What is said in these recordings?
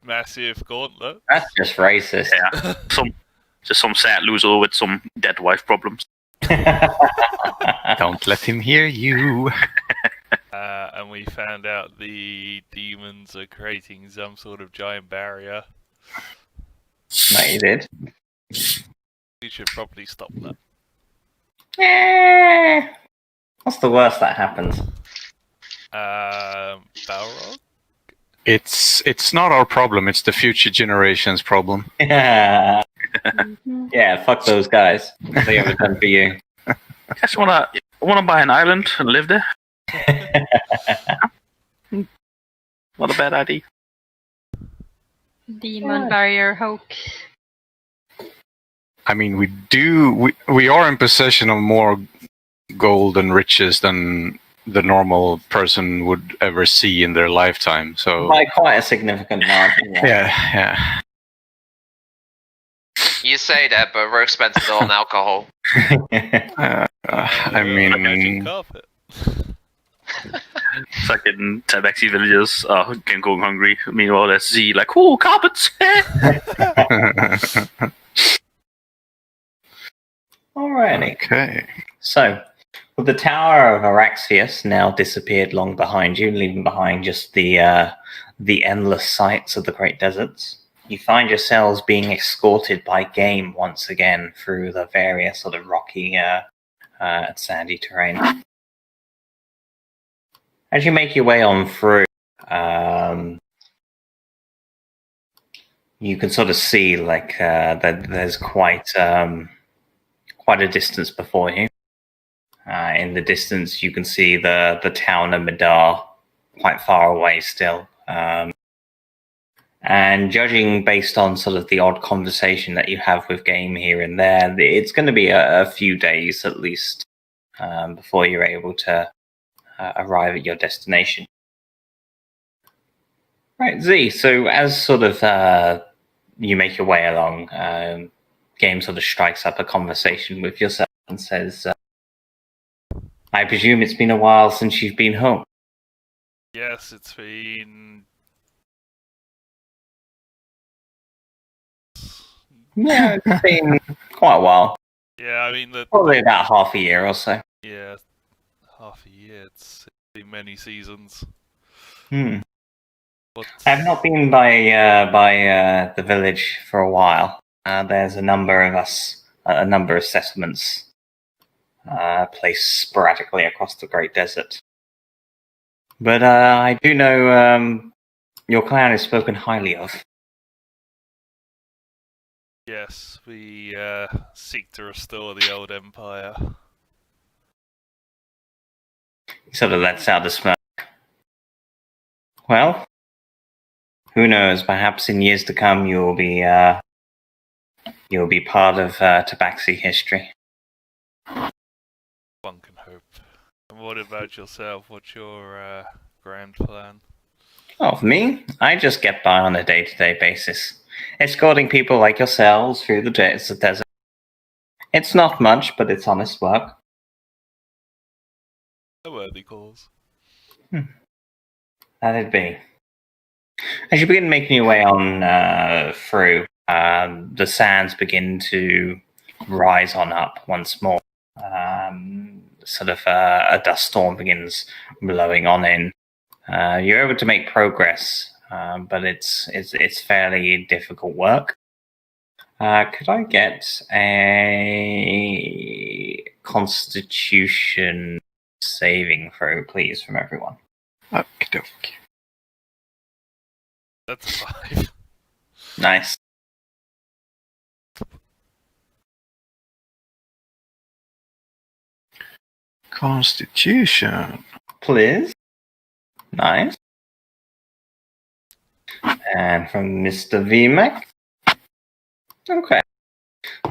massive gauntlet. That's just racist. Yeah, some sad loser with some dead wife problems. Don't let him hear you. And we found out the demons are creating some sort of giant barrier. No, you did. We should probably stop that. What's the worst that happens? Balrog? It's not our problem. It's the future generation's problem. Yeah, fuck those guys. What they ever done for you? Guys wanna buy an island and live there? Not a bad idea. Demon barrier hoax. I mean, we are in possession of more gold and riches than the normal person would ever see in their lifetime. So By quite a significant margin. yeah. You say that, but we're expensive on alcohol. I Magic mean, carpet. Fucking Tabaxi villagers are going hungry. Meanwhile, there's Z like, oh, carpets! Alrighty. okay. So, with the Tower of Araxius now disappeared long behind you, leaving behind just the endless sights of the Great Deserts, you find yourselves being escorted by game once again through the various sort of rocky, sandy terrain. As you make your way on through, you can sort of see like that there's quite a distance before you. In the distance, you can see the town of Madar quite far away still. And judging based on sort of the odd conversation that you have with game here and there, it's going to be a few days at least before you're able to arrive at your destination. Right, Z, so as sort of you make your way along, game sort of strikes up a conversation with yourself and says, I presume it's been a while since you've been home. Yes, it's been... Yeah, it's been quite a while. Yeah, I mean, Probably about half a year or so. yeah, half a year. It's been many seasons. But I've not been by the village for a while. There's a number of settlements placed sporadically across the Great Desert. But I do know your clan is spoken highly of. yes, we seek to restore the old empire. He sort of lets out a smirk. Well, who knows? Perhaps in years to come, you'll be part of Tabaxi history. One can hope. And what about yourself? What's your grand plan? Oh, for me, I just get by on a day-to-day basis, escorting people like yourselves through the desert. It's not much, but it's honest work. A worthy cause. That'd be. As you begin making your way on through, the sands begin to rise on up once more. Sort of a dust storm begins blowing on in. You're able to make progress, but it's fairly difficult work. Could I get a Constitution saving throw, please, from everyone? Okey-doke. That's 5. Nice. Constitution. Please. Nice. And from Mr. VMAC. Okay.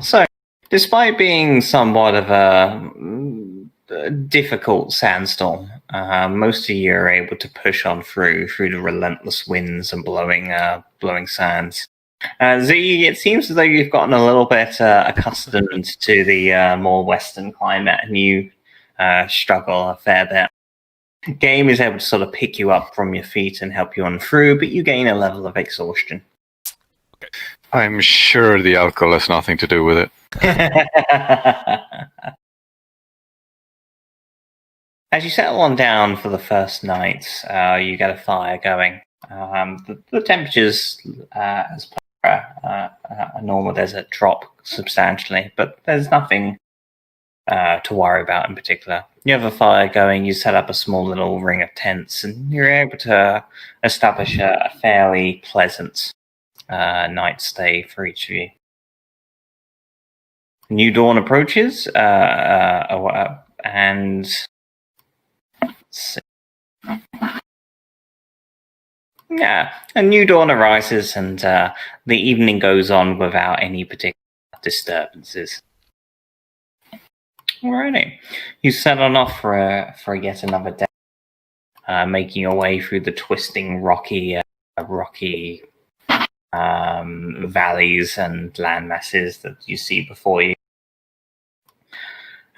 So, despite being somewhat of a difficult sandstorm, most of you are able to push on through the relentless winds and blowing sands. Z, it seems as though you've gotten a little bit accustomed to the more western climate, and you struggle a fair bit. Game is able to sort of pick you up from your feet and help you on through, but you gain a level of exhaustion. I'm sure the alcohol has nothing to do with it. As you settle on down for the first night, you get a fire going. The temperatures, as per a normal desert, drop substantially, but there's nothing to worry about in particular. You have a fire going, you set up a small little ring of tents, and you're able to establish a fairly pleasant night stay for each of you. New dawn approaches, and yeah, a new dawn arises, and the evening goes on without any particular disturbances. Alrighty, you set on off for yet another day, making your way through the twisting, rocky valleys and land masses that you see before you.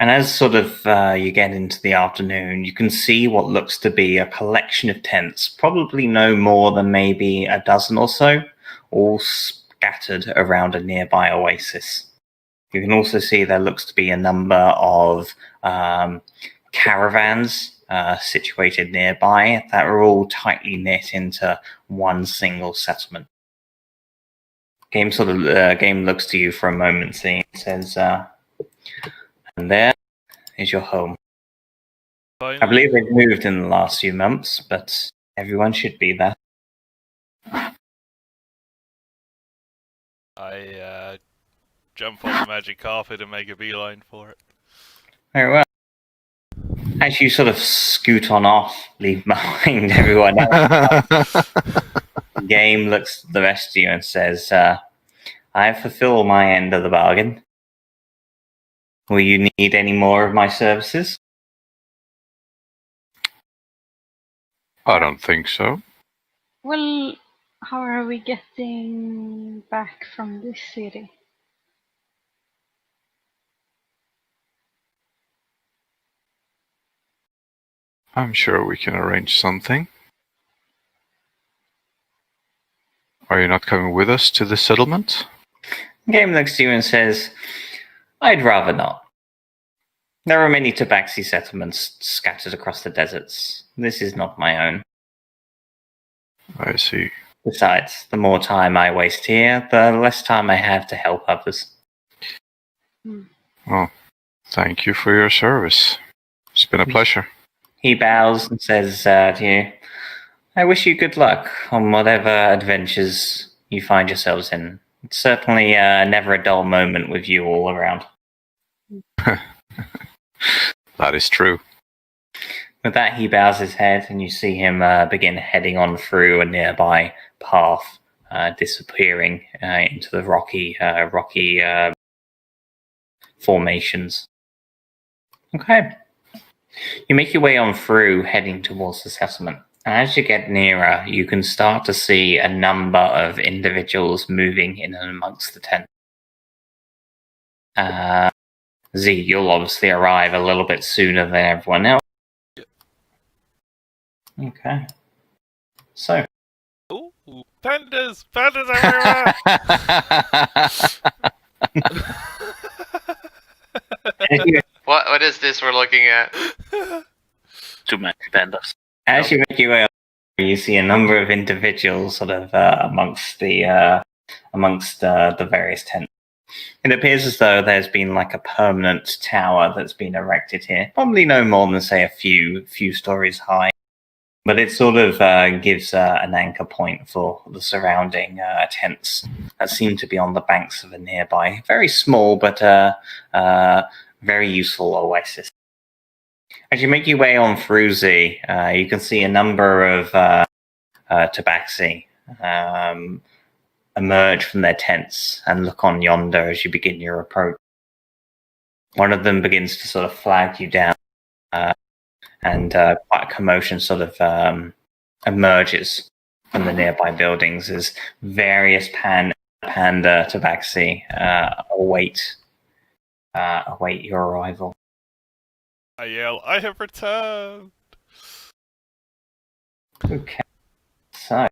And as sort of you get into the afternoon, you can see what looks to be a collection of tents, probably no more than maybe a dozen or so, all scattered around a nearby oasis. You can also see there looks to be a number of caravans situated nearby that are all tightly knit into one single settlement. Game looks to you for a moment, and says, "And there is your home." Finally, I believe they've moved in the last few months, but everyone should be there. I jump on the magic carpet and make a beeline for it. Very well. As you sort of scoot on off, leave behind everyone else, Game looks at the rest of you and says, I have fulfilled my end of the bargain. Will you need any more of my services? I don't think so. Well, how are we getting back from this city? I'm sure we can arrange something. Are you not coming with us to the settlement? Game looks to you and says, I'd rather not. There are many Tabaxi settlements scattered across the deserts. This is not my own. I see. Besides, the more time I waste here, the less time I have to help others. Oh, thank you for your service. It's been a pleasure. He bows and says to you, I wish you good luck on whatever adventures you find yourselves in. It's certainly never a dull moment with you all around. That is true. With that, he bows his head, and you see him begin heading on through a nearby path, disappearing into the rocky formations. Okay. You make your way on through, heading towards the settlement. And as you get nearer, you can start to see a number of individuals moving in and amongst the tent. Z, you'll obviously arrive a little bit sooner than everyone else. Okay. So. Ooh, pandas! Pandas everywhere! What is this we're looking at? Too many pandas. As you make your way up, you see a number of individuals sort of amongst the various tents. It appears as though there's been like a permanent tower that's been erected here, probably no more than say a few stories high. But it sort of gives an anchor point for the surrounding tents that seem to be on the banks of a nearby, very small but very useful oasis. As you make your way on through Z, you can see a number of Tabaxi emerge from their tents and look on yonder as you begin your approach. One of them begins to sort of flag you down, and quite a commotion sort of emerges from the nearby buildings as various panda Tabaxi await your arrival. I yell, I have returned! Okay. So,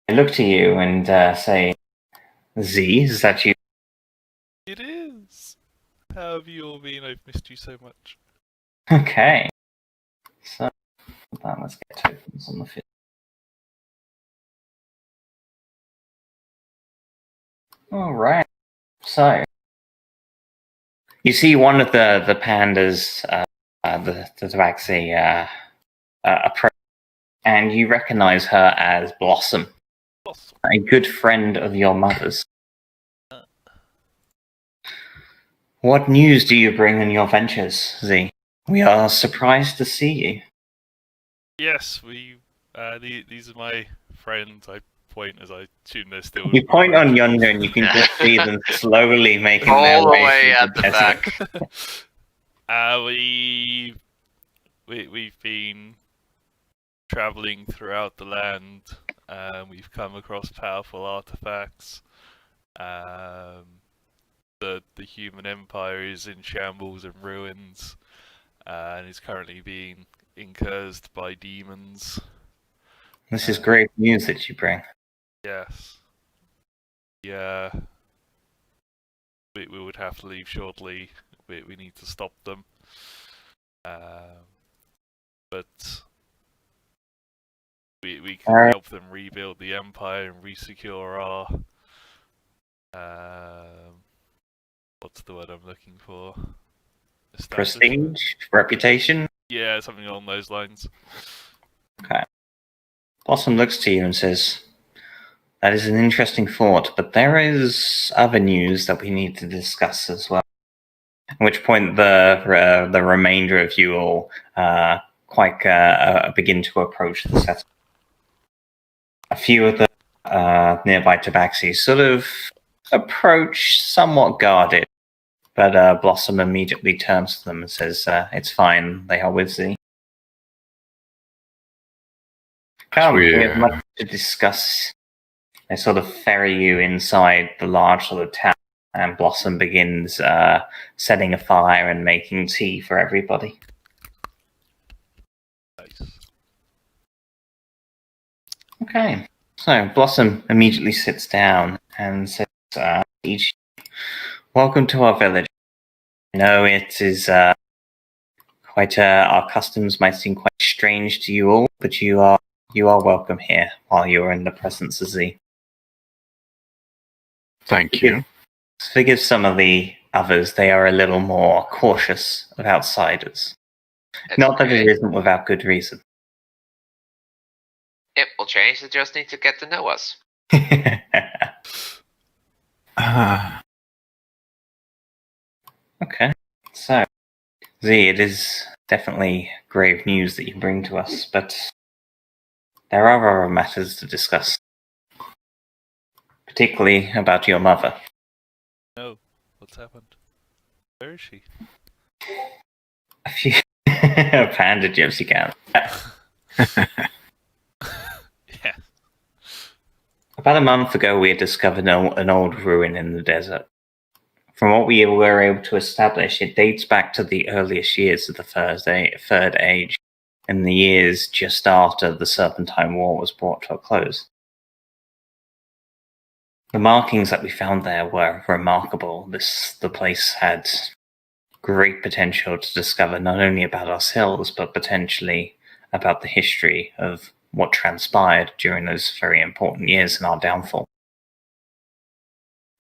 I look to you and say, Z, is that you? It is. How have you all been? I've missed you so much. Okay. So, let's get tokens on the field. Alright. So, you see one of the pandas, the tabaxi, approach, and you recognize her as Blossom, Awesome. a good friend of your mother's. What news do you bring in your ventures, Z? We are surprised to see you. Yes, these are my friends. I point as I assume they're still. You point on yonder and you can just see them slowly making their All the way way through at the desert. back. We've been traveling throughout the land. We've come across powerful artifacts. The human empire is in shambles and ruins, and is currently being incursed by demons. This is great news that you bring. Yes. Yeah. We would have to leave shortly. We need to stop them. But we can help them rebuild the empire and resecure our what's the word I'm looking for? Prestige? Reputation? Yeah, something along those lines. Okay. Blossom looks to you and says, that is an interesting thought, but there is other news that we need to discuss as well. At which point the remainder of you all begin to approach the settlement. A few of the nearby tabaxis sort of approach somewhat guarded, but Blossom immediately turns to them and says, it's fine, they are with thee. Come, we have much to discuss. They sort of ferry you inside the large sort of town, and Blossom begins setting a fire and making tea for everybody. Nice. Okay, so Blossom immediately sits down and says, welcome to our village. I know it is quite, our customs might seem quite strange to you all, but you are welcome here while you are in the presence of Z. Thank you. Forgive some of the others, they are a little more cautious of outsiders. Not that it isn't without good reason. It will change, they just need to get to know us. Okay, so Z, it is definitely grave news that you bring to us, but there are other matters to discuss, particularly about your mother. No, what's happened? Where is she? A few panda gypsy cat. Yeah. About a month ago, we had discovered an old ruin in the desert. From what we were able to establish, it dates back to the earliest years of the Third Age, in the years just after the Serpentine War was brought to a close. The markings that we found there were remarkable. The place had great potential to discover not only about ourselves, but potentially about the history of what transpired during those very important years in our downfall.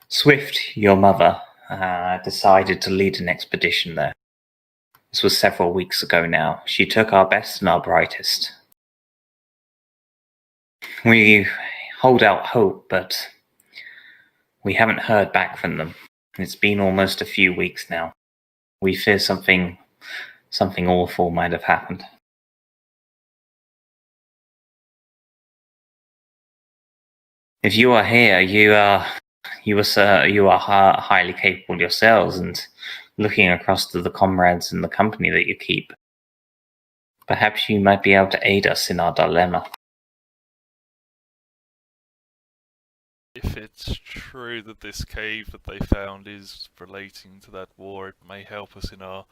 Swift, your mother, decided to lead an expedition there. This was several weeks ago now. She took our best and our brightest. We hold out hope, but we haven't heard back from them. It's been almost a few weeks now. We fear something awful might have happened. If you are here, you are highly capable yourselves, and looking across to the comrades in the company that you keep, perhaps you might be able to aid us in our dilemma. If it's true that this cave that they found is relating to that war, it may help us in our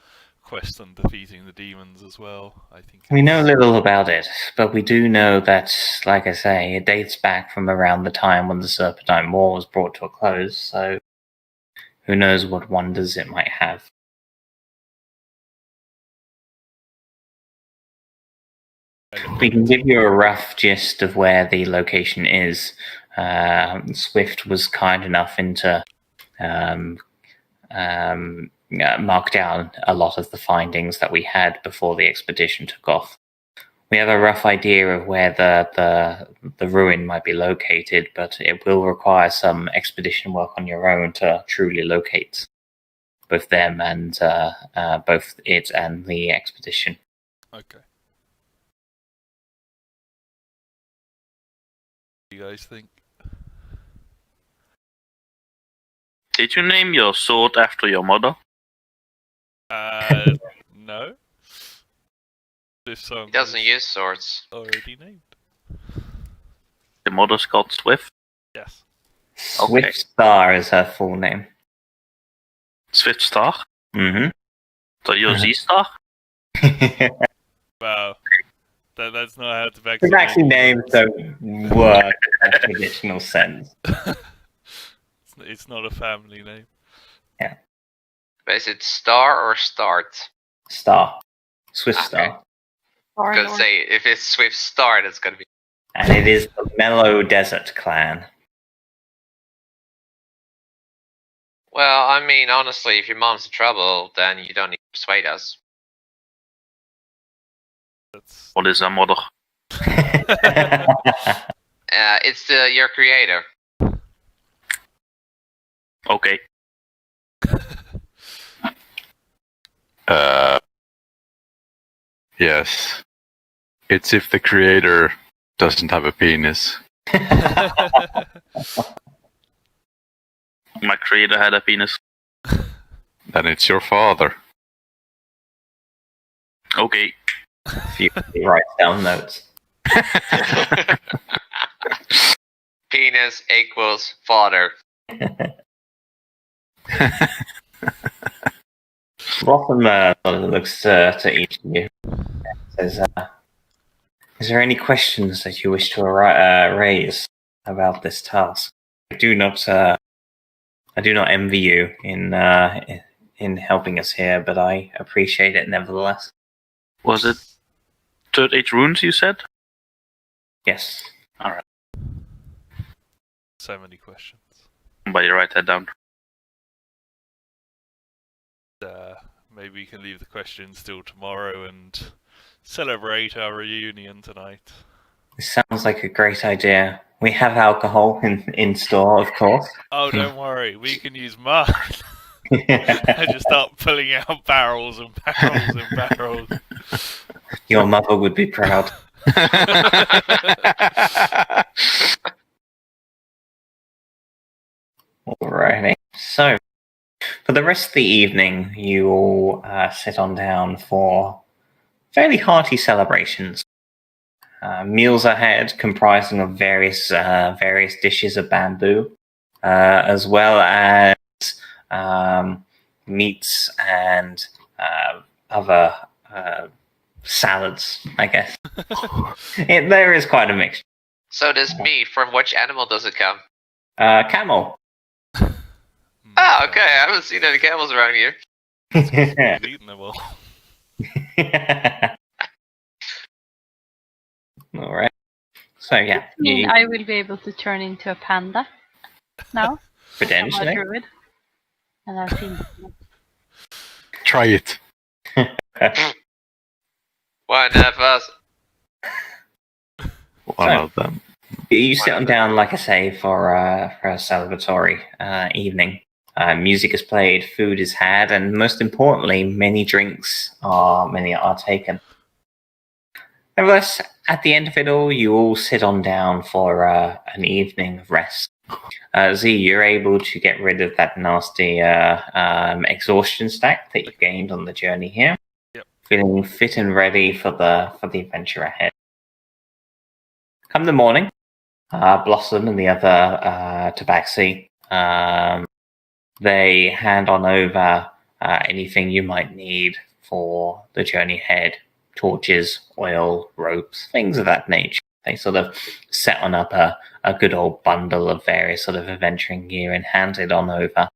quest on defeating the demons as well. I think We know little about it, but we do know that, like I say, it dates back from around the time when the Serpentine War was brought to a close, so who knows what wonders it might have. We can give you a rough gist of where the location is. Swift was kind enough to mark down a lot of the findings that we had before the expedition took off. We have a rough idea of where the ruin might be located, but it will require some expedition work on your own to truly locate both them and both it and the expedition. Okay. What do you guys think? Did you name your sword after your mother? No. This song He doesn't was use swords. already named. The mother's called Swift. Yes. Okay. Swift Star is her full name. Swift Star? Mm-hmm. So you're Z-Star? Wow. That's not how to back. The actually names don't work in a traditional sense. It's not a family name. But is it star or start? Star. Swift Okay. Star. I was gonna say, if it's Swift Star, that's gonna be... And it is the Mellow Desert clan. Well, I mean, honestly, if your mom's in trouble, then you don't need to persuade us. That's What is a mother? It's your creator. Okay. Yes. It's if the creator doesn't have a penis. My creator had a penis. Then it's your father. Okay. He writes down notes. Penis equals father. Rotham sort of looks to each of you and says, is there any questions that you wish to raise about this task? I do not envy you in helping us here, but I appreciate it nevertheless. Was it Third Age runes you said? Yes. so many questions. Somebody write that down. Maybe we can leave the questions till tomorrow and celebrate our reunion tonight. This sounds like a great idea. We have alcohol in store, of course. Oh, don't worry, we can use mine. I just start pulling out barrels and barrels and barrels. Your mother would be proud. Alrighty. So, for the rest of the evening, you all sit on down for fairly hearty celebrations. Meals ahead, comprising of various dishes of bamboo, as well as meats and other salads, I guess. There is quite a mixture. So this meat, from which animal does it come? Camel. Oh, okay. I haven't seen any camels around here. I've eaten them all. All right. So yeah, I mean, I will be able to turn into a panda now. I'm a potentially. druid. And I've seen Try it. One of us. One So- of them. You sit on down, like I say, for a celebratory evening. Music is played, food is had, and most importantly, many drinks are taken. Nevertheless, at the end of it all, you all sit on down for an evening of rest. Z, you're able to get rid of that nasty exhaustion stack that you gained on the journey here. Yep. Feeling fit and ready for the adventure ahead. Come the morning, Blossom and the other Tabaxi, they hand on over anything you might need for the journey ahead. Torches, oil, ropes, things of that nature. They sort of set on up a good old bundle of various sort of adventuring gear and hand it on over.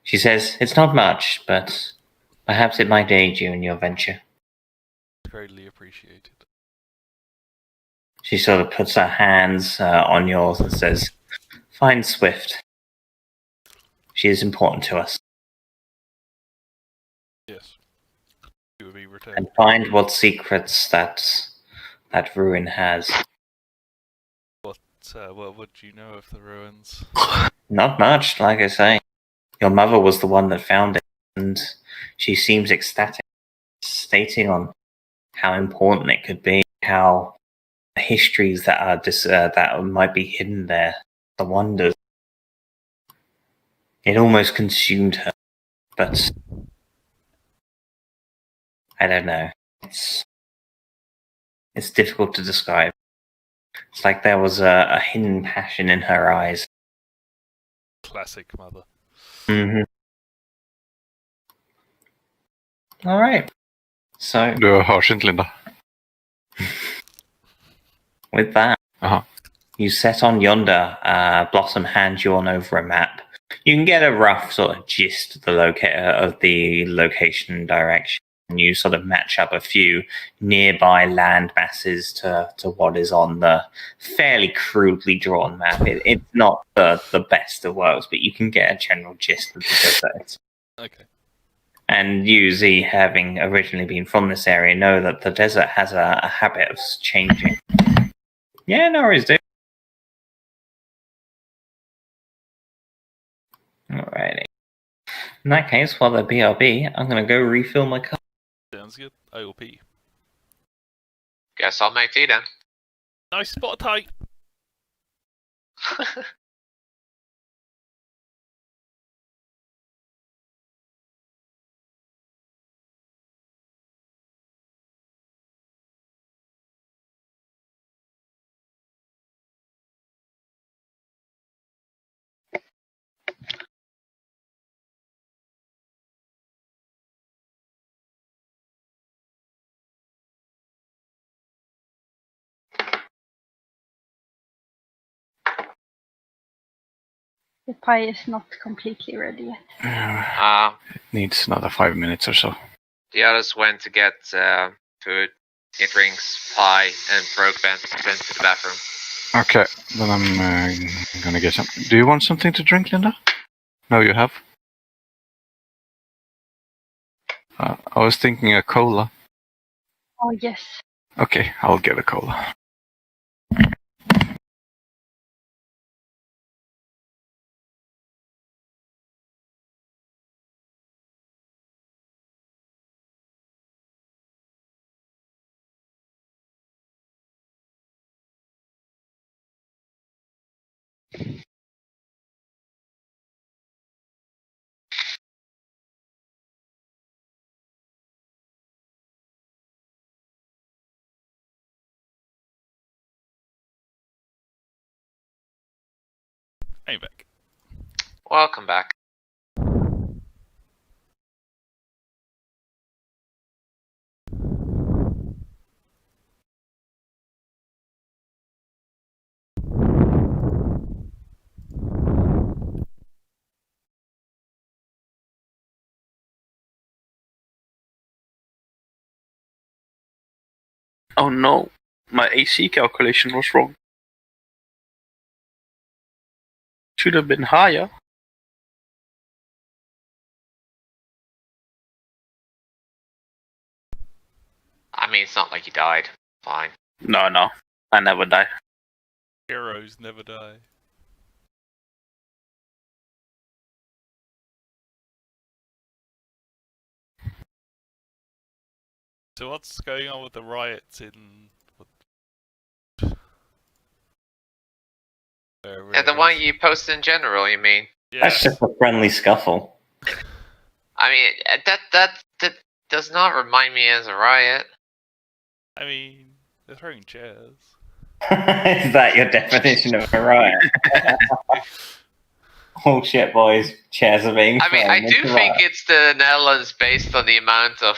She says, "It's not much, but perhaps it might aid you in your venture." Greatly appreciated. She sort of puts her hands on yours and says, "Find Swift. She is important to us. Yes. It will be returned. And find what secrets that ruin has." What do you know of the ruins? Not much, like I say. Your mother was the one that found it, and she seems ecstatic, stating on how important it could be, how the histories that are that might be hidden there, the wonders. It almost consumed her, but I don't know. It's difficult to describe. It's like there was a hidden passion in her eyes. Classic mother. Mm-hmm. All right. So Du hörs inte, Linda. with that, Uh-huh. you set on yonder. Blossom hands you on over a map. You can get a rough sort of gist of the location and direction. And you sort of match up a few nearby land masses to what is on the fairly crudely drawn map. It's not the best of worlds, but you can get a general gist of the desert. Okay. And you, Z, having originally been from this area, know that the desert has a habit of changing. Yeah, no worries, dude. Alrighty. In that case, while they're BRB, I'm going to go refill my cup. Sounds good. I will pee. Guess I'll make tea then. Nice spot tight. The pie is not completely ready yet. It needs another 5 minutes or so. The others went to get food, get drinks, pie, and broke Ben to the bathroom. Okay, then I'm gonna get some. Do you want something to drink, Linda? No, you have? I was thinking a cola. Oh, yes. Okay, I'll get a cola. I'm back. Welcome back. Oh no, my AC calculation was wrong. Should have been higher. I mean, it's not like you died. Fine. No, I never die. Heroes never die. So what's going on with the riots in... Yeah, the one you posted in general, you mean? Yeah. That's just a friendly scuffle. I mean, that does not remind me as a riot. I mean, they're throwing chairs. Is that your definition of a riot? Oh shit, boys! Chairs are being. I mean, I thrown do into think that. it's the Netherlands based on the amount of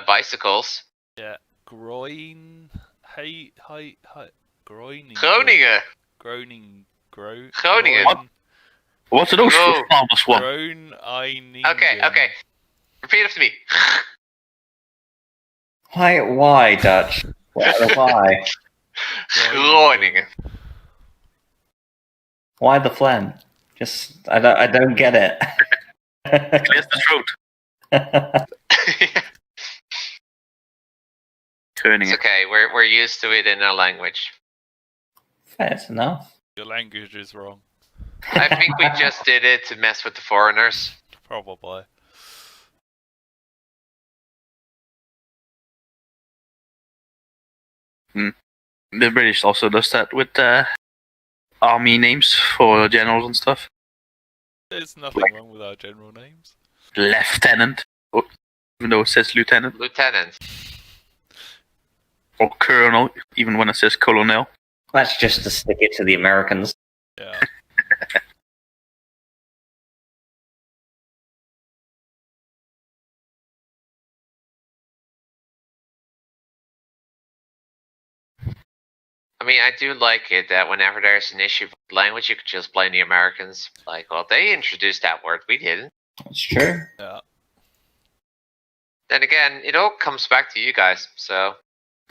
bicycles. Groin. Hey, Groningen. Groningen. Groningen. Groningen. What are those Whoa. farmers want? Groningen. Okay. Repeat after me. Why Dutch? Why? Groningen. Why the phlegm? Just I don't get it. Clears the throat. Turning It's it. okay. We're used to it in our language. Fair enough. Your language is wrong. I think we just did it to mess with the foreigners. Probably. The British also does that with army names for generals and stuff. There's nothing wrong with our general names. Lieutenant, even though it says lieutenant, Lieutenant. or colonel, even when it says colonel. That's just to stick it to the Americans. Yeah. I mean, I do like it that whenever there's an issue with language, you could just blame the Americans. Like, well, they introduced that word, we didn't. It's true. Yeah. Then again, it all comes back to you guys. So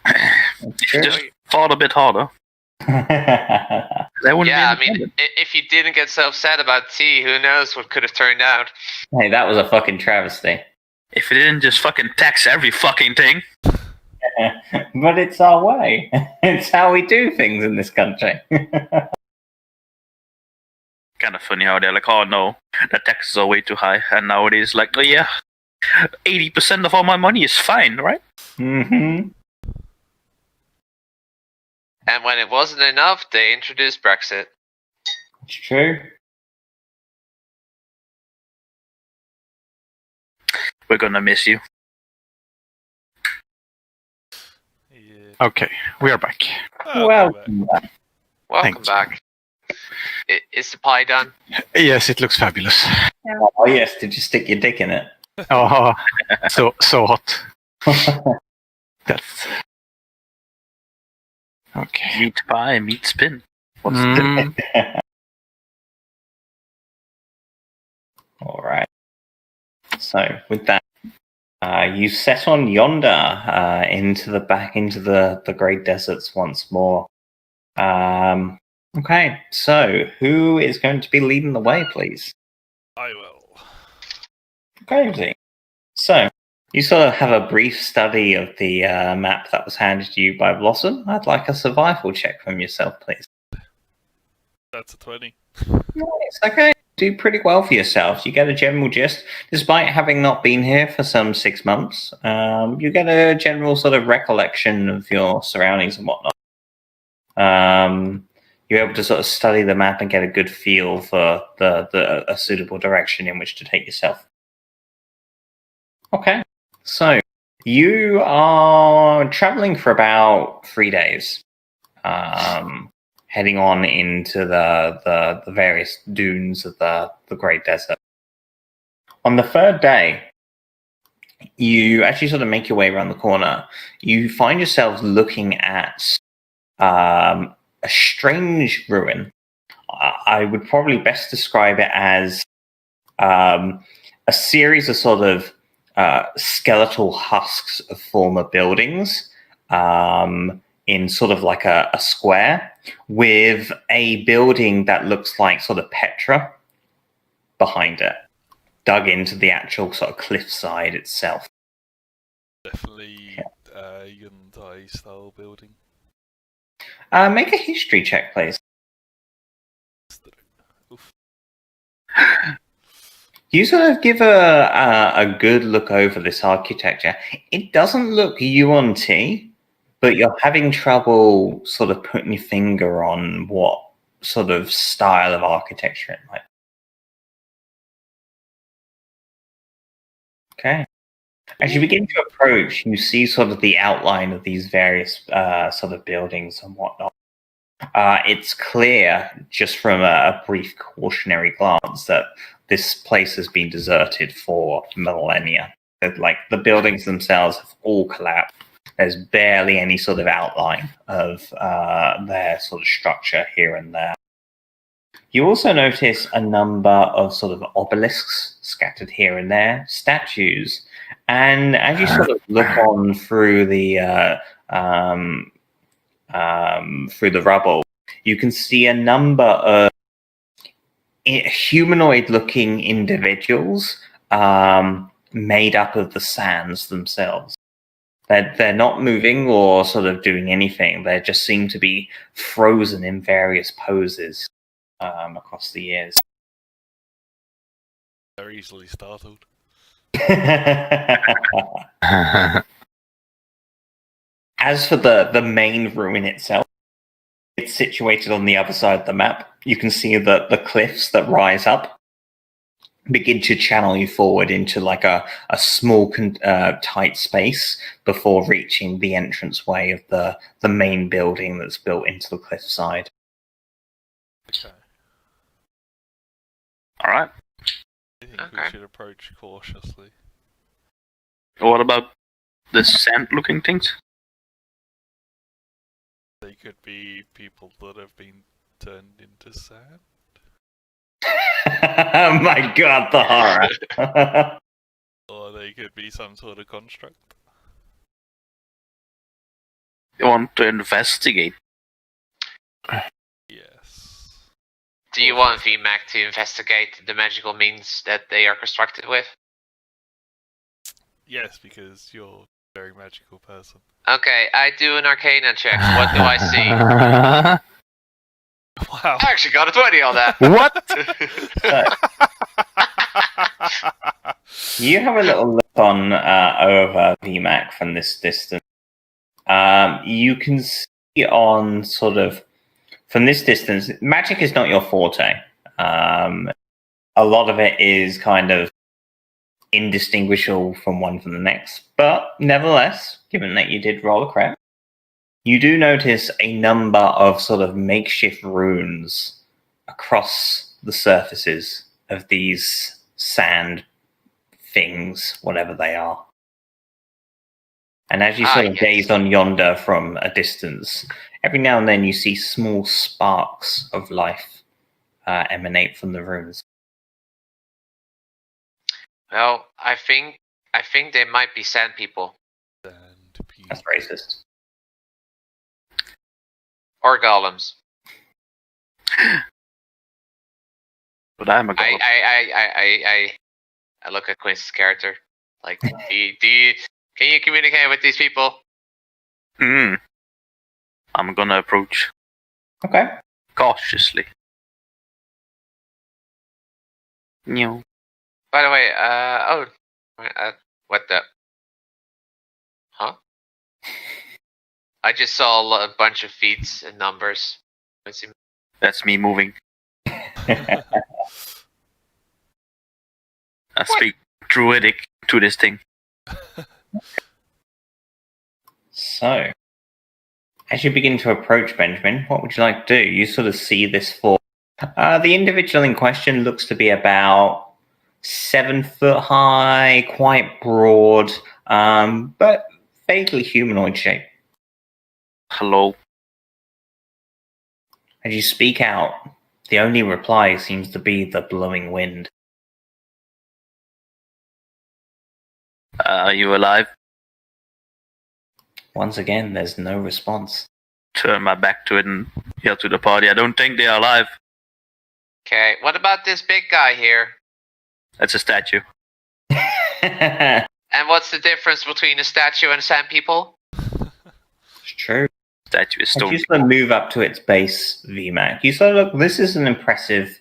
It's true. Just fought a bit harder. That wouldn't yeah, be I mean, if you didn't get so upset about tea, who knows what could have turned out? Hey, that was a fucking travesty. if it didn't just fucking tax every fucking thing. But it's our way. It's how we do things in this country. Kind of funny how they're like, oh no, the taxes are way too high, and nowadays like, oh yeah, 80% of all my money is fine, right? Mm-hmm. And when it wasn't enough, they introduced Brexit. It's true. We're gonna miss you. Yeah. Okay, we are back. Oh, Well, go back. Welcome Thanks. back. Is the pie done? Yes, it looks fabulous. Oh yes, did you stick your dick in it? Oh, so hot. That's okay. Meat pie, meat spin. What's Mm, All right. So with that, you set on yonder into the great deserts once more. Okay, so who is going to be leading the way, please? I will. Gravesy. So you sort of have a brief study of the map that was handed to you by Blossom. I'd like a survival check from yourself, please. That's a 20. Nice. Okay. Do pretty well for yourself. You get a general gist, despite having not been here for some 6 months. You get a general sort of recollection of your surroundings and whatnot. You're able to sort of study the map and get a good feel for a suitable direction in which to take yourself. Okay, so you are traveling for about 3 days. Heading on into the various dunes of the Great Desert. On the third day, you actually sort of make your way around the corner. You find yourselves looking at a strange ruin. I would probably best describe it as a series of sort of skeletal husks of former buildings. In sort of like a square with a building that looks like sort of Petra behind it, dug into the actual sort of cliffside itself. Definitely Hyundai style building. Make a history check, please. Oof. You sort of give a good look over this architecture. It doesn't look UNT, but you're having trouble sort of putting your finger on what sort of style of architecture it might be. Okay. As you begin to approach, you see sort of the outline of these various sort of buildings and whatnot. It's clear just from a brief cautionary glance that this place has been deserted for millennia. Like the buildings themselves have all collapsed. There's barely any sort of outline of their sort of structure here and there. You also notice a number of sort of obelisks scattered here and there, statues, and as you sort of look on through the rubble, you can see a number of humanoid-looking individuals made up of the sands themselves. They're not moving or sort of doing anything. They just seem to be frozen in various poses across the years. They're easily startled. As for the main ruin itself, it's situated on the other side of the map. You can see the cliffs that rise up begin to channel you forward into like a small tight space before reaching the entranceway of the main building that's built into the cliffside. Okay. All right. I think we Okay. should approach cautiously. What about the sand-looking things? They could be people that have been turned into sand. Oh my god, the horror! Or they could be some sort of construct. You want to investigate? Yes. Do you want VMAC to investigate the magical means that they are constructed with? Yes, because you're a very magical person. Okay, I do an Arcana check. What do I see? Wow. I actually got a 20 on that. You have a little look on over VMAC from this distance. You can see on sort of from this distance, magic is not your forte. A lot of it is kind of indistinguishable from one from the next, but nevertheless, given that you did roll a crit, you do notice a number of sort of makeshift runes across the surfaces of these sand things, whatever they are. And as you sort of yes. gaze on yonder from a distance, every now and then you see small sparks of life emanate from the runes. Well, I think they might be sand people And people. That's racist. or golems. But I'm a god. I look at Quince's character. Like, can you communicate with these people? I'm gonna approach Okay. cautiously. No. By the way, what the? Huh? I just saw a bunch of feats and numbers. That's me moving. I speak druidic to this thing. So, as you begin to approach Benjamin, what would you like to do? You sort of see this form. The individual in question looks to be about 7 foot high, quite broad, but vaguely humanoid shape. Hello. As you speak out, the only reply seems to be the blowing wind. Are you alive? Once again, there's no response. Turn my back to it and yell to the party. I don't think they are alive. Okay, what about this big guy here? That's a statue. It's And what's the difference between a statue and sand people? true. Statue is As stone. you sort of move up to its base, VMAC, you sort of look, this is an impressive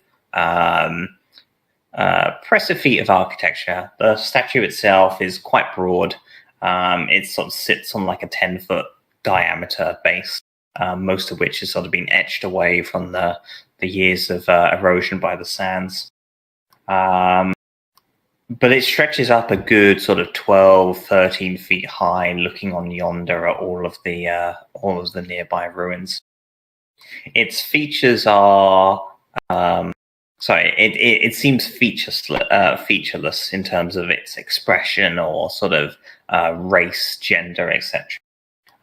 feat of architecture. The statue itself is quite broad. It sort of sits on like a 10-foot diameter base, most of which has sort of been etched away from the years of erosion by the sands. But it stretches up a good sort of 12, 13 feet high, looking on yonder at all of the nearby ruins. Its features are it seems featureless in terms of its expression or sort of race, gender, etc.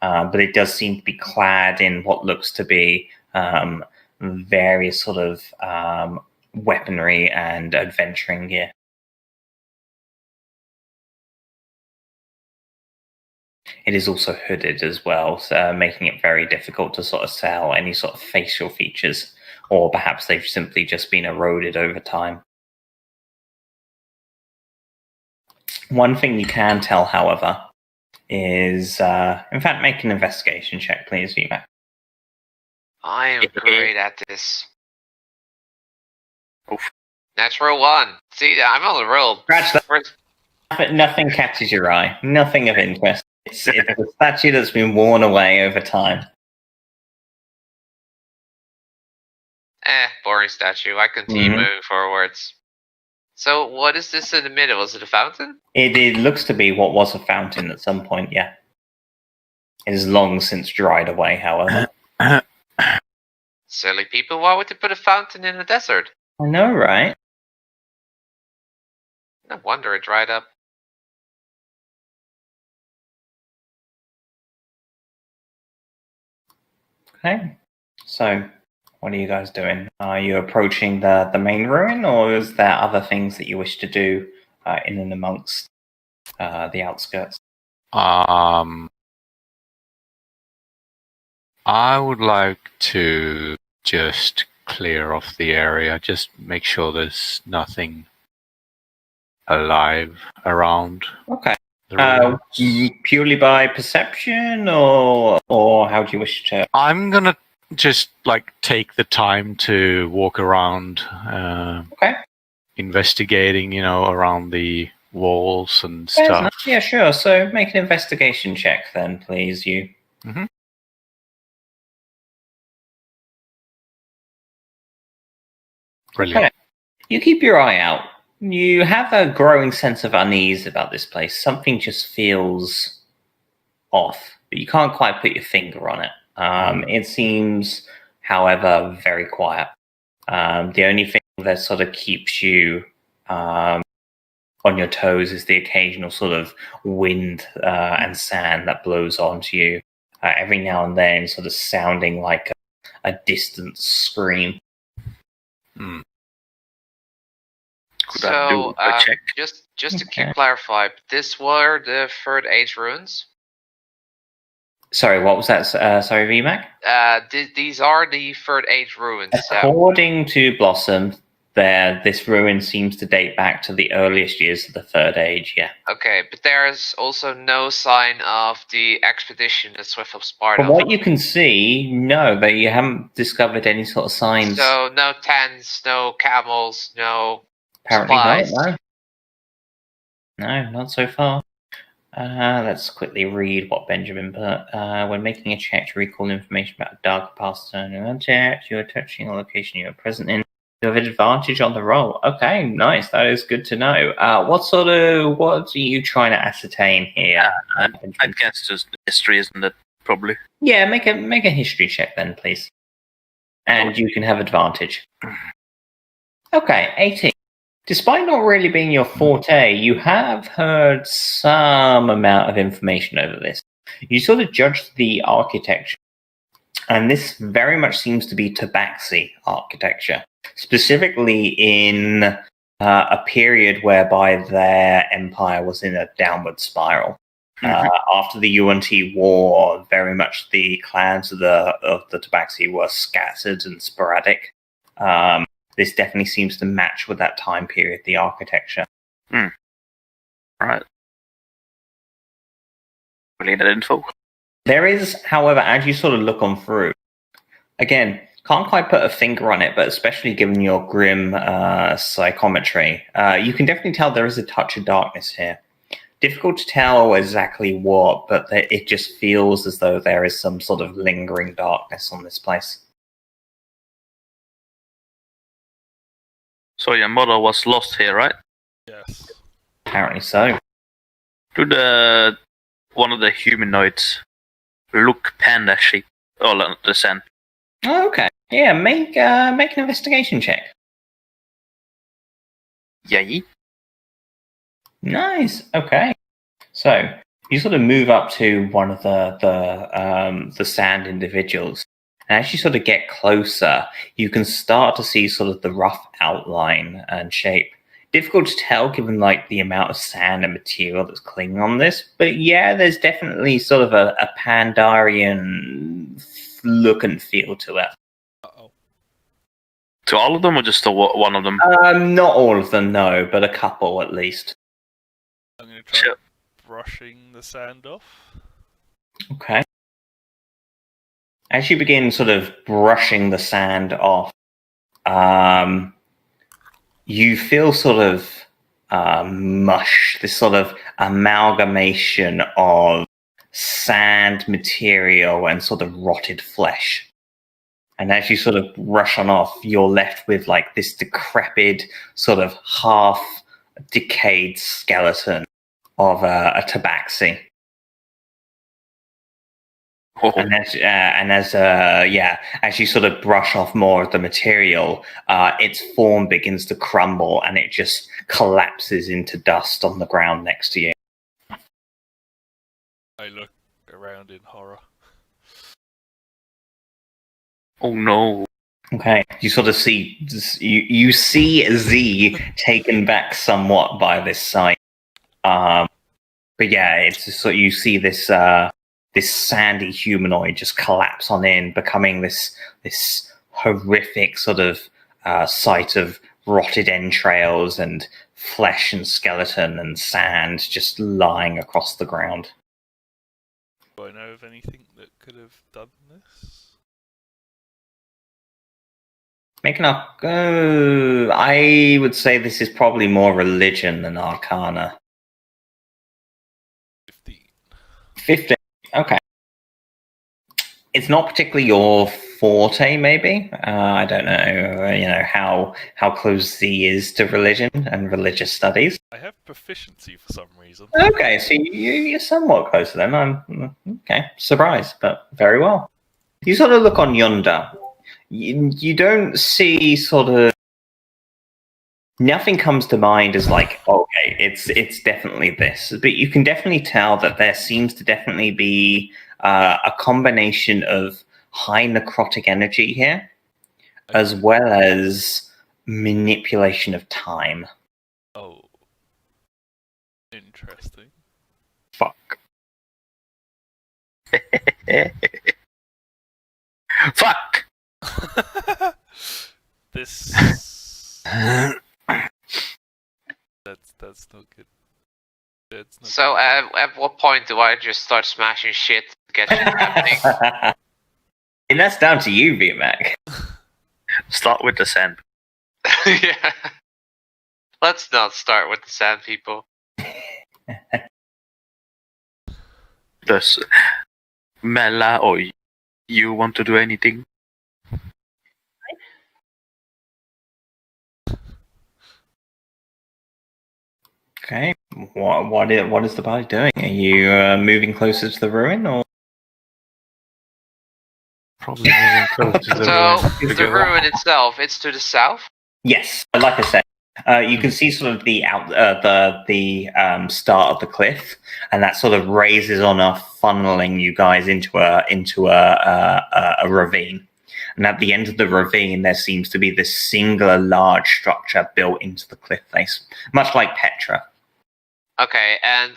But it does seem to be clad in what looks to be various sort of weaponry and adventuring gear. It is also hooded as well, so making it very difficult to sort of sell any sort of facial features, or perhaps they've simply just been eroded over time. One thing you can tell, however, is, in fact, make an investigation check, please, VMAC. I am great at this. Oof. Natural 1. See, I'm on the roll. Scratch that. Nothing catches your eye. Nothing of interest. It's a statue that's been worn away over time. Boring statue. I continue moving forwards. So, what is this in the middle? Is it a fountain? It looks to be what was a fountain at some point, yeah. It has long since dried away, however. Silly people, why would they put a fountain in a desert? I know, right? No wonder it dried up. Okay. So, what are you guys doing? Are you approaching the main ruin, or is there other things that you wish to do in and amongst the outskirts? I would like to just clear off the area, just make sure there's nothing alive around. Okay. the ruins. Purely by perception, or how do you wish to? I'm gonna just like take the time to walk around, Okay. investigating, around the walls and Yeah, stuff. yeah, sure. So make an investigation check then, please. You. Brilliant. Okay. You keep your eye out. You have a growing sense of unease about this place. Something just feels off, but you can't quite put your finger on it. It seems, however, very quiet. The only thing that sort of keeps you on your toes is the occasional sort of wind and sand that blows onto you every now and then, sort of sounding like a distant scream. Could I do a check? Just to Okay. clarify, this were the Third Age ruins? Sorry, what was that? Sorry, VMAC? These are the Third Age ruins. According to Blossom, this ruin seems to date back to the earliest years of the Third Age, yeah. Okay, but there's also no sign of the expedition that Swift was part From of. what you can see, no, but you haven't discovered any sort of signs. So no tents, no camels, no Apparently supplies. not, no. No, not so far. Let's quickly read what Benjamin put. When making a check to recall information about a dark past turn in object, you are touching a location you are present in. You have an advantage on the roll. Okay, nice. That is good to know. What are you trying to ascertain here? Benjamin? I guess just history, isn't it? Probably. Yeah, make a history check then, please. And you can have advantage. Okay, 18. Despite not really being your forte, you have heard some amount of information over this. You sort of judged the architecture, and this very much seems to be Tabaxi architecture, specifically in a period whereby their empire was in a downward spiral. After the UNT war, very much the clans of the Tabaxi were scattered and sporadic. This definitely seems to match with that time period, the architecture. Right. Really that info. There is, however, as you sort of look on through, again, can't quite put a finger on it, but especially given your grim psychometry, you can definitely tell there is a touch of darkness here. Difficult to tell exactly what, but it just feels as though there is some sort of lingering darkness on this place. So your mother was lost here, right? Yes. Apparently so. Do one of the humanoids look panda-shaped all on the sand? Okay. Yeah, make an investigation check. Yay. Nice. Okay. So you sort of move up to one of the sand individuals, and as you sort of get closer, you can start to see sort of the rough outline and shape. Difficult to tell given like the amount of sand and material that's clinging on this, but yeah, there's definitely sort of a Pandarian look and feel to it. Uh-oh. To all of them, or just to one of them? Not all of them, no, but a couple at least. I'm going to try Sure. brushing the sand off. Okay. As you begin sort of brushing the sand off, you feel sort of mush, this sort of amalgamation of sand material and sort of rotted flesh. And as you sort of brush on off, you're left with like this decrepit, sort of half decayed skeleton of a tabaxi. Oh, And as you sort of brush off more of the material, its form begins to crumble and it just collapses into dust on the ground next to you. I look around in horror. oh no. Okay, you sort of see you see Z taken back somewhat by this sight, but yeah, it's just sort you see this this sandy humanoid just collapse on in, becoming this horrific sort of sight of rotted entrails and flesh and skeleton and sand just lying across the ground. Do I know of anything that could have done this? Making up, I would say this is probably more religion than arcana. 15. 15. Okay. It's not particularly your forte, maybe. I don't know, how close Z is to religion and religious studies. I have proficiency for some reason. Okay, so you're somewhat close to them. I'm okay, surprised, but very well. You sort of look on yonder. You don't see sort of. Nothing comes to mind as like, okay, it's definitely this, but you can definitely tell that there seems to definitely be a combination of high necrotic energy here, as well as manipulation of time. Oh. Interesting. Fuck. Fuck! This. That's not good. That's not So good. at what point do I just start smashing shit to get shit happening? And that's down to you, VMAC. Start with the sand. Yeah. Let's not start with the sand people. Does Mela or you want to do anything? Okay, what is the party doing? Are you moving closer to the ruin, or? Probably moving close to the So ruin. the ruin itself, it's to the south. Yes, like I said, you can see sort of the start of the cliff, and that sort of raises on up, funneling you guys into a ravine. And at the end of the ravine, there seems to be this singular large structure built into the cliff face, much like Petra. Okay, and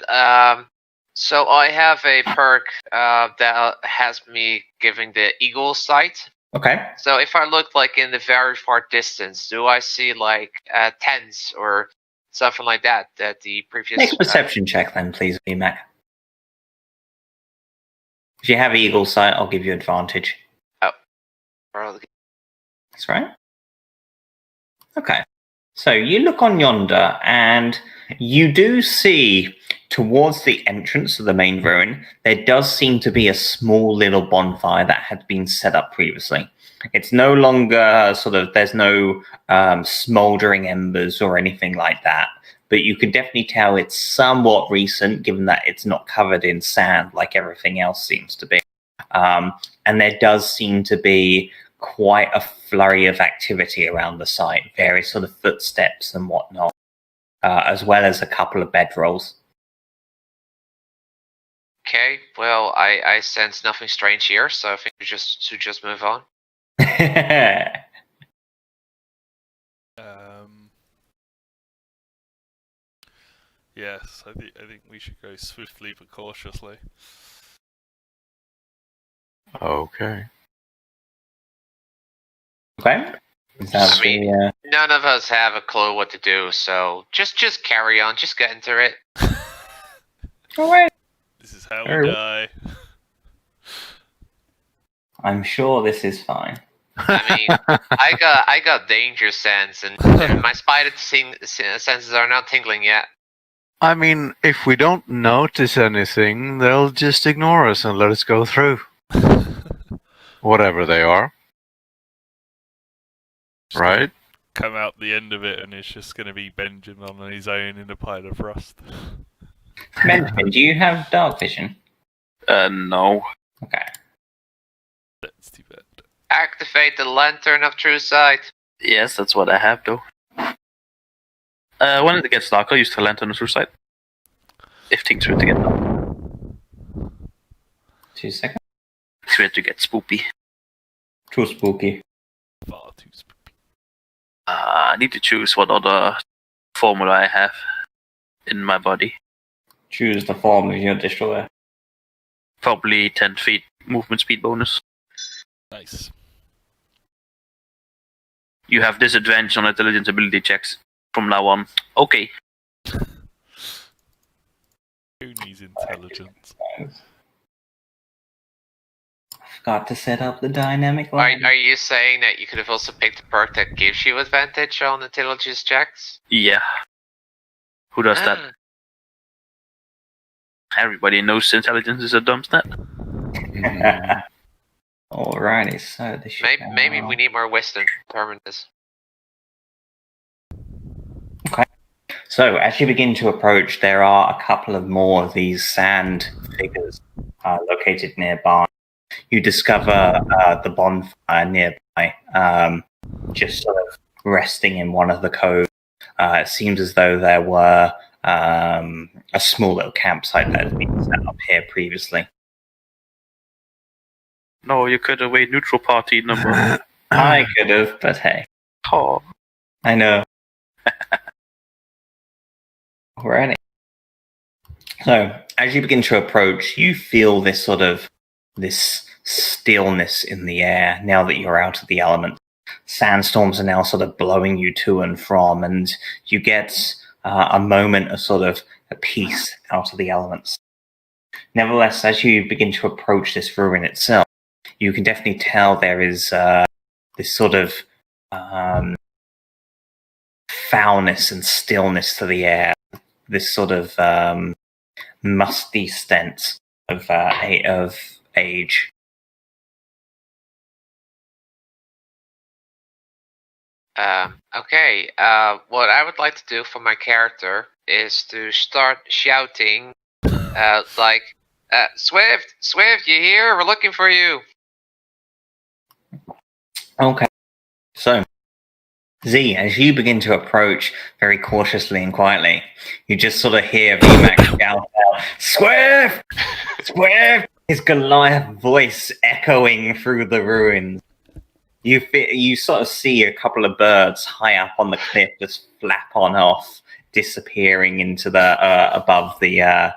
so I have a perk that has me giving the eagle sight. Okay. So if I look like in the very far distance, do I see like tents or something like that? That the previous Make a perception check then, please, VMAC. If you have eagle sight, I'll give you advantage. That's right. Okay. So you look on yonder, and you do see towards the entrance of the main ruin, there does seem to be a small little bonfire that had been set up previously. It's no longer there's no smoldering embers or anything like that, but you can definitely tell it's somewhat recent given that it's not covered in sand like everything else seems to be. And there does seem to be quite a flurry of activity around the site, various sort of footsteps and whatnot, as well as a couple of bedrolls. Okay, well, I sense nothing strange here, so I think we should just move on. Yes, I think we should go swiftly but cautiously. Okay. Okay. Is that I mean- the, None of us have a clue what to do, so just carry on, just get into it. Alright. This is how Very we well. die. I'm sure this is fine. I mean, I got danger sense, and my spider senses are not tingling yet. I mean, if we don't notice anything, they'll just ignore us and let us go through. Whatever they are, Just right? Come out the end of it, and it's just going to be Benjamin on his own in a pile of rust. Benjamin, do you have dark vision? No. Okay. That's too bad. Activate the lantern of true sight. Yes, that's what I have, though. When it gets dark, I'll use the lantern on the side. If things were to get dark. 2 seconds. It's were to get spoopy. Too spooky. Far too spooky. I need to choose what other formula I have in my body. Choose the form of your destroyer. Probably 10 feet movement speed bonus. Nice. You have disadvantage on intelligence ability checks from now on. Okay. Who needs intelligence? Forgot to set up the dynamic Are line. you saying that you could have also picked a perk that gives you advantage on intelligence checks? Yeah. Who does that? Ah, Everybody knows intelligence is a dumb stat. Alrighty, so this should maybe go- we need more wisdom to determine this. So, as you begin to approach, there are a couple of more of these sand figures located nearby. You discover the bonfire nearby, just sort of resting in one of the coves. It seems as though there were a small little campsite that had been set up here previously. No, you could have wait neutral party number. I could have, but hey, Oh. I know. Alrighty. So, as you begin to approach, you feel this sort of this stillness in the air now that you're out of the element. Sandstorms are now sort of blowing you to and from, and you get a moment of sort of a peace out of the elements. Nevertheless, as you begin to approach this ruin itself, you can definitely tell there is this sort of foulness and stillness to the air. This sort of musty stench of age. Okay. What I would like to do for my character is to start shouting, like, Swift, you here? We're looking for you. Okay. So, Z, as you begin to approach very cautiously and quietly, you just sort of hear VMAX shout out, Swift! Swift! His Goliath voice echoing through the ruins. You sort of see a couple of birds high up on the cliff just flap on off, disappearing into the above the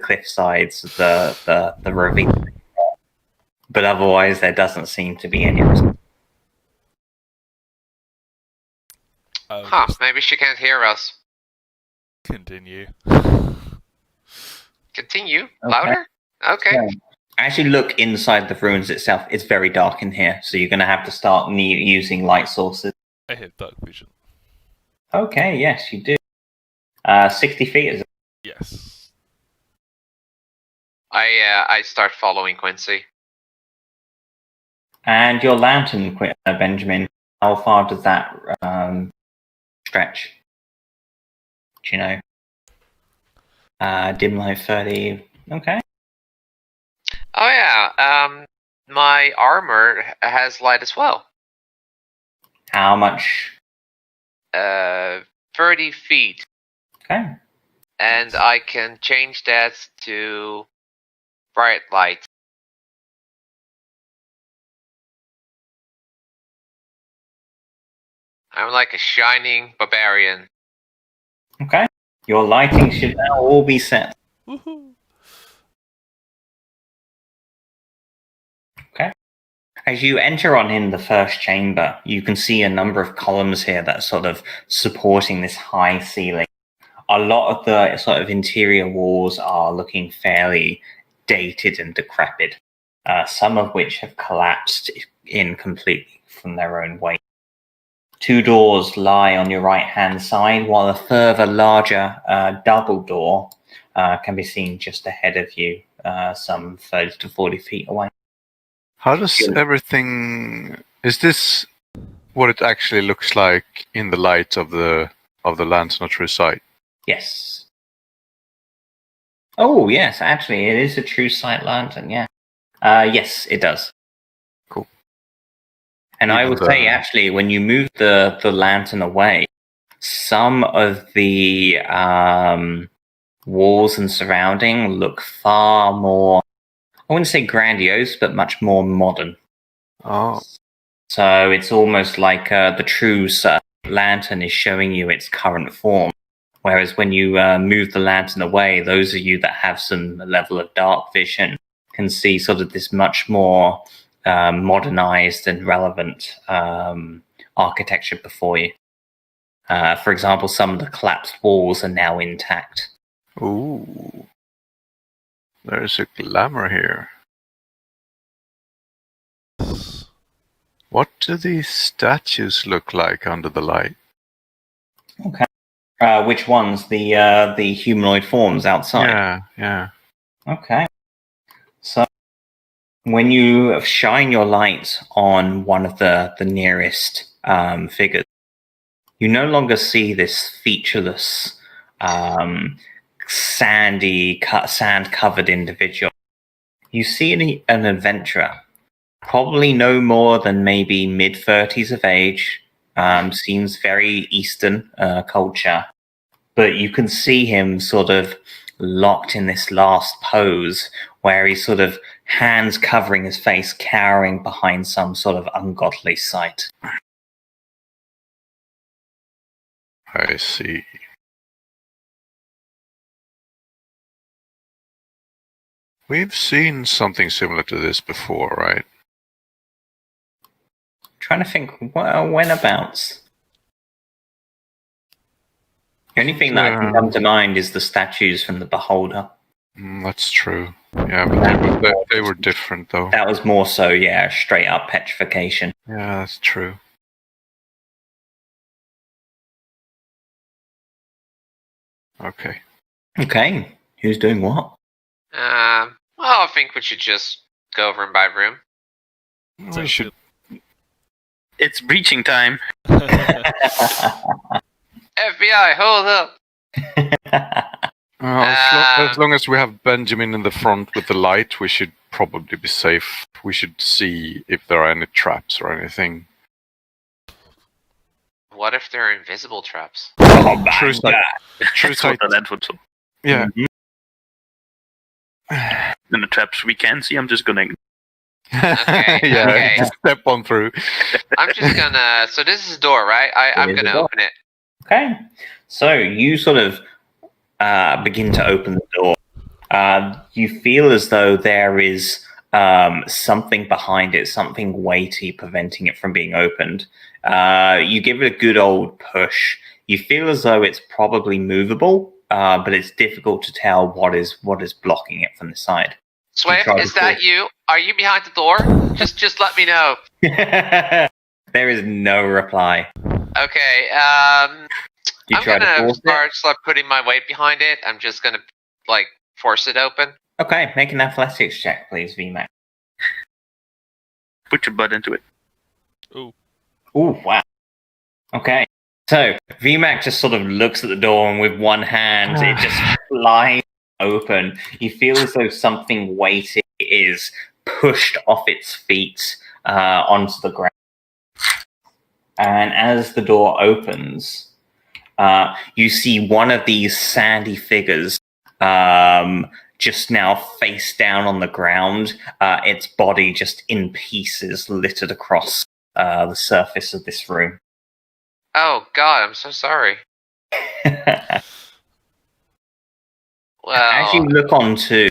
cliff sides of the ravine. But otherwise, there doesn't seem to be any response. Huh, Just maybe she can't hear us. continue. Continue? Louder? Okay. Yeah. As you look inside the ruins itself, it's very dark in here, so you're going to have to start using light sources. I have dark vision. Okay, yes, you do. 60 feet is. Yes. I start following Quincy. And your lantern, Benjamin, how far does that stretch? Do you know? Dim light 30. Okay. Oh yeah. my armor has light as well. How much? 30 feet. Okay. And I can change that to bright light. I'm like a shining barbarian. Okay. Your lighting should now all be set. Woohoo! Okay. As you enter on in the first chamber, you can see a number of columns here that are sort of supporting this high ceiling. A lot of the sort of interior walls are looking fairly dated and decrepit, some of which have collapsed in completely from their own weight. 2 doors lie on your right-hand side, while a further larger double door can be seen just ahead of you, some 30 to 40 feet away. How does everything? Is this what it actually looks like in the light of the lantern or true sight? Yes. Oh, yes, actually, it is a true sight lantern, yeah. Yes, it does. Cool. And I Even would the- say, actually, when you move the lantern away, some of the walls and surrounding look far more, I wouldn't say grandiose, but much more modern. Oh, So it's almost like the true lantern is showing you its current form. Whereas when you move the lantern away, those of you that have some level of dark vision can see sort of this much more modernized and relevant architecture before you. For example, some of the collapsed walls are now intact. ooh, there's a glamour here. What do these statues look like under the light? Okay. Which ones? The humanoid forms outside? Yeah. Okay. So when you shine your light on one of the nearest figures, you no longer see this featureless, sand-covered individual. You see an adventurer, probably no more than maybe mid-30s of age, seems very Eastern culture, but you can see him sort of locked in this last pose where he's sort of hands covering his face, cowering behind some sort of ungodly sight. I see. We've seen something similar to this before, right? Trying to think, whenabouts? The only thing that can come to mind is the statues from the Beholder. That's true. Yeah, but they were different, though. That was more so, yeah, straight up petrification. Yeah, that's true. Okay. Okay, who's doing what? Well, I think we should just go room by room. We Sounds should. It's breaching time. FBI, hold up! As long as we have Benjamin in the front with the light, we should probably be safe. We should see if there are any traps or anything. What if there are invisible traps? Oh my True sight. God. True That's what sight. the land would do. Yeah. Mhm. And the traps we can see, I'm just gonna. Okay, Yeah. okay. Just step on through. I'm just gonna. So this is a door, right? I'm It is a gonna door. open it. Okay, so you sort of begin to open the door. You feel as though there is something behind it, something weighty preventing it from being opened. You give it a good old push. You feel as though it's probably movable, but it's difficult to tell what is blocking it from the side. Swift, try is to that pull. you? Are you behind the door? Just let me know. There is no reply. Okay. You I'm try to gonna force it? start putting my weight behind it. I'm just gonna like force it open. Okay, make an athletics check, please, VMAX. Put your butt into it. Ooh, wow. Okay, so VMAX just sort of looks at the door and with one hand it just flies open. You feel as though something weighty is pushed off its feet onto the ground. And as the door opens, you see one of these sandy figures just now face down on the ground, its body just in pieces littered across the surface of this room. Oh God, I'm so sorry. As you Well, look onto,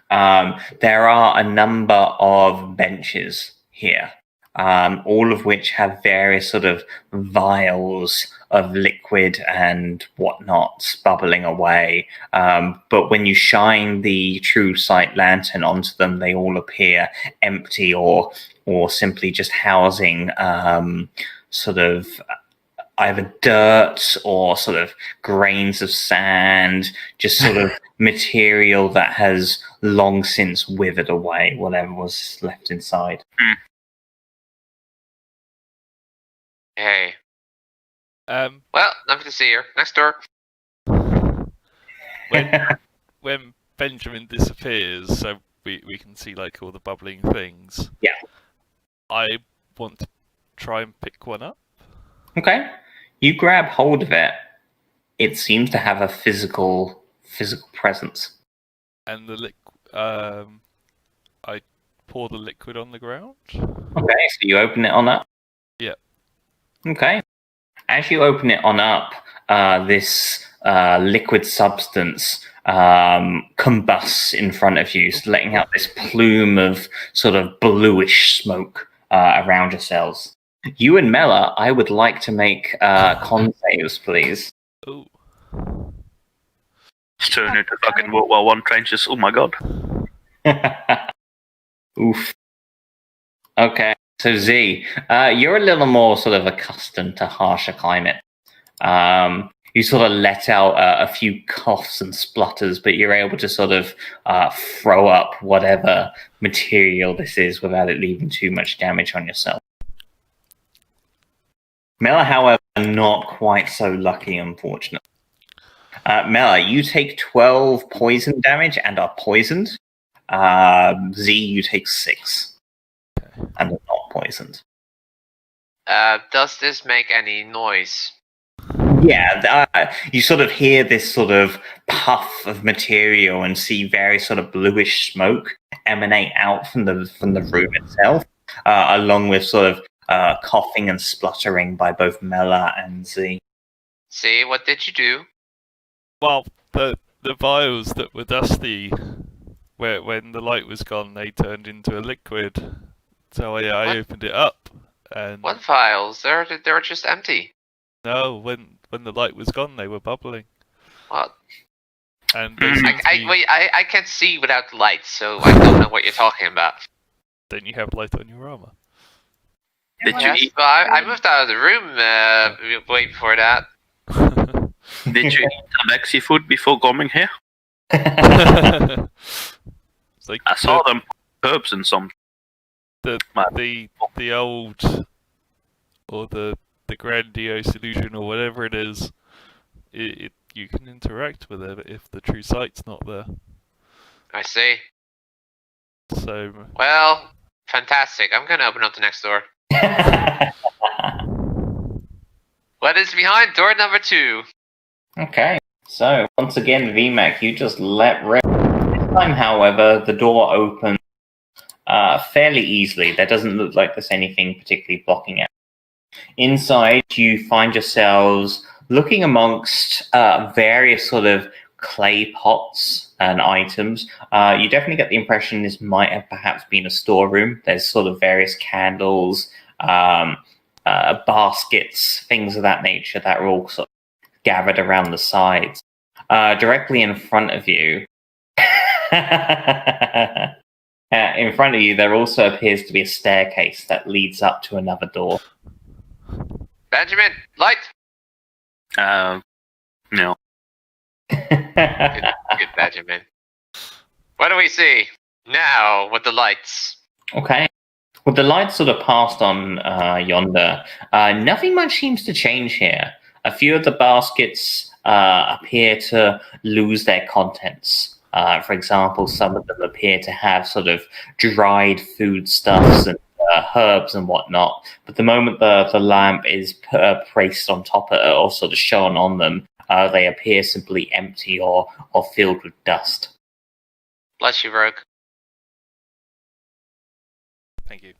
there are a number of benches here, all of which have various sort of vials of liquid and whatnot bubbling away. But when you shine the True Sight lantern onto them, they all appear empty or simply just housing sort of either dirt or sort of grains of sand, just sort of material that has long since withered away, whatever was left inside. hey. Um, Well, nothing to see here. Next door. when Benjamin disappears, so we can see like all the bubbling things. Yeah. I want to try and pick one up. Okay. You grab hold of it. It seems to have a physical presence. And the I pour the liquid on the ground. Okay, so you open it on up? Yeah. Okay. As you open it on up, this liquid substance combusts in front of you, so letting out this plume of sort of bluish smoke around yourselves. You and Mela, I would like to make con saves, please. Oh. It's turned into fucking World War One trenches. Oh my god. Oof. Okay, so Z, you're a little more sort of accustomed to harsher climate. You sort of let out a few coughs and splutters, but you're able to sort of throw up whatever material this is without it leaving too much damage on yourself. Mela, however, not quite so lucky, unfortunately. Mela, you take 12 poison damage and are poisoned. Z, you take 6 and are not poisoned. Does this make any noise? Yeah, you sort of hear this sort of puff of material and see various sort of bluish smoke emanate out from the room itself, along with sort of coughing and spluttering by both Mela and Z. See, what did you do? Well, the vials that were dusty, when the light was gone, they turned into a liquid. So I What? opened it up, and What files? They're just empty. no, when the light was gone, they were bubbling. What? And they seemed to be- I can't see without the light, so I don't know what you're talking about. Then you have light on your armor. Did you Yes, eat? well, I moved out of the room way before that. Did you eat Alexi food before coming here? It's like I saw them herbs and some. the old or the grandiose illusion or whatever it is. You can interact with it if the true sight's not there. I see. So Well, fantastic. I'm gonna open up the next door. What is behind door number 2? Okay, so once again, VMAC, you just let rip. This time, however, the door opens fairly easily. There doesn't look like there's anything particularly blocking it. Inside, you find yourselves looking amongst various sort of clay pots and items. You definitely get the impression this might have perhaps been a storeroom. There's sort of various candles, baskets, things of that nature that are all sort of gathered around the sides. Directly in front of you, there also appears to be a staircase that leads up to another door. Benjamin, light! No. Good Benjamin. What do we see? Now, with the lights. Okay. With the lights sort of passed on yonder, nothing much seems to change here. A few of the baskets appear to lose their contents. For example, some of them appear to have sort of dried foodstuffs and herbs and whatnot. But the moment the lamp is placed on top of it or sort of shone on them, they appear simply empty or filled with dust. Bless you, Rogue. Thank you.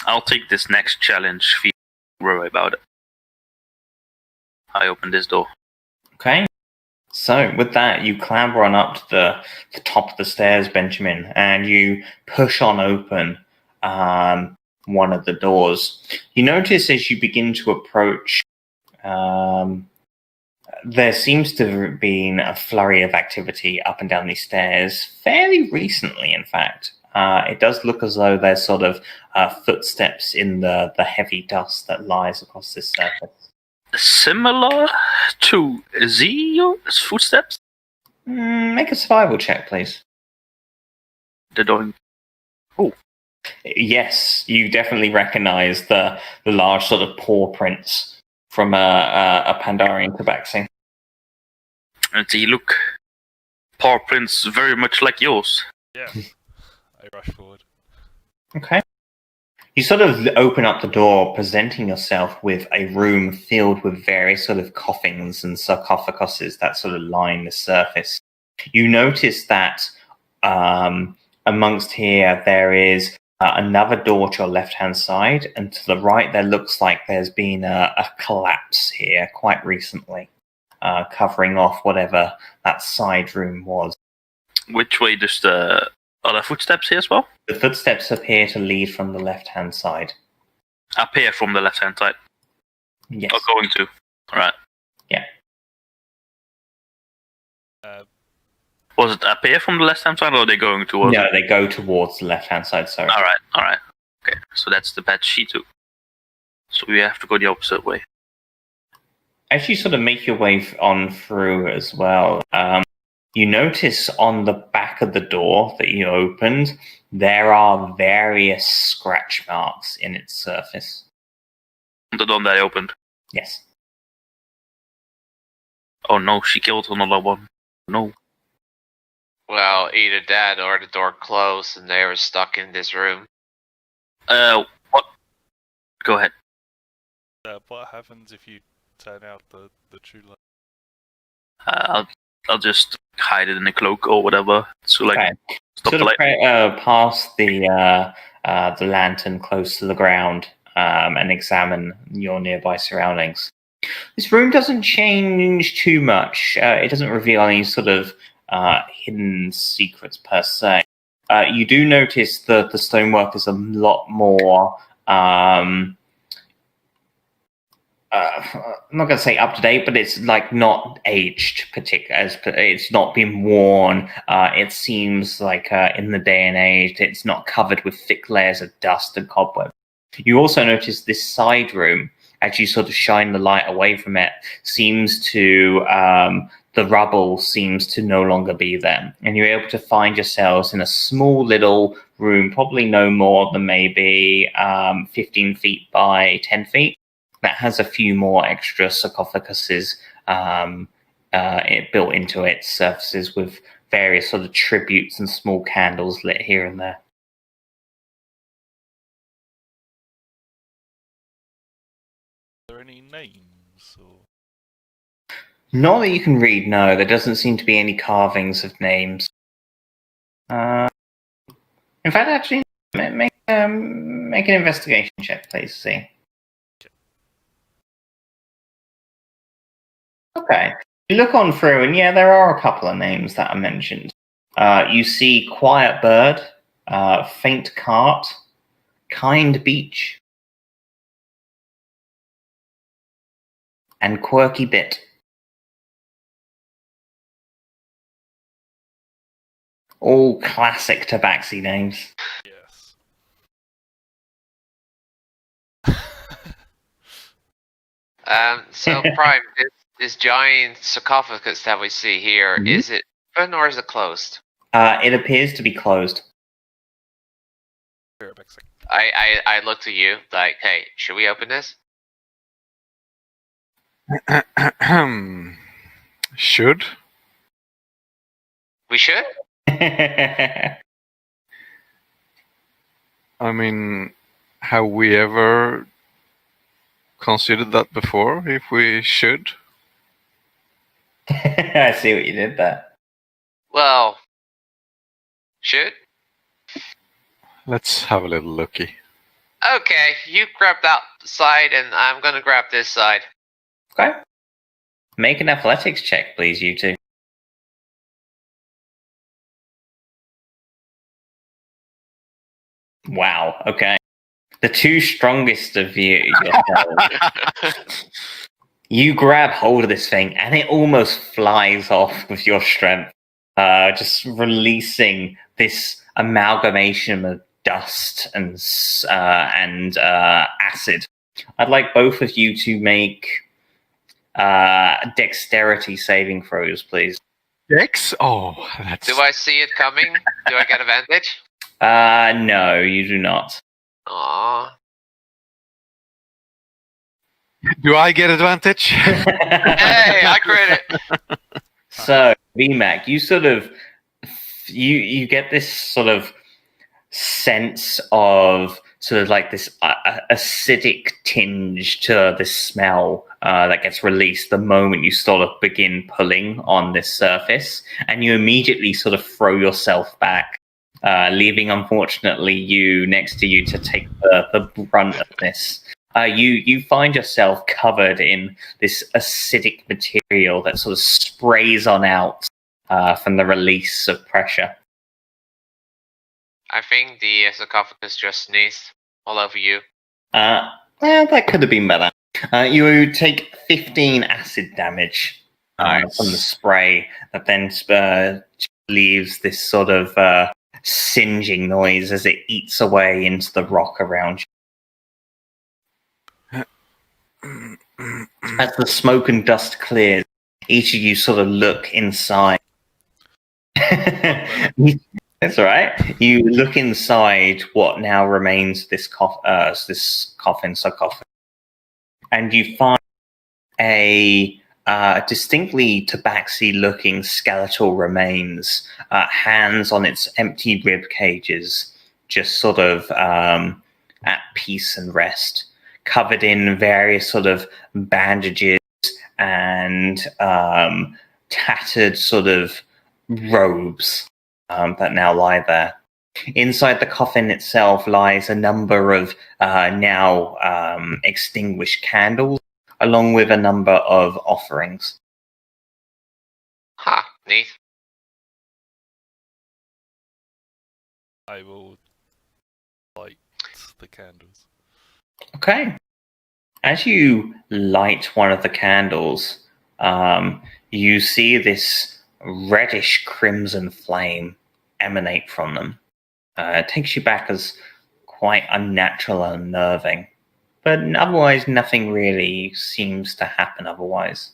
I'll take this next challenge. Don't worry about it. I open this door. Okay. So with that, you clamber on up to the top of the stairs, Benjamin, and you push on open one of the doors. You notice as you begin to approach, there seems to have been a flurry of activity up and down these stairs fairly recently, in fact. It does look as though there's sort of footsteps in the heavy dust that lies across this surface. Similar to Zio's footsteps? Make a survival check, please. They're doing. Yes, you definitely recognize the large sort of paw prints from a Pandarian tabaxi. And they look. Paw prints very much like yours. Yeah. I rush forward. Okay. You sort of open up the door, presenting yourself with a room filled with various sort of coffins and sarcophaguses that sort of line the surface. You notice that amongst here there is another door to your left-hand side, and to the right there looks like there's been a collapse here quite recently, covering off whatever that side room was. Which way does the other footsteps here as well? The footsteps appear to lead from the left-hand side. Appear from the left hand side. Yes. Or going to. Alright. Yeah. Was it appear from the left hand side or are they going towards? No, they go towards the left-hand side, sorry. Alright. Okay, so that's the bad she too. So we have to go the opposite way. As you sort of make your way on through as well, you notice on the back of the door that you opened, there are various scratch marks in its surface. The door that I opened. Yes. Oh no, she killed another one. No. Well, either that or the door closed and they were stuck in this room. What? Go ahead. What happens if you turn out the true light? I'll just hide it in a cloak or whatever. So like, Okay. stop Sort the of light. pass the lantern close to the ground and examine your nearby surroundings. This room doesn't change too much. It doesn't reveal any sort of hidden secrets per se. You do notice that the stonework is a lot more. I'm not going to say up to date, but it's like not aged, it's not been worn. It seems like in the day and age, it's not covered with thick layers of dust and cobweb. You also notice this side room, as you sort of shine the light away from it, seems to the rubble seems to no longer be there, and you're able to find yourselves in a small little room, probably no more than maybe 15 feet by 10 feet. That has a few more extra sarcophaguses built into its surfaces with various sort of tributes and small candles lit here and there. Are there any names? Or... Not that you can read, no. There doesn't seem to be any carvings of names. In fact, actually, make an investigation check, please. See. Okay. You look on through, and yeah, there are a couple of names that are mentioned. You see Quiet Bird, Faint Cart, Kind Beach, and Quirky Bit. All classic tabaxi names. Yes. So Prime, this giant sarcophagus that we see here, is it open or is it closed? It appears to be closed. I look to you like, hey, should we open this? Should? We should? I mean, have we ever considered that before? If we should? I see what you did there. Well, should? Let's have a little looky. Okay, you grab that side, and I'm gonna grab this side. Okay. Make an athletics check, please, you two. Wow, okay. The two strongest of you yourselves, you grab hold of this thing and it almost flies off with your strength, just releasing this amalgamation of dust and acid. I'd like both of you to make dexterity saving throws, please. Dex? Oh, that's... Do I see it coming? Do I get advantage? No, you do not. Aww. Do I get advantage? Hey, I crit it. So, VMAC, you sort of you get this sort of sense of sort of like this acidic tinge to this smell that gets released the moment you sort of begin pulling on this surface, and you immediately sort of throw yourself back, leaving, unfortunately, you next to you to take the brunt of this. You find yourself covered in this acidic material that sort of sprays on out from the release of pressure. I think the sarcophagus just sneezed all over you. Well, that could have been better. You take 15 acid damage Nice. from the spray that then leaves this sort of singeing noise as it eats away into the rock around you. As the smoke and dust clears, each of you sort of look inside. That's all right. You look inside what now remains this coffin sarcophagus, and you find a distinctly tabaxi-looking skeletal remains, hands on its empty rib cages, just sort of at peace and rest, covered in various sort of bandages and tattered sort of robes that now lie there. Inside the coffin itself lies a number of now extinguished candles, along with a number of offerings. Ha, neat. I will light the candles. Okay. As you light one of the candles, you see this reddish crimson flame emanate from them. It takes you back as quite unnatural and unnerving, but otherwise nothing really seems to happen otherwise.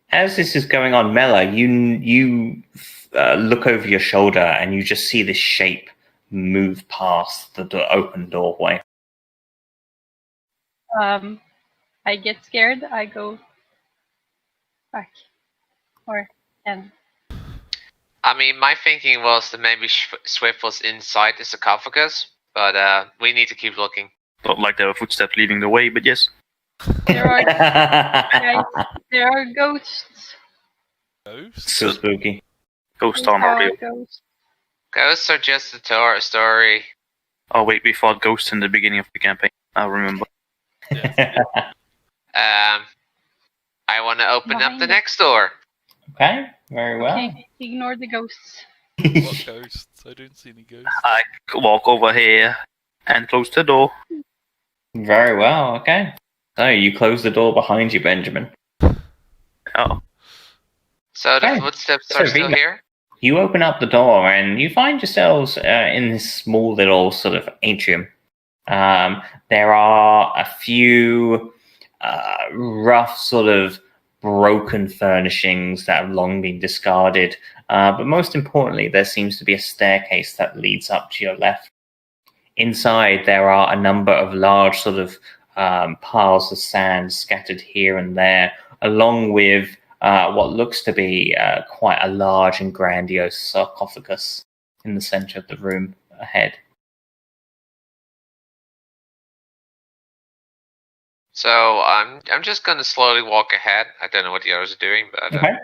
As this is going on, Mela, you look over your shoulder and you just see this shape move past the open doorway. I get scared. I go back. Or and I mean, my thinking was that maybe Swift was inside the sarcophagus, but we need to keep looking. Not like there were footsteps leading the way, but yes. there are guys, there are ghosts. Ghosts? So spooky. Ghosts There are not are real. ghosts. Ghosts are just a story. Oh wait, we fought ghosts in the beginning of the campaign. I remember. I want to open up Behind the it. next door. Okay, very well. Okay, ignore the ghosts. What ghosts? I don't see any ghosts. I walk over here and close the door. Very well, okay. So you close the door behind you, Benjamin. Oh, So the Okay. footsteps So are still Vina- here? You open up the door and you find yourselves in this small little sort of atrium. There are a few rough sort of broken furnishings that have long been discarded. But most importantly, there seems to be a staircase that leads up to your left. Inside, there are a number of large sort of piles of sand scattered here and there, along with what looks to be quite a large and grandiose sarcophagus in the center of the room ahead. So I'm just gonna slowly walk ahead. I don't know what the others are doing, but Okay.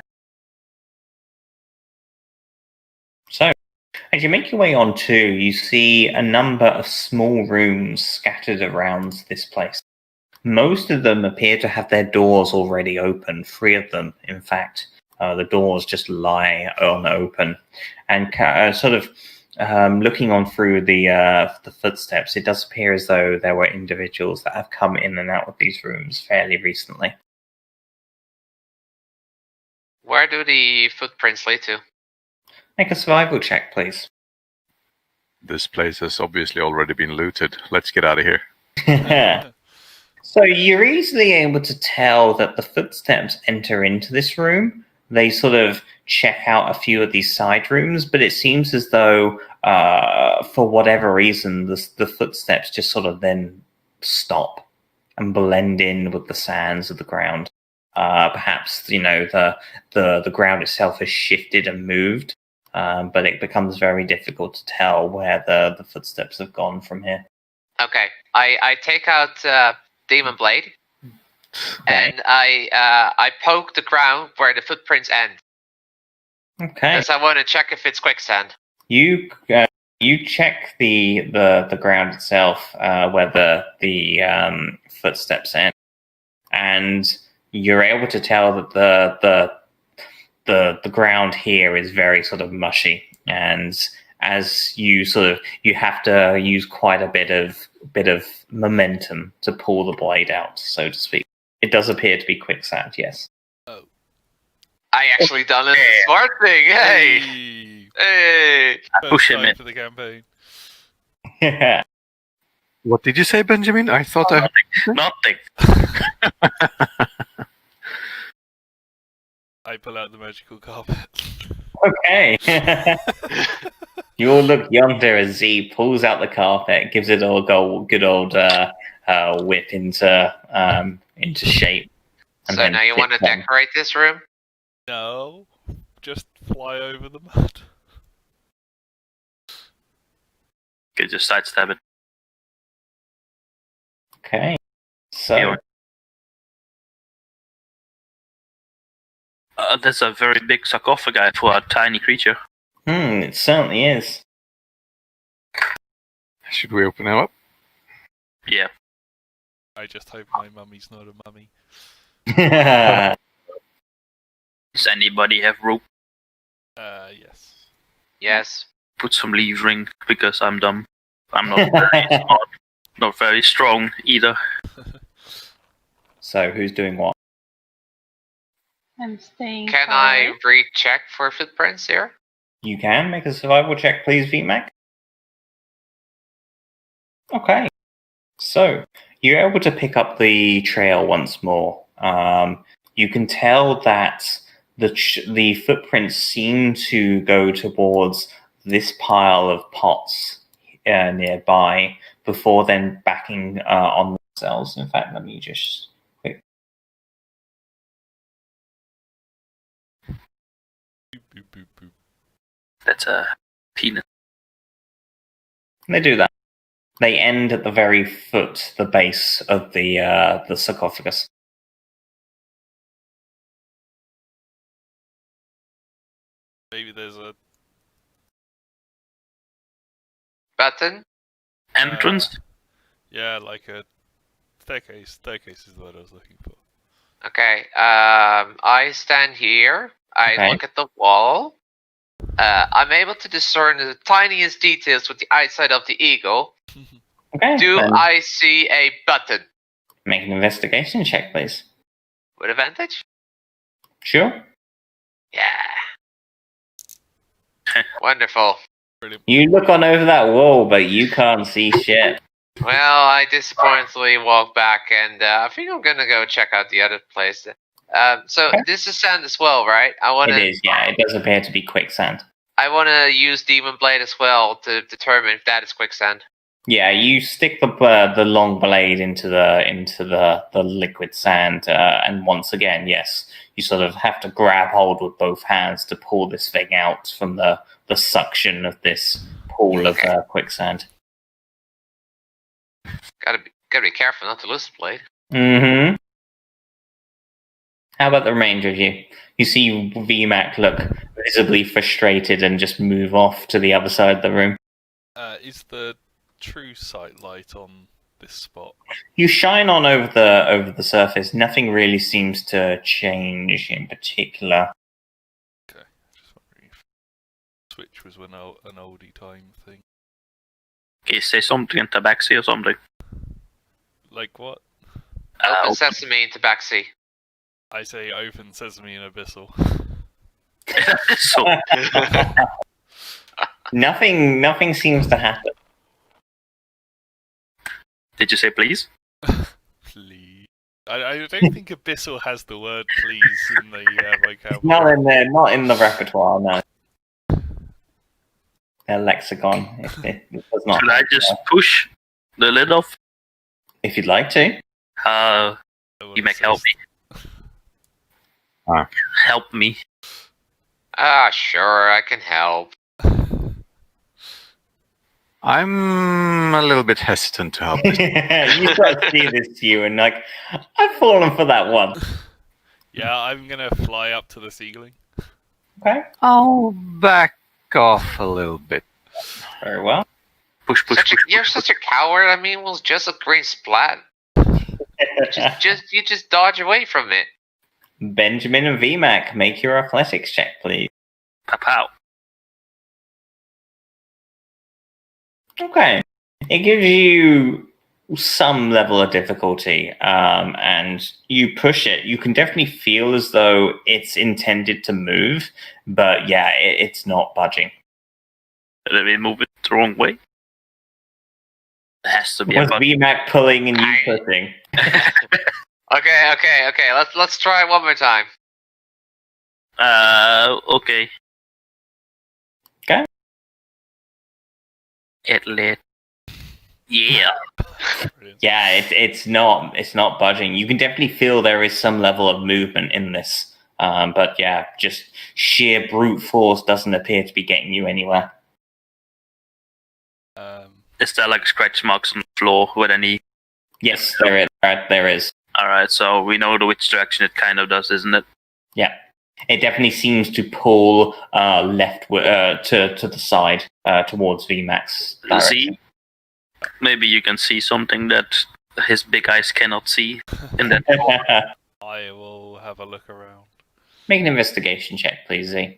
So, as you make your way on to, you see a number of small rooms scattered around this place. Most of them appear to have their doors already open, 3 of them, in fact. The doors just lie on open. And looking on through the footsteps, it does appear as though there were individuals that have come in and out of these rooms fairly recently. where do the footprints lead to? Make a survival check, please. This place has obviously already been looted. Let's get out of here. So you're easily able to tell that the footsteps enter into this room. They sort of check out a few of these side rooms, but it seems as though, for whatever reason, the footsteps just sort of then stop and blend in with the sands of the ground. Perhaps the ground itself has shifted and moved, but it becomes very difficult to tell where the footsteps have gone from here. Okay, I take out Demon Blade, Okay. and I poke the ground where the footprints end. Okay. Because I want to check if it's quicksand. You check the ground itself where the footsteps end, and you're able to tell that the ground here is very sort of mushy, and as you have to use quite a bit of momentum to pull the blade out, so to speak. It does appear to be quicksand, yes. I actually done a smart thing. Hey, hey. Push him in. For the campaign. What did you say, Benjamin? I thought I heard... Nothing. I pull out the magical carpet. Okay. You all look yonder as Z pulls out the carpet, gives it a good old whip into shape. and So then now you want to fix them. decorate this room? No, just fly over the mud. Okay, just sidestep it. Okay. So Yeah. That's a very big sarcophagi for a tiny creature. it certainly is. Should we open it up? Yeah. I just hope my mummy's not a mummy. Does anybody have rope? Yes. Yes. Put some levering because I'm dumb. I'm not very smart. Not very strong either. So who's doing what? I'm staying. Can far I away. recheck for footprints here? You can make a survival check, please, VMAC. Okay. So you're able to pick up the trail once more. You can tell that the footprints seem to go towards this pile of pots nearby before then backing on themselves. In fact, let me just quick. Boop, boop, boop, boop. That's a peanut. They do that. They end at the very foot, the base of the sarcophagus. Maybe there's a Button? Entrance? yeah, like a staircase. Staircase is what I was looking for. Okay. I stand here. I Okay. look at the wall. I'm able to discern the tiniest details with the eyesight of the eagle. Okay. Do then I see a button make an investigation check, please. with advantage? Sure. Yeah. Wonderful. Brilliant. You look on over that wall, but you can't see shit. Well, I disappointingly walk back, and I think I'm gonna go check out the other place. So Okay. this is sand as well, right? It is, yeah. It does appear to be quicksand. I want to use Demon Blade as well to determine if that is quicksand. Yeah, you stick the long blade into the liquid sand, and once again, yes, you sort of have to grab hold with both hands to pull this thing out from the suction of this pool of quicksand. Gotta be careful not to lose the blade. Mm-hmm. How about the remainder of you? You see VMAC look visibly frustrated and just move off to the other side of the room. Is the true sight light on this spot? You shine on over the surface. Nothing really seems to change in particular. Okay, just wondering if Switch was an oldie time thing. Okay, say something in Tabaxi or something. Like what? Open sesame into backseat. I say open sesame and abyssal. So, Nothing seems to happen. did you say please? Please. I don't think abyssal has the word please in the It's not vocabulary. in there, not in the repertoire. No, their lexicon. It does not. Should I just push the lid off? If you'd like to. Uh, I will you make help assist. me. Ah. Help me. Sure, I can help. I'm a little bit hesitant to help this. You sort of see this to you and like, I've fallen for that one. Yeah, I'm gonna fly up to the ceiling. Okay, I'll back off a little bit. very well. Push, push, push. You're such a coward. I mean, it was just a green splat. You just dodge away from it. Benjamin and VMAC, make your athletics check, please. Pow, pow. Okay. It gives you some level of difficulty, and you push it. You can definitely feel as though it's intended to move, but yeah, it's not budging. Did we move it the wrong way? There has to be Was a button. VMAC pulling and you pushing? Okay. Let's try it one more time. Okay. Okay. It lit. Yeah. Brilliant. Yeah, it's not budging. You can definitely feel there is some level of movement in this, but yeah, just sheer brute force doesn't appear to be getting you anywhere. Is there like scratch marks on the floor with any? Yes, there is. Alright, so we know which direction it kind of does, isn't it? Yeah, it definitely seems to pull left to the side towards VMAX. See? Maybe you can see something that his big eyes cannot see in that. I will have a look around. Make an investigation check, please, Z.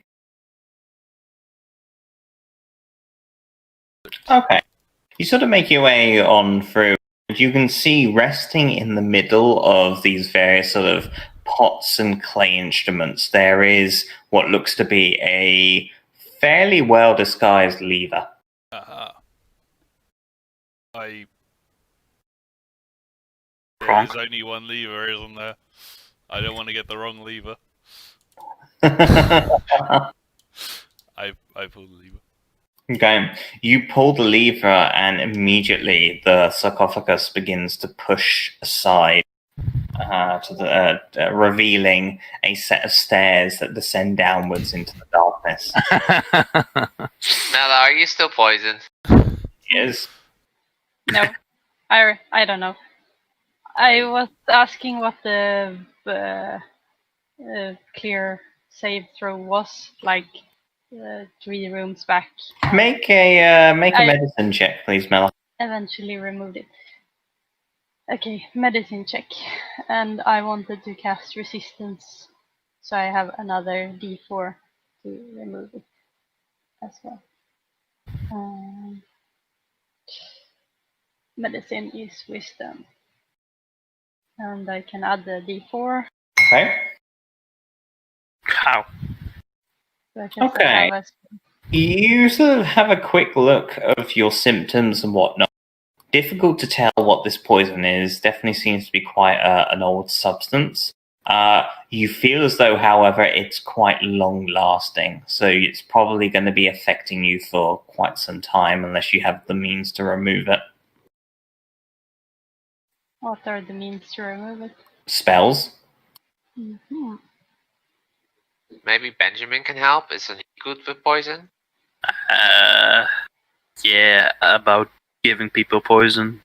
Okay. You sort of make your way on through. You can see resting in the middle of these various sort of pots and clay instruments, there is what looks to be a fairly well disguised lever. Aha. There's Wrong. only one lever, isn't there? I don't want to get the wrong lever. I pulled the lever. Okay, you pull the lever and immediately the sarcophagus begins to push aside, revealing a set of stairs that descend downwards into the darkness. Nala, are you still poisoned? Yes. No, I don't know. I was asking what the clear save throw was, like 3 rooms back. Make a I- medicine check, please, Mel. Eventually removed it. Okay, medicine check. And I wanted to cast resistance, so I have another d4 to remove it as well. Medicine is wisdom. And I can add the d4. Okay. How? So I can Okay. have You sort of have a quick look of your symptoms and whatnot. Difficult to tell what this poison is. Definitely seems to be quite an old substance. You feel as though, however, it's quite long-lasting, so it's probably going to be affecting you for quite some time unless you have the means to remove it. What are the means to remove it? Spells. Hmm. Maybe Benjamin can help. Isn't he good with poison? Yeah, about giving people poison.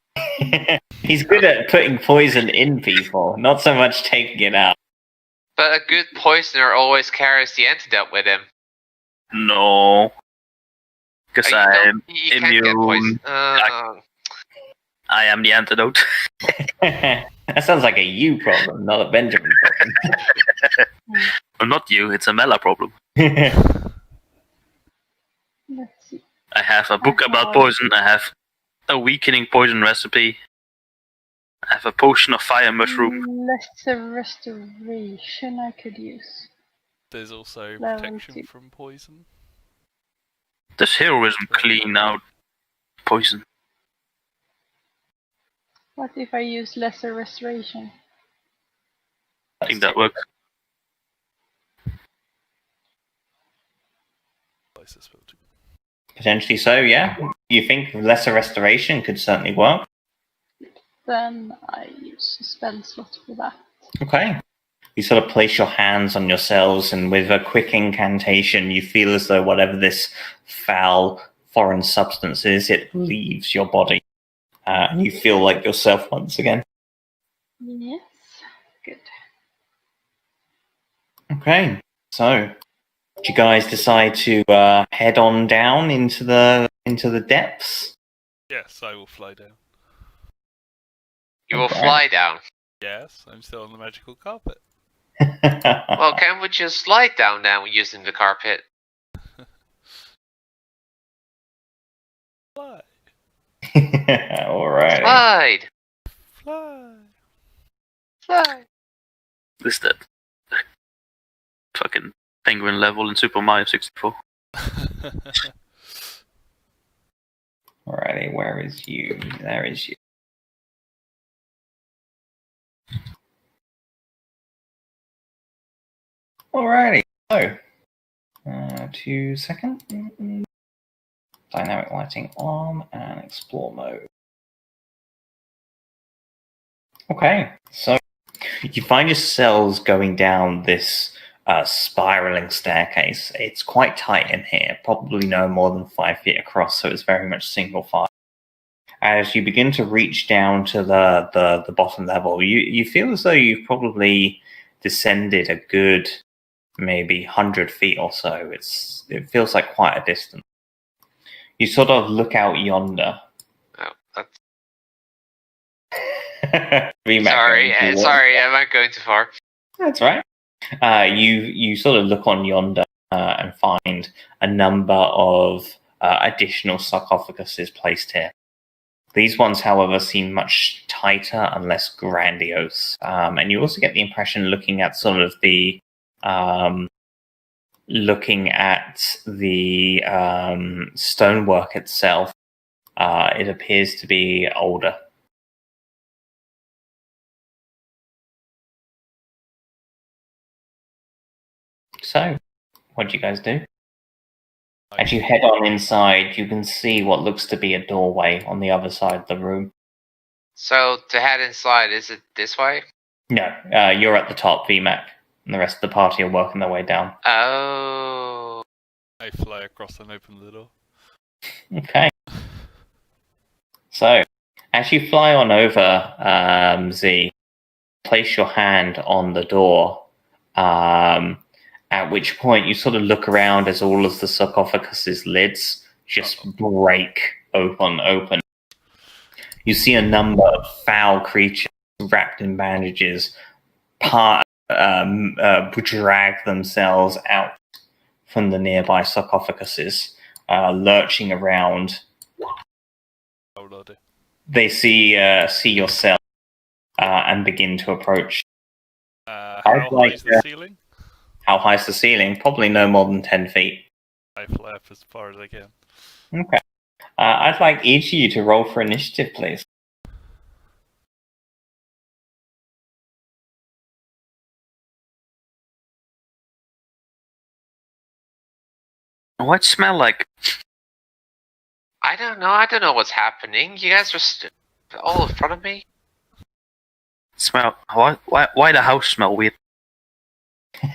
He's good at putting poison in people, not so much taking it out. But a good poisoner always carries the antidote with him. No. Because You I'm you can't get poison. immune. I am the antidote. That sounds like a you problem, not a Benjamin Well, not you, it's a Mela problem. problem. Let's see. I have a book about poison, I have a weakening poison recipe, I have a potion of fire mushroom. Lesser restoration I could use. There's also Level protection 2. from poison. Does heroism clean out poison? What if I use lesser restoration? I think that works. I suspect. Potentially so, yeah. You think lesser restoration could certainly work? Then I use a spell slot for that. Okay. You sort of place your hands on yourselves, and with a quick incantation, you feel as though whatever this foul foreign substance is, it leaves your body. And you feel like yourself once again. Yes. Good. Okay. So, do you guys decide to head on down into the depths? Yes, I will fly down. You will Okay. fly down. Yes, I'm still on the magical carpet. Well, can't we just slide down now using the carpet? Fly, All right. Slide! fly. Slide! This is that fucking penguin level in Super Mario 64. Alrighty, where is you? There is you. Alrighty, so 2 seconds. Dynamic lighting on and explore mode. Okay, so you find yourselves going down this spiraling staircase. It's quite tight in here, probably no more than 5 feet across, so it's very much single file. As you begin to reach down to the bottom level, you feel as though you've probably descended a good maybe 100 feet or so. It feels like quite a distance. You sort of look out yonder. Oh, that's... VMAC Sorry, going forward. sorry, am I going too far? That's right. You sort of look on yonder and find a number of additional sarcophaguses placed here. These ones, however, seem much tighter and less grandiose. And you also get the impression, looking at the stonework itself, it appears to be older. So, what do you guys do? As you head on inside, you can see what looks to be a doorway on the other side of the room. So, to head inside, is it this way? No, you're at the top, VMAC, and the rest of the party are working their way down. Oh. I fly across and open the door. Okay. So, as you fly on over, Z, place your hand on the door, at which point you sort of look around as all of the sarcophagus's lids just break open. You see a number of foul creatures wrapped in bandages drag themselves out from the nearby sarcophaguses, lurching around. Oh lordy. They see yourself and begin to approach. How I'd high like is the to- ceiling? How high is the ceiling? Probably no more than 10 feet. I fly up as far as I can. Okay. I'd like each of you to roll for initiative, please. What smell like? I don't know what's happening. You guys are all in front of me? Smell. Why the house smell weird?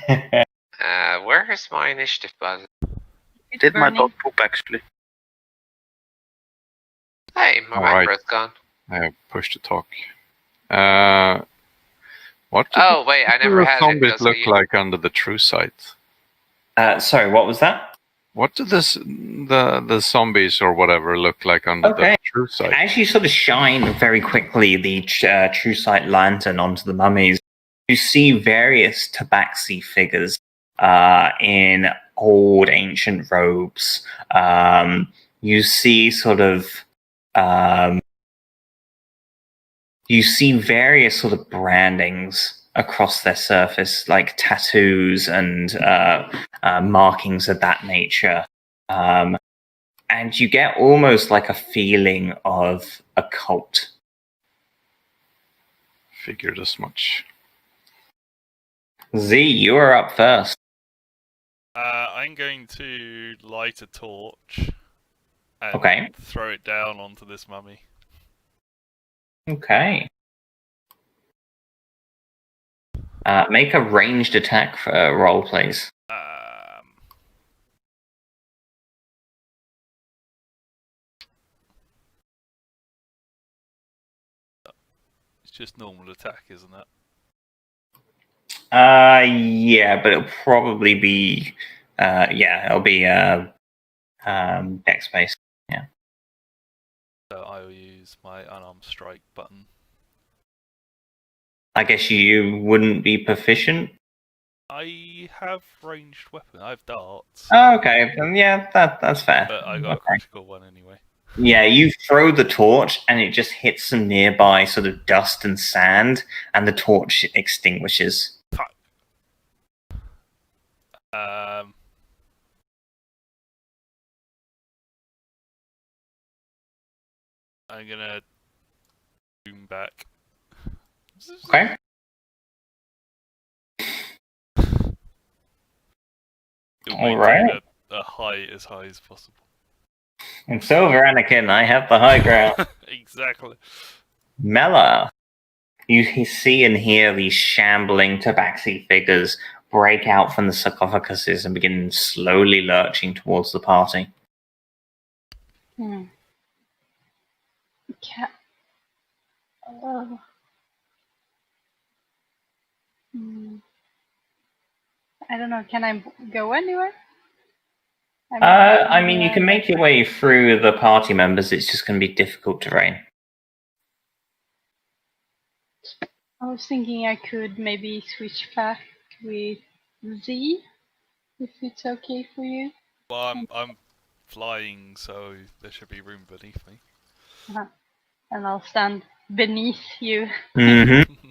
Where is my initiative button? It's Did my burning. dog poop actually? Hey, my Alright. macro's gone. I have push to talk. What do Oh wait, I never the had it. zombies Because look like under the true sight? Sorry, what was that? What do the zombies or whatever look like under Okay. the true sight? As you sort of shine very quickly the true sight lantern onto the mummies, you see various tabaxi figures in old ancient robes. You see sort of you see various sort of brandings across their surface, like tattoos and markings of that nature. And you get almost like a feeling of a cult. Figured as much. Z, you are up first. I'm going to light a torch and Okay. throw it down onto this mummy. Okay. Make a ranged attack roll, please. It's just normal attack, isn't it? Yeah, but it'll probably be, it'll be dex based. So I will use my unarmed strike button. I guess you wouldn't be proficient. I have ranged weapon. I have darts. Oh, okay. Yeah, that's fair. But I got a Okay. critical one anyway. Yeah, you throw the torch and it just hits some nearby sort of dust and sand, and the torch extinguishes. Fuck. I'm gonna zoom back. Okay. It'll All maintain right. a height as high as possible. And Silver Anakin, I have the high ground. Exactly. Mela, you see and hear these shambling tabaxi figures break out from the sarcophaguses and begin slowly lurching towards the party. Hmm. Oh. Hmm. I don't know. Can I go anywhere? I mean, you can make your way through the party members. It's just going to be difficult terrain. I was thinking I could maybe switch back with Z, if it's okay for you. Well, I'm flying, so there should be room beneath me. And I'll stand beneath you. Mm-hmm.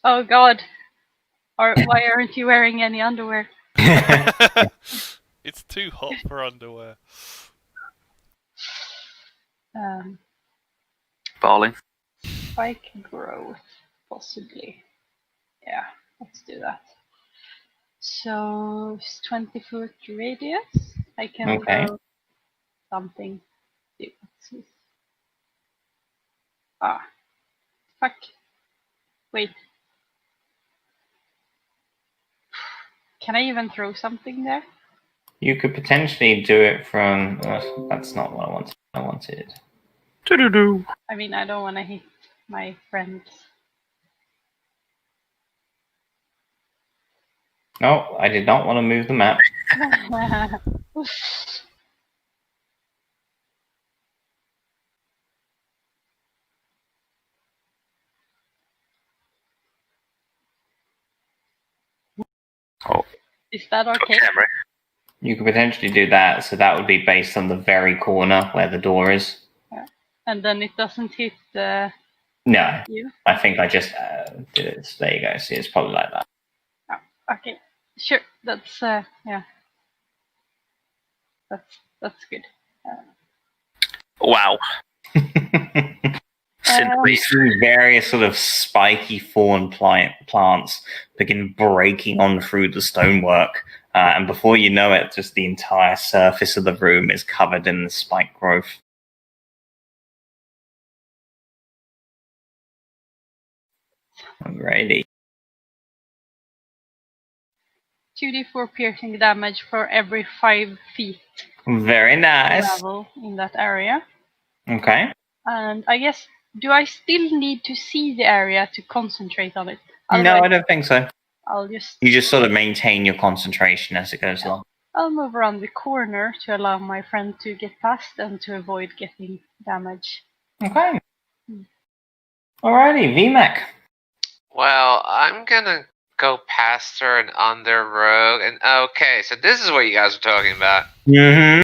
Oh God! Or why aren't you wearing any underwear? It's too hot for underwear. Balling. Spike growth, possibly. Yeah, let's do that. So, it's 20-foot radius. I can Okay. go something. Let's see. Ah, fuck. Wait. Can I even throw something there? You could potentially do it from... that's not what I wanted. I wanted... Doo-doo-doo. I mean, I don't want to hit my friends. No, I did not want to move the map. Oh, Is that okay? camera. You could potentially do that, so that would be based on the very corner where the door is. And then it doesn't hit No, you? I think I just did it. So there you go. See, it's probably like that. Oh, okay. Sure. That's, yeah. That's good. Wow. You see various sort of spiky thorn plants begin breaking on through the stonework, and before you know it, just the entire surface of the room is covered in the spike growth. Alrighty. 2d4 piercing damage for every 5 feet Very nice. travel in that area. Okay. And I guess, do I still need to see the area to concentrate on it? No, I Otherwise, don't think so. I'll just You just sort of maintain your concentration as it goes along. I'll move around the corner to allow my friend to get past and to avoid getting damage. Okay. Alrighty, VMAC. Well, I'm gonna go past her and under Rogue. And okay, so this is what you guys are talking about. Mm-hmm.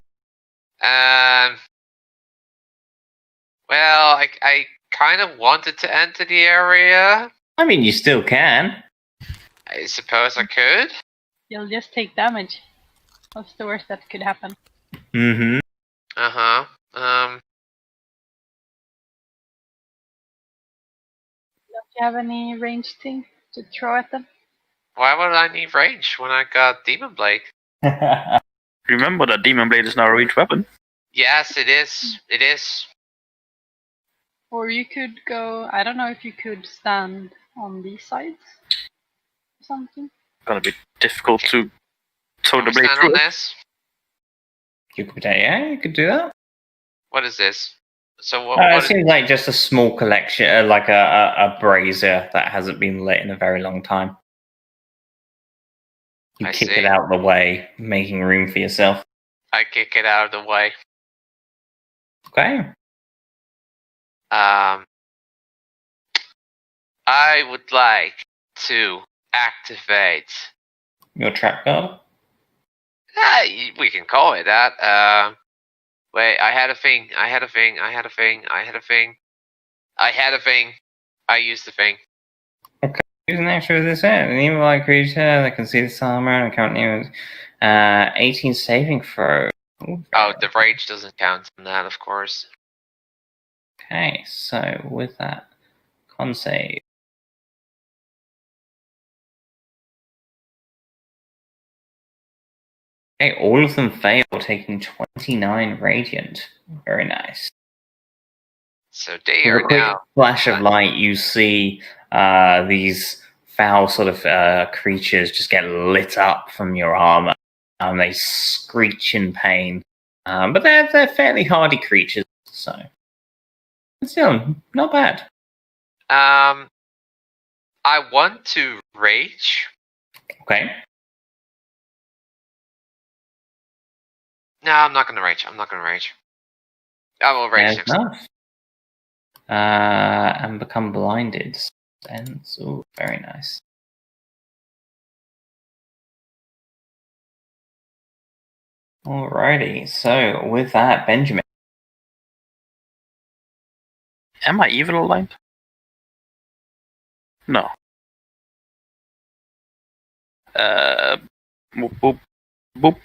Well, I kind of wanted to enter the area. I mean, you still can. I suppose I could. You'll just take damage. What's the worst that could happen? Mm-hmm. Uh-huh. Don't you have any ranged thing to throw at them? Why would I need range when I got Demon Blade? Remember that Demon Blade is now a ranged weapon. Yes, it is. It is. Or you could go, I don't know if you could stand on these sides or something. Gonna be difficult to throw Can the we blade stand through on it. this? Yeah, you could do that. What is this? So what? It what is, seems like just a small collection, like a brazier that hasn't been lit in a very long time. You I kick see. it out of the way, making room for yourself. I kick it out of the way. Okay. I would like to activate. Your trap guard. We can call it that. Wait, I had a thing. I used the thing. Use an extra of this set. An evil-like creature that can see the armor and currently 18 saving throw. Ooh, Oh, the rage doesn't count on that, of course. Okay, so with that, con save. Okay, all of them fail, taking 29 radiant. Very nice. So they With are a quick now. flash of light, you see these foul sort of creatures just get lit up from your armor. They screech in pain. But they're fairly hardy creatures, so still not bad. I want to rage. Okay. No, I'm not gonna rage. I will rage Fair next. enough. And become blinded. Sense. Ooh, very nice. Alrighty, so with that, Benjamin. Am I evil aligned? No. Boop, boop, boop.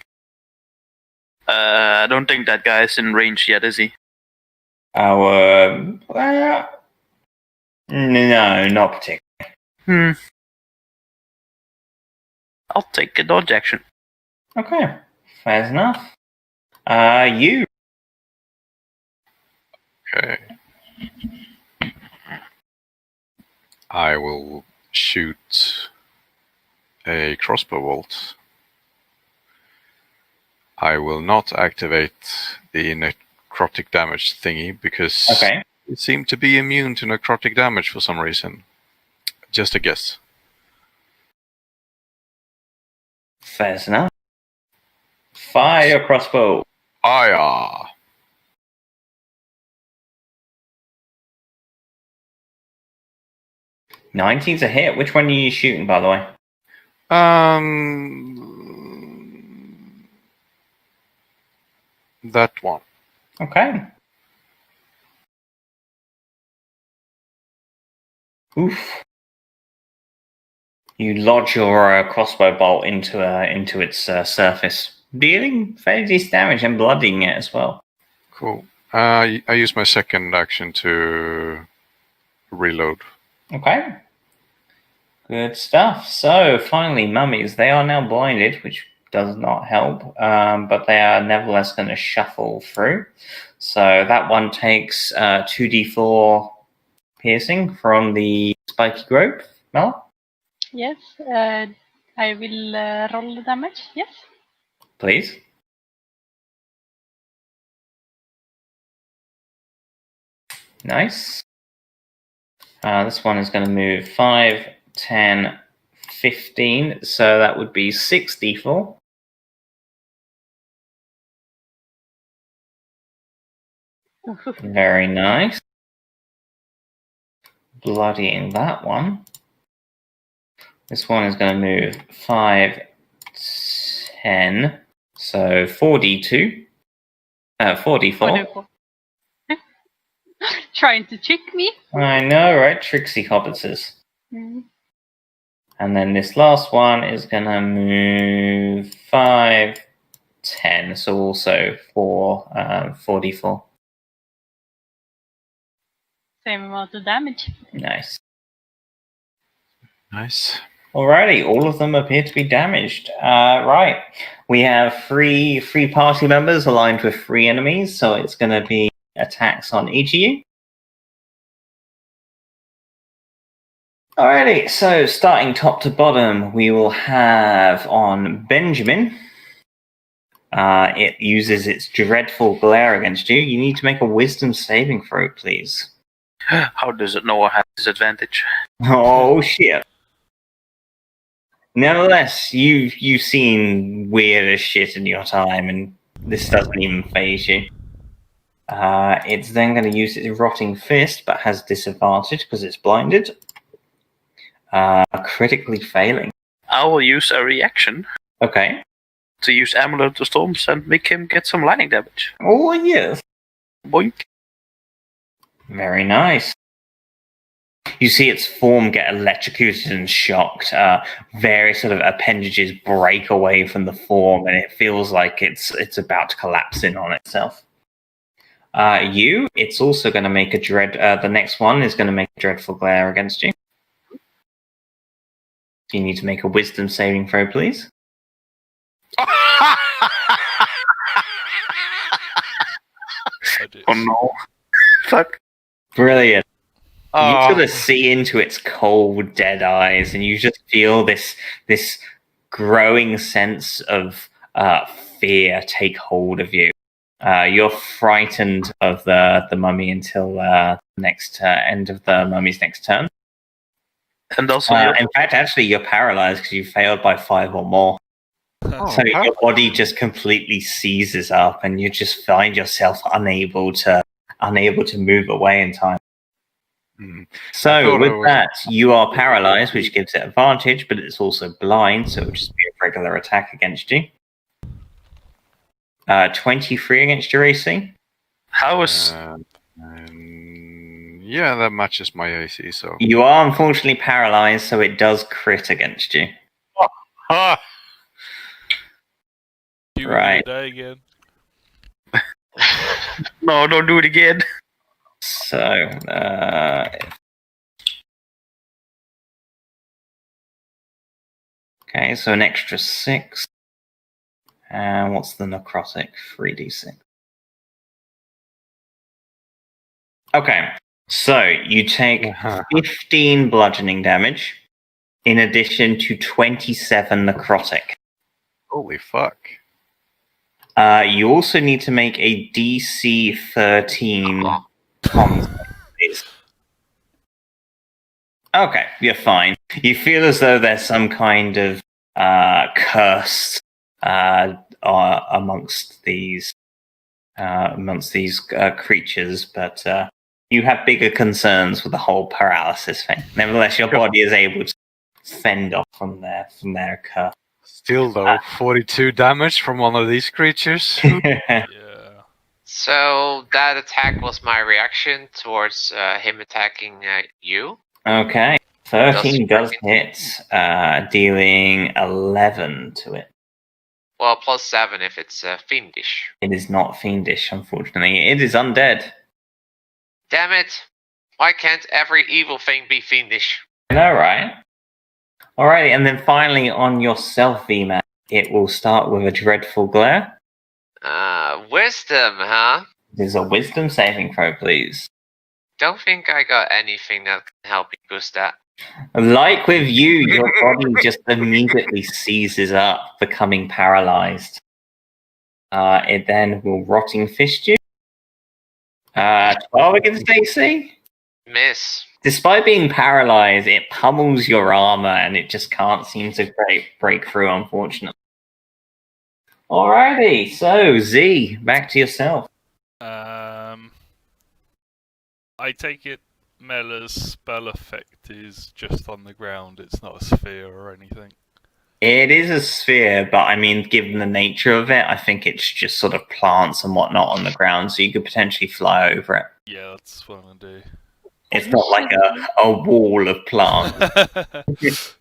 I don't think that guy is in range yet, is he? No, not particularly. I'll take a dodge action. Okay, fair enough. You. Okay. I will shoot a crossbow bolt. I will not activate the necrotic damage thingy because Okay. it seemed to be immune to necrotic damage for some reason. Just a guess. Fair enough. Fire your crossbow. Aya! 19's a hit. Which one are you shooting, by the way? That one. Okay. Oof. You lodge your crossbow bolt into its surface, dealing fairly decent damage and bloodying it as well. Cool. I use my second action to reload. Okay. Good stuff. So, finally, mummies. They are now blinded, which does not help, but they are nevertheless going to shuffle through. So, that one takes 2d4 piercing from the spiky growth. Mel, Yes, I will roll the damage. Yes. please. Nice. This one is going to move 5, 10, 15. So that would be 6d4. Very nice. Bloodying that one. This one is going to move 5, 10. So 4d2. 4d4. Trying to trick me. I know, right? Trixie hobbitses. Mm. And then this last one is going to move 5, 10. So also 4d4. Same amount of damage. Nice. Nice. Alrighty, all of them appear to be damaged. Right, we have three party members aligned with 3 enemies, so it's going to be attacks on each of you. Alrighty, so starting top to bottom, we will have on Benjamin. It uses its dreadful glare against you. You need to make a wisdom saving throw, please. How does it know I have disadvantage? Oh shit. Nevertheless, you've seen weirder shit in your time, and this doesn't even faze you. It's then going to use its rotting fist, but has disadvantage because it's blinded. Critically failing. I will use a reaction Okay. to use Amulet of Storms and make him get some lightning damage. Oh yes. Boink. Very nice. You see its form get electrocuted and shocked. Various sort of appendages break away from the form, and it feels like it's about to collapse in on itself. It's also going to make a the next one is going to make a dreadful glare against you. So you need to make a wisdom saving throw, please. I do. Oh no. Fuck. Brilliant. You Oh, sort of see into its cold, dead eyes, and you just feel this growing sense of fear take hold of you. You're frightened of the mummy until next end of the mummy's next turn. And also, In fact, actually, you're paralyzed because you failed by 5 or more. oh, So how- your body just completely seizes up, and you just find yourself unable to move away in time. Hmm. I So thought with I was- that, you are paralyzed, which gives it advantage, but it's also blind, so it would just be a regular attack against you. 23 against your AC. how is yeah, that matches my AC. So You are unfortunately paralyzed, so it does crit against you. ah, Do you Right. die again? no? Don't do it again. So, okay, so an extra 6. And what's the necrotic? 3d6. Okay, so you take Uh-huh. 15 bludgeoning damage in addition to 27 necrotic. Holy fuck! You also need to make a DC 13 con save, please. Okay, you're fine. You feel as though there's some kind of curse amongst these creatures, but you have bigger concerns with the whole paralysis thing. Nevertheless, your body is able to fend off from their curse. Still though, 42 damage from one of these creatures. Yeah. So that attack was my reaction towards him attacking you. Okay, 13 does Does hit, dealing 11 to it. Well, plus 7 if it's fiendish. It is not fiendish, unfortunately. It is undead. Damn it! Why can't every evil thing be fiendish? I know, right? Alrighty, and then finally on yourself, VMAX, it will start with a dreadful glare. Wisdom, huh? This is a wisdom saving throw, please. Don't think I got anything that can help me boost that. Like with you, your body just immediately seizes up, becoming paralyzed. It then will rotting fist you. 12 against AC. Miss. Despite being paralyzed, it pummels your armor and it just can't seem to break through, unfortunately. Alrighty, so Z, back to yourself. I take it Mela's spell effect is just on the ground. It's not a sphere or anything. It is a sphere, but I mean, given the nature of it, I think it's just sort of plants and whatnot on the ground, so you could potentially fly over it. Yeah, that's what I'm gonna do. It's not like a wall of plants.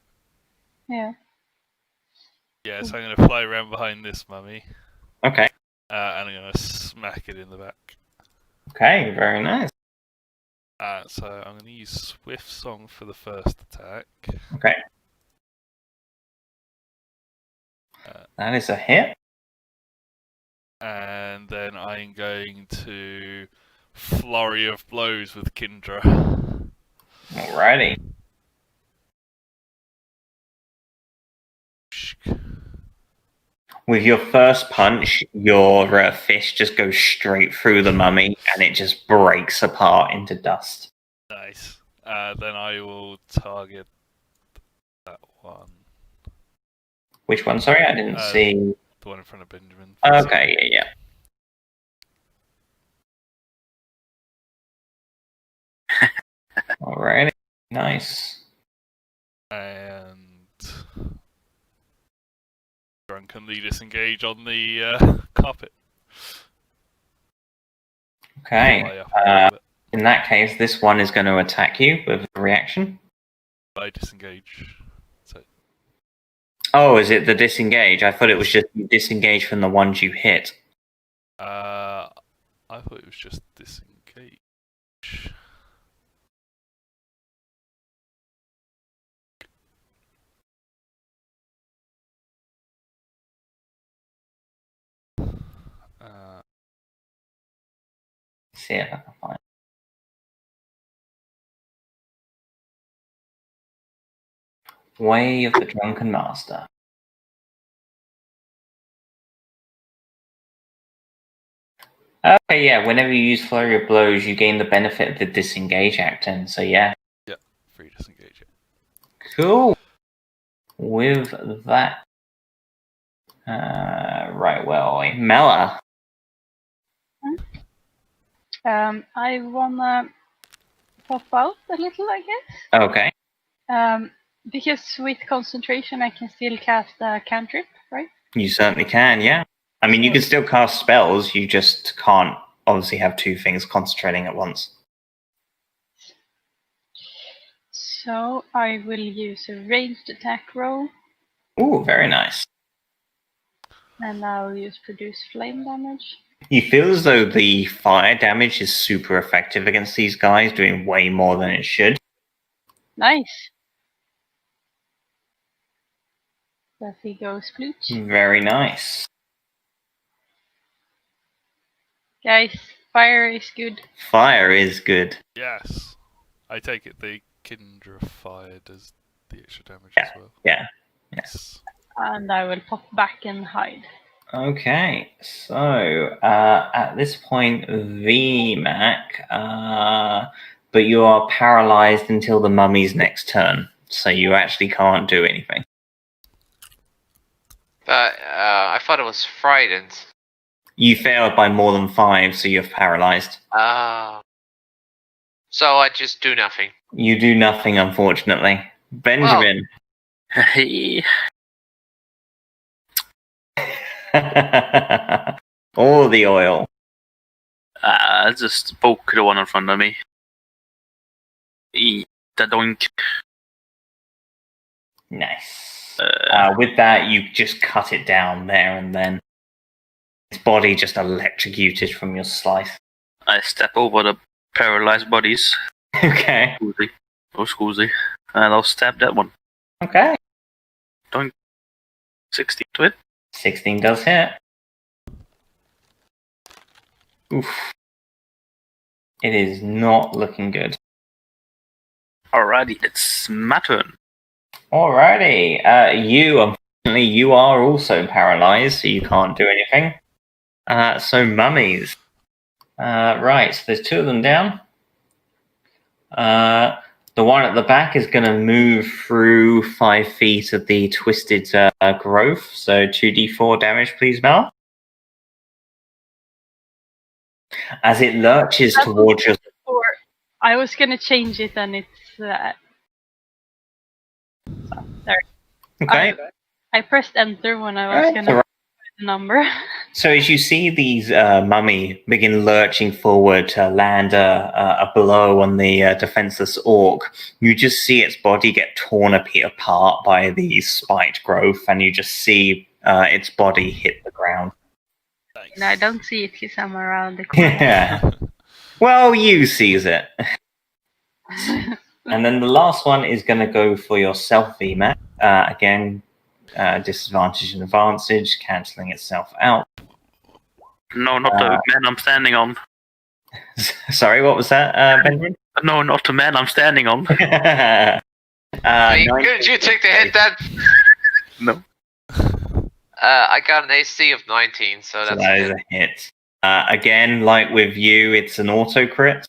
Yeah. Yeah, so I'm gonna fly around behind this mummy, Okay. and I'm gonna smack it in the back. Okay, very nice. So I'm gonna use Swift Song for the first attack. Okay. That is a hit. And then I'm going to Flurry of Blows with Kindra. Alrighty. With your first punch, your fist just goes straight through the mummy and it just breaks apart into dust. Nice. Then I will target that one. Which one? Sorry, I didn't see. The one in front of Benjamin. Okay, yeah. Alrighty. Nice. And drunkenly disengage on the carpet. Okay. Fly up a little bit. In that case, this one is going to attack you with a reaction. I disengage. So Oh, is it the disengage? I thought it was just you disengage from the ones you hit. I thought it was just disengage. See if I can find. Way of the Drunken Master. Okay, yeah. Whenever you use Flurry of Blows, you gain the benefit of the disengage action. So yeah. Yeah, free disengage. Cool. With that, right. Well, Mela. I wanna pop out a little, I guess. Okay. Because with concentration, I can still cast a cantrip, right? You certainly can. Yeah. I mean, you can still cast spells. You just can't obviously have two things concentrating at once. So I will use a ranged attack roll, Ooh, very nice. and I'll use produce flame damage. You feel as though the fire damage is super effective against these guys, doing way more than it should. Nice. There he goes, Splooch. Very nice. Guys, fire is good. Fire is good. Yes. I take it the Kindra Fire does the extra damage Yeah, as well. yeah. Yes. And I will pop back and hide. Okay, so at this point, VMAC, but you are paralyzed until the mummy's next turn, so you actually can't do anything. I thought it was frightened. You failed by more than 5, so you're paralyzed. So I just do nothing. You do nothing, unfortunately. Benjamin. Hey. All the oil. Just poke the one in front of me. Eat the doink. Nice. With that, you just cut it down there and then. Its body just electrocuted from your slice. I step over the paralyzed bodies. Okay. Scoozy. Oh, scoozy. And I'll stab that one. Okay. Doink. 16 to it. 16 does hit. Oof. It is not looking good. Alrighty, it's my turn. Alrighty. Unfortunately, you are also paralyzed, so you can't do anything. So mummies. Right, so there's two of them down. The one at the back is going to move through 5 feet of the twisted growth. So 2d4 damage, please, Mel. As it lurches towards your... Or I was gonna change it, and it's there. Okay. I pressed enter when I was Alright, gonna alright. write the number. So as you see these mummy begin lurching forward to land a blow on the defenseless orc, you just see its body get torn apart by the spiked growth, and you just see its body hit the ground. And I don't see it because I'm around the corner. Yeah. Well, you sees it. And then the last one is going to go for yourself, VMAX. Again, disadvantage and advantage, cancelling itself out. No, not the man I'm standing on. Sorry, what was that, Benjamin? No, not the man I'm standing on. Hey, couldn't you take the hit then? No. I got an AC of 19, so So that's that is a hit. Again, like with you, it's an auto crit.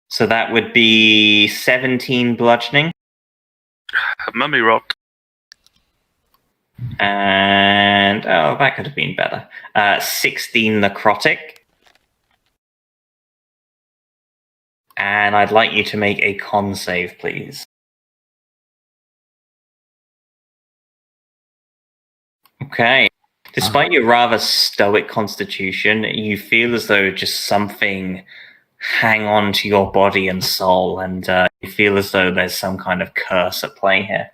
So that would be 17 bludgeoning Mummy rot. and that could have been better. 16 necrotic. And I'd like you to make a con save, please. Okay. Despite your rather stoic constitution, you feel as though just something hang on to your body and soul, and you feel as though there's some kind of curse at play here.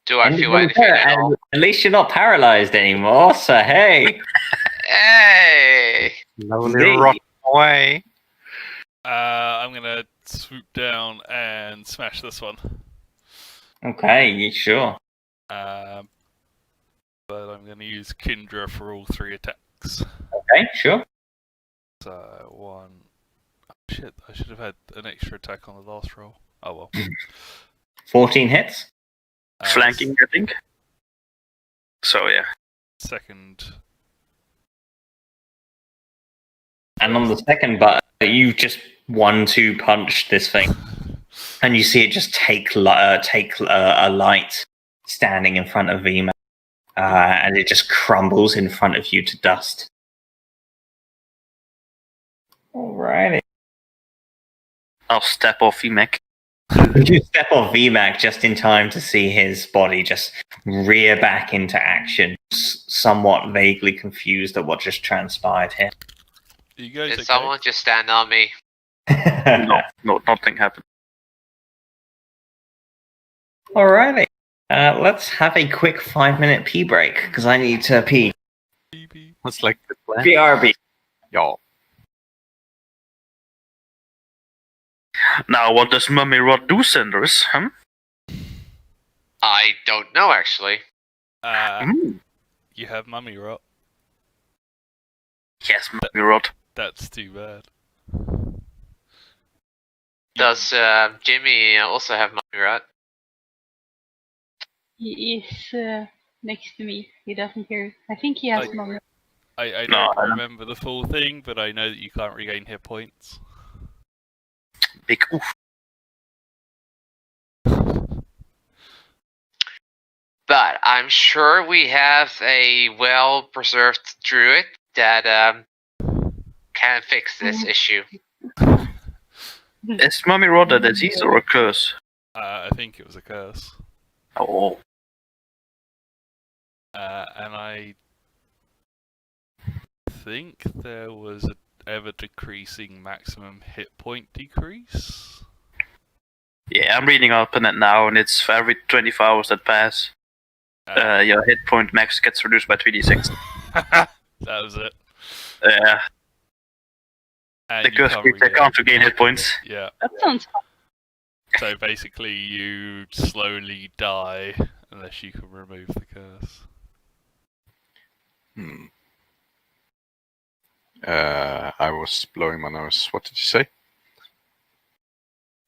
Do I feel anything at all? At least you're not paralyzed anymore, so hey. Hey! Slowly rot away. I'm gonna swoop down and smash this one. Okay, sure. But I'm gonna use Kindra for all 3 attacks. Okay, sure. So 1. Oh, shit, I should have had an extra attack on the last roll. Oh well. 14 hits. Flanking, I think. So, yeah. Second. And on the second button, you just 1-2 punch this thing. And you see it just take a light standing in front of Vima. And it just crumbles in front of you to dust. Alrighty. I'll step off VMAC. You step off VMAC just in time to see his body just rear back into action, somewhat vaguely confused at what just transpired here. You guys Did okay? someone just stand on me? No, nothing happened. Alrighty. Let's have a quick 5-minute pee break, because I need to pee. BB. That's like the plan. BRB. Y'all. Now, what does Mummy Rot do, Cinders? Huh? I don't know, actually. You have mummy rot. Yes, Mummy Rot. That's too bad. Does Jimmy also have mummy rot? He is next to me. He doesn't hear. I think he has Like- mummy. I No, don't I don't. remember the full thing, but I know that you can't regain hit points. Big oof. But I'm sure we have a well-preserved druid that can fix this issue. Is Mummy Rot a disease or a curse? I think it was a curse. Oh. And I think there was an ever-decreasing maximum hit point decrease. Yeah, I'm reading up on it now, and it's for every 24 hours that pass, your hit point max gets reduced by 3d6. That was it. Yeah, And the you curse can't keeps they regain- can't regain hit points. Yeah. That sounds fun. So basically, you slowly die unless you can remove the curse. I was blowing my nose. What did you say?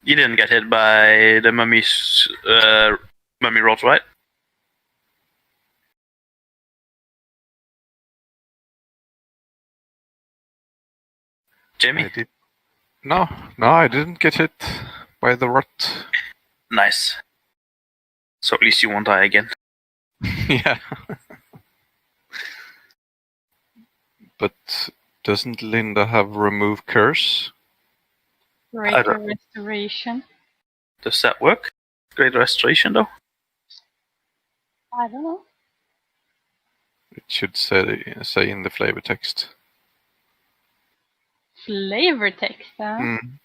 You didn't get hit by the mummy rod, right? Jimmy? I did. No, I didn't get hit by the rot. Nice. So at least you won't die again. Yeah. But doesn't Linda have remove curse? Greater restoration. Does that work? Great restoration, though? I don't know. It should say in the flavor text. Flavor text, huh? Mm.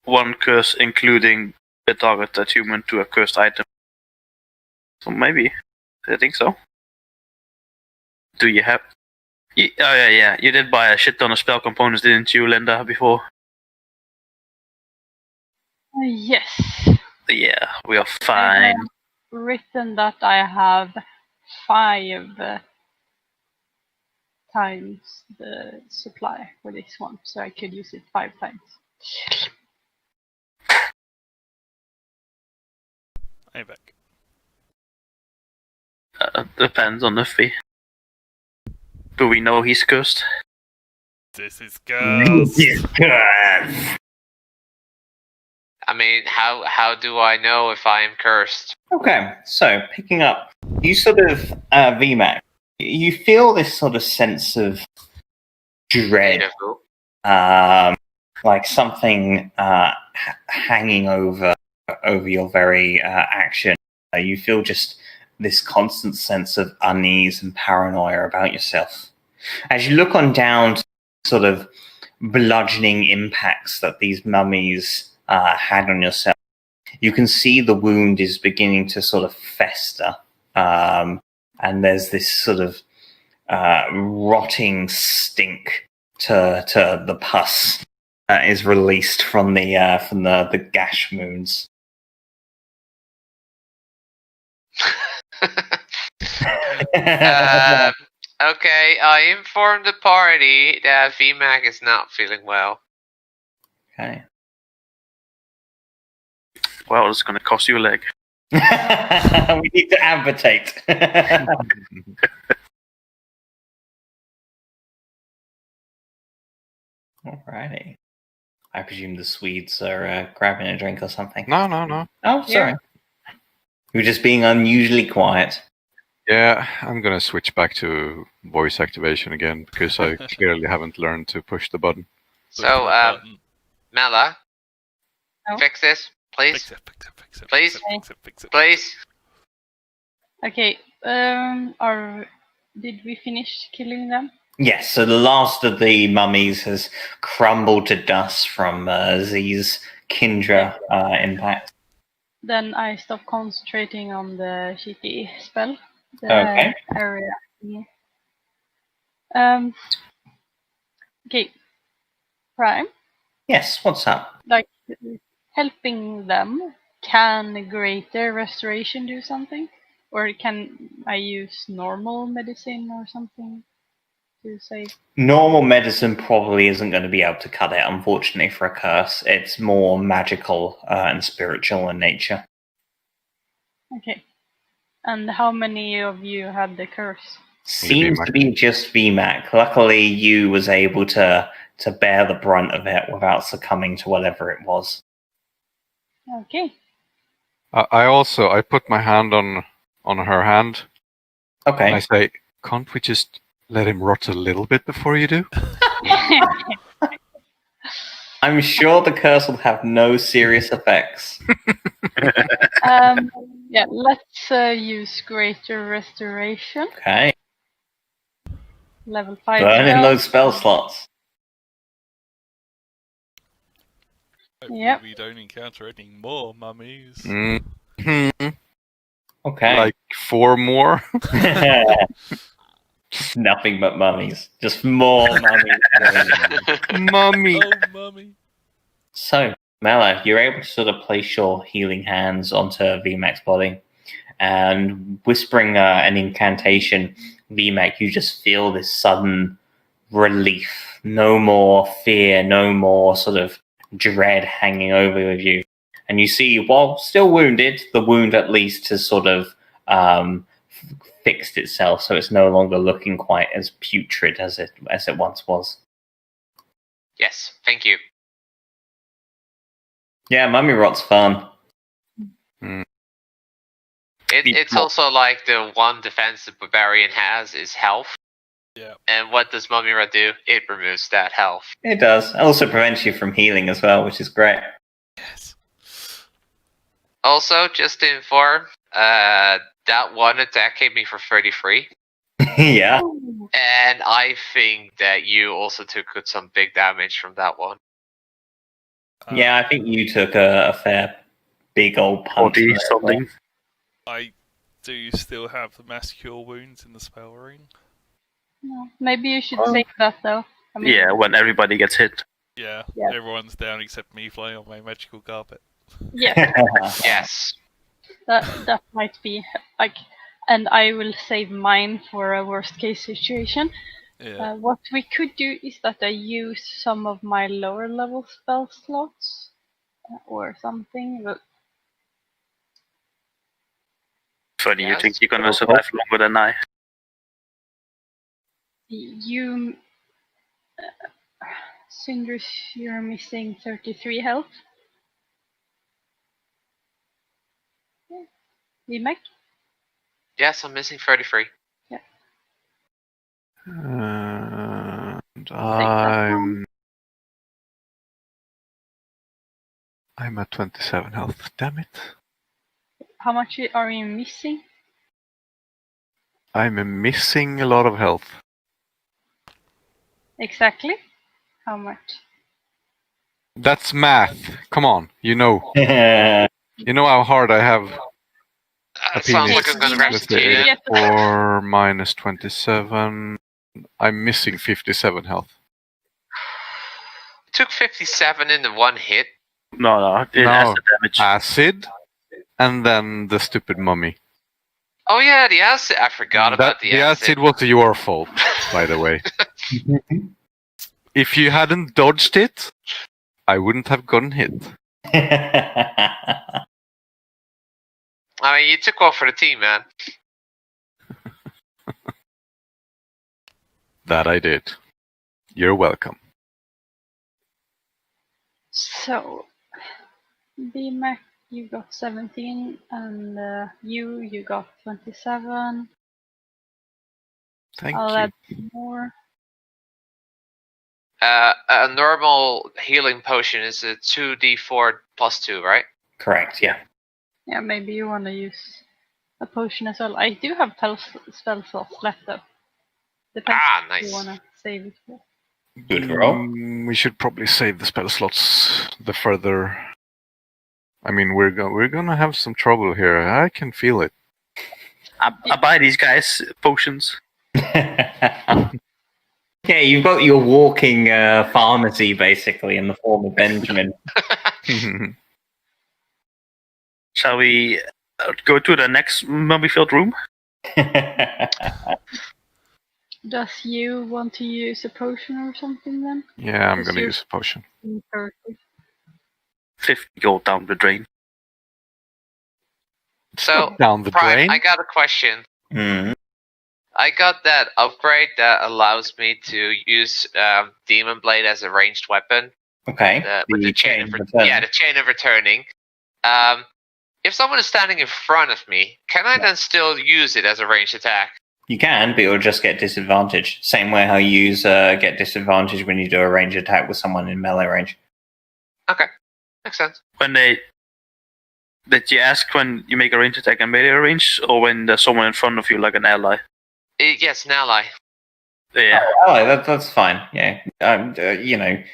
One curse including a target attunement to a cursed item. So maybe. I think so. Do you have... Oh yeah. You did buy a shit ton of spell components, didn't you, Linda, before? Yes. Yeah, we are fine. Written that I have 5 times the supply for this one, so I could use it 5 times. I'm back. Depends on the fee. Do we know he's cursed? This is cursed. I mean, how do I know if I am cursed? Okay, so picking up, you sort of, VMAX, you feel this sort of sense of dread, like something hanging over your very action. You feel just this constant sense of unease and paranoia about yourself. As you look on down to sort of bludgeoning impacts that these mummies had on yourself, you can see the wound is beginning to sort of fester. And there's this sort of rotting stink to the pus that is released from the gash wounds. Okay, I informed the party that VMAC is not feeling well. Okay. Well, it's going to cost you a leg. We need to amputate. Alrighty. I presume the Swedes are grabbing a drink or something. No. Oh, sorry. You're just being unusually quiet. Yeah, I'm gonna switch back to voice activation again because I clearly haven't learned to push the button. So, Mela, No? fix this, please. Fix it. Please? Fix it. Please. Okay, did we finish killing them? Yes, so the last of the mummies has crumbled to dust from Z's Kindra impact. Then I stop concentrating on the shitty spell. The Okay. area. Okay. Prime, Yes, what's up? like helping them, can greater restoration do something? Or can I use normal medicine or something to save? Normal medicine probably isn't going to be able to cut it, unfortunately, for a curse. It's more magical and spiritual in nature. Okay. And how many of you had the curse? Seems to be just VMAC. Luckily, you was able to bear the brunt of it without succumbing to whatever it was. Okay. I put my hand on her hand. Okay. And I say, can't we just let him rot a little bit before you do? I'm sure the curse will have no serious effects. Yeah, let's use greater restoration. Okay. Level 5. Burn in spell. those spell slots. Hopefully Yep. we don't encounter any more mummies. Mm-hmm. Okay. Like 4 more? Nothing but mummies. Just more mummies. Mummy! Oh, mummy. So, Mela, you're able to sort of place your healing hands onto VMAX's body, and whispering an incantation, VMAC, you just feel this sudden relief. No more fear, no more sort of dread hanging over you. And you see, while still wounded, the wound at least has sort of fixed itself, so it's no longer looking quite as putrid as it once was. Yes, thank you. Yeah, mummy rot's fun. It's also like the one defense the barbarian has is health. Yeah. And what does Mummy Rot do? It removes that health. It does. It also prevents you from healing as well, which is great. Yes. Also, just to inform, that one attack hit me for 33. Yeah. And I think that you also took some big damage from that one. Yeah, I think you took a fair big old punch. 40 there as well. something. I do still have the mass cure wounds in the spell ring. No, maybe you should save that though. I mean, Yeah, when everybody gets hit. Yeah, Yeah. everyone's down except me flying on my magical carpet. yeah, Yes. that might be like, and I will save mine for a worst case situation. Yeah. What we could do is that I use some of my lower level spell slots or something. But Funny, you Yes. think you're gonna survive longer than I. you, Cindrus, you're missing 33 health. VMAC? Yes, I'm missing 33. And that I'm at 27 health. Damn it! How much are you missing? I'm missing a lot of health. Exactly? How much? That's math. Come on, you know how hard I have. A Sounds penis. like I'm gonna Let's rest Let's see. you. say 4 minus 27. I'm missing 57 health. Took 57 in the one hit. No, it No. has the damage. Acid, and then the stupid mummy. Oh yeah, the acid. I forgot about the acid. acid was your fault, by the way. If you hadn't dodged it, I wouldn't have gotten hit. I mean, you took one for the team, man. That I did. You're welcome. So, BMAC, you got 17, and you got 27. Thank I'll you. add more. A normal healing potion is a 2d4 plus 2, right? Correct, yeah. Yeah, maybe you want to use a potion as well. I do have spell slots left though. Depends if Nice. you want to save it for. Good roll. We should probably save the spell slots the further. I mean, we're gonna have some trouble here. I can feel it. I buy these guys potions. Yeah, you've got your walking pharmacy basically in the form of Benjamin. Shall we go to the next mummy-filled room? Does you want to use a potion or something then? Yeah, I'm Yes, gonna you- use a potion. 30. 50 gold down the drain. So, Down the Prime, drain. I got a question. Mm. I got that upgrade that allows me to use Demon Blade as a ranged weapon. Okay. With the chain of the chain of returning. If someone is standing in front of me, can I then still use it as a ranged attack? You can, but you'll just get disadvantage. Same way how you use get disadvantage when you do a range attack with someone in melee range. Okay, makes sense. When did you ask when you make a range attack and melee range, or when there's someone in front of you like an ally? Yes, an ally. Yeah. Oh, that's fine. Yeah.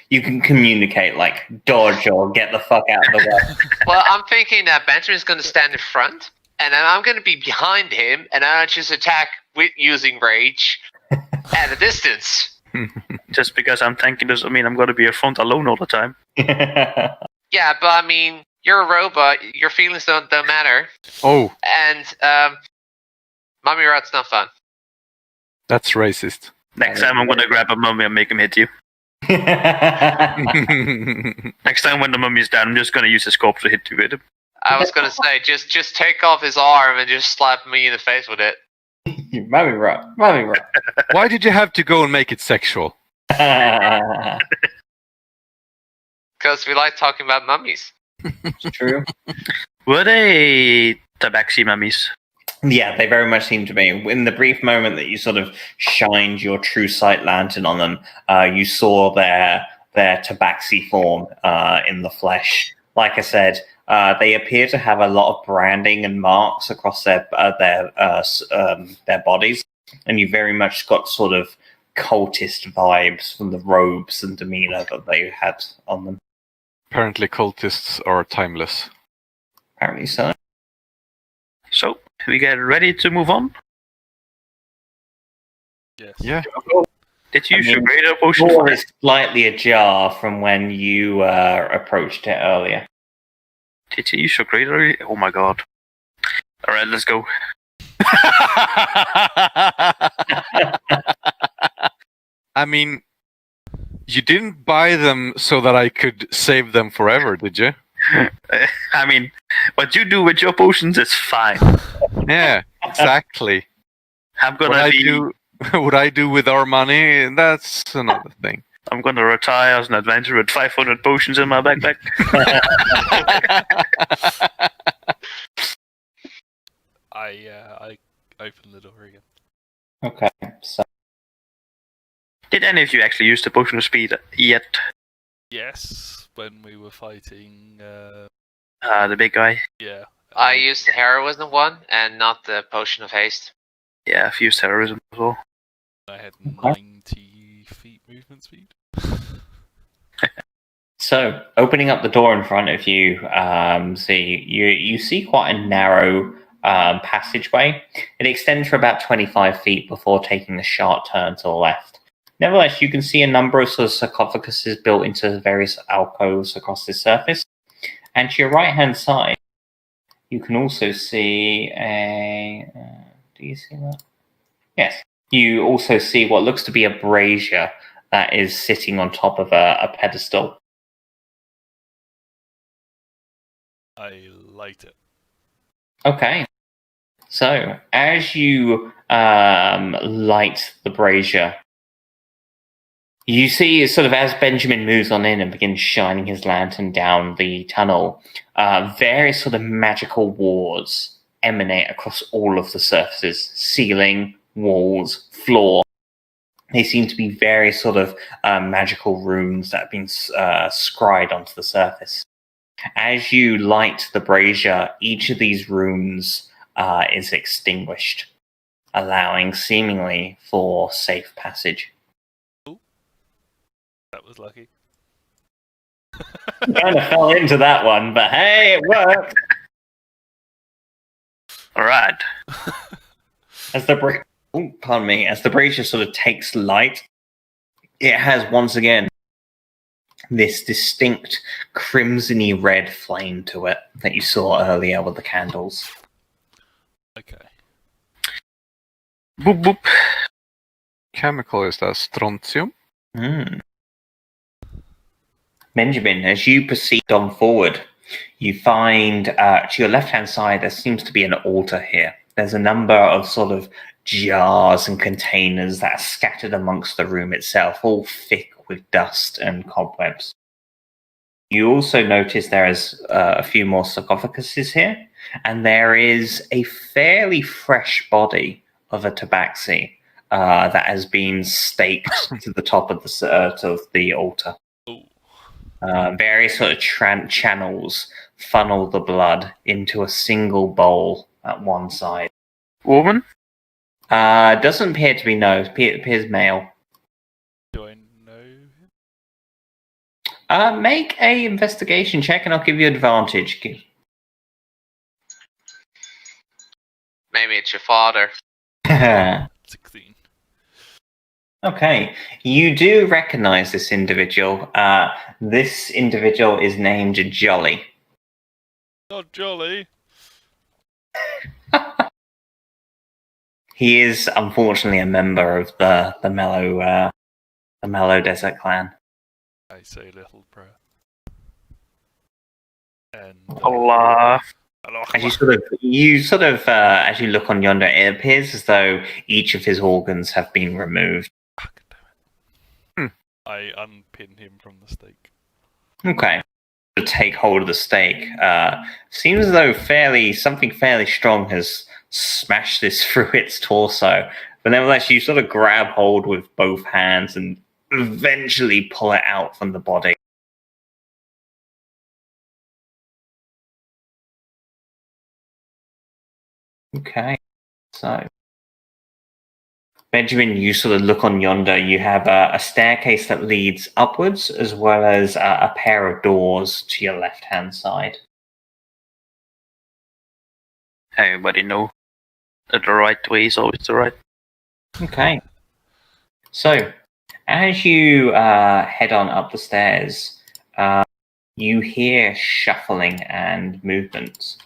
You can communicate like dodge or get the fuck out of the way. Well, I'm thinking that Benjamin's going to stand in front, and then I'm going to be behind him, and I'll just attack with using rage at a distance. Just because I'm tanking doesn't mean I'm going to be in front alone all the time. Yeah, but I mean, You're a robot. Your feelings don't matter. Oh, And Mommy Rot's not fun. that's racist. Next time I'm gonna grab a mummy and make him hit you. Next time when the mummy's down, I'm just gonna use his corpse to hit you with him. I was gonna say, just take off his arm and just slap me in the face with it. Mummy rot. Mummy rot. Why did you have to go and make it sexual? Because we like talking about mummies. True. Were they tabaxi mummies? Yeah, they very much seem to be. In the brief moment that you sort of shined your true sight lantern on them, you saw their tabaxi form in the flesh. Like I said, they appear to have a lot of branding and marks across their bodies, and you very much got sort of cultist vibes from the robes and demeanor that they had on them. Apparently, cultists are timeless. Apparently so. So, we get ready to move on? Yes. Yeah. Did you use I your mean, greater potion Door for is slightly ajar from when you approached it earlier. Did you use your greater? Oh my god. Alright, let's go. I mean, you didn't buy them so that I could save them forever, did you? I mean, what you do with your potions is fine. Yeah, exactly. I'm What gonna I be. do, what I do with our money, that's another thing. I'm gonna retire as an adventurer with 500 potions in my backpack. I opened the door again. Okay, so Did any of you actually use the potion of speed yet? Yes, when we were fighting. The big guy. Yeah. I used the heroism one and not the potion of haste. Yeah, I've used terrorism as well. I had Okay. 90 feet movement speed. So, opening up the door in front of you, you see quite a narrow passageway. It extends for about 25 feet before taking a sharp turn to the left. Nevertheless, you can see a number of sort of sarcophaguses built into various alcoves across this surface. And to your right-hand side, you can also see a... do you see that? Yes. You also see what looks to be a brazier that is sitting on top of a pedestal. I light it. Okay. So, as you light the brazier, you see sort of as Benjamin moves on in and begins shining his lantern down the tunnel, various sort of magical wards emanate across all of the surfaces, ceiling, walls, floor. They seem to be various sort of magical runes that have been scried onto the surface. As you light the brazier, each of these runes is extinguished, allowing seemingly for safe passage. That was lucky. Kind of fell into that one, but hey, it worked. Alright. As the as the brazier sort of takes light, it has once again this distinct crimsony red flame to it that you saw earlier with the candles. Okay. Boop boop. Chemical is that strontium? Hmm. Benjamin, as you proceed on forward, you find to your left-hand side there seems to be an altar here. There's a number of sort of jars and containers that are scattered amongst the room itself, all thick with dust and cobwebs. You also notice there is a few more sarcophaguses here, and there is a fairly fresh body of a tabaxi that has been staked to the top of the altar. Oh. Various sort of channels funnel the blood into a single bowl at one side. Woman? Doesn't appear to be no. Appears male. Do I know him? Make a investigation check, and I'll give you advantage. Maybe it's your father. 16. Okay, you do recognize this individual. This individual is named Jolly. Not jolly. He is unfortunately a member of the Mellow Desert Clan. I say little prayer. And Allah. Allah As Akbar. as you look on yonder, it appears as though each of his organs have been removed. Fuck, damn it. I unpin him from the stake. Okay. To take hold of the stake, seems as though something fairly strong has smashed this through its torso. But nevertheless, you sort of grab hold with both hands and eventually pull it out from the body. Okay, so Benjamin, you sort of look on yonder. You have a staircase that leads upwards, as well as a pair of doors to your left-hand side. Everybody know that the right way is always the right. Okay. So, as you head on up the stairs, you hear shuffling and movement.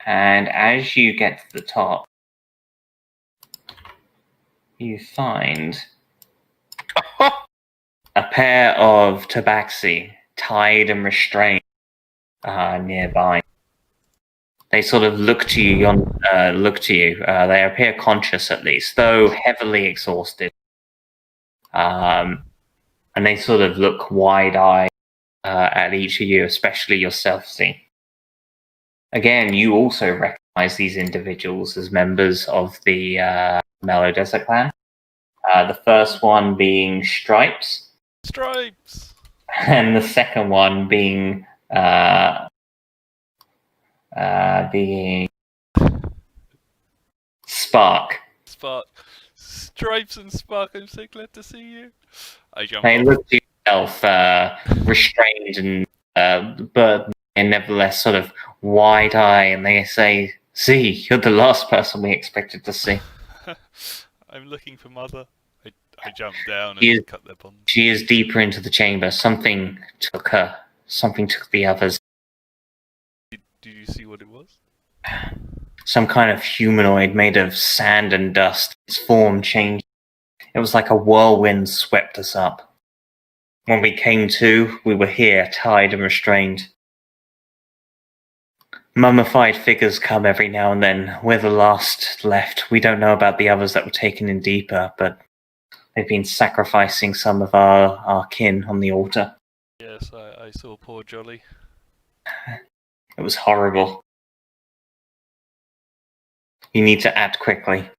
And as you get to the top, you find a pair of tabaxi tied and restrained nearby. They sort of look to you. They appear conscious, at least, though heavily exhausted. And they sort of look wide-eyed at each of you, especially yourself, Z. Again, you also recognize these individuals as members of the Mellow Desert Clan. The first one being Stripes, Stripes! and the second one being Spark. Spark. Stripes and Spark, I'm so glad to see you. I jump They off. look to yourself restrained but nevertheless sort of wide-eye, and they say, "See, you're the last person we expected to see." I'm looking for Mother. I jump down You- and cut their bond. She is deeper into the chamber. Something took her. Something took the others. Did you see what it was? Some kind of humanoid made of sand and dust. Its form changed. It was like a whirlwind swept us up. When we came to, we were here, tied and restrained. Mummified figures come every now and then. We're the last left. We don't know about the others that were taken in deeper, but they've been sacrificing some of our kin on the altar. Yes, I saw poor Jolly. It was horrible. You need to act quickly.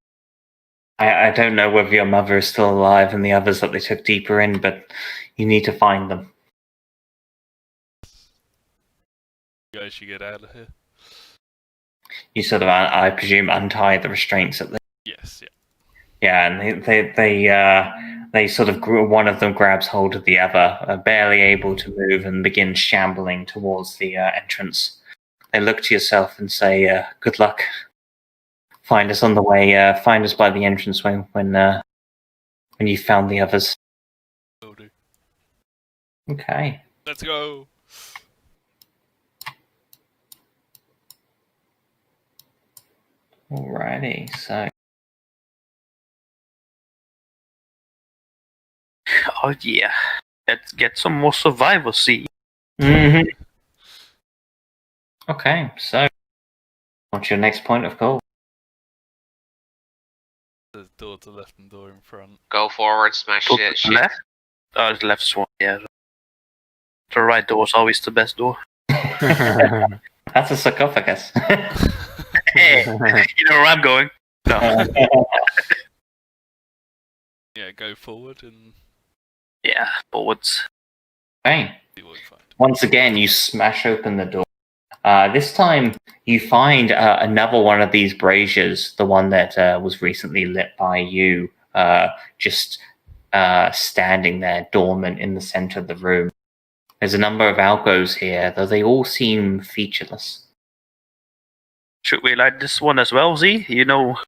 I don't know whether your mother is still alive and the others that they took deeper in, but you need to find them. You guys should get out of here. You sort of, I presume, untie the restraints at least. Yes, yeah. Yeah, and they sort of one of them grabs hold of the other, barely able to move, and begins shambling towards the entrance. They look to yourself and say, "Good luck. Find us on the way. Find us by the entrance when you found the others." Will do. Okay. Let's go. Alrighty. So Oh yeah. Let's get some more survivors, see. Mhm. Okay, so what's your next point of call? There's door to left and door in front. Go forward, smash To shit. the Shit. left? Oh, the left one, yeah. The right door is always the best door. That's a sarcophagus. Hey, you know where I'm going. No. Yeah, go forward and Yeah, forwards. Okay. see what we find. Once again, you smash open the door. This time, you find another one of these braziers, the one that was recently lit by you, just standing there dormant in the center of the room. There's a number of alcoves here, though they all seem featureless. Should we light this one as well, Z? You know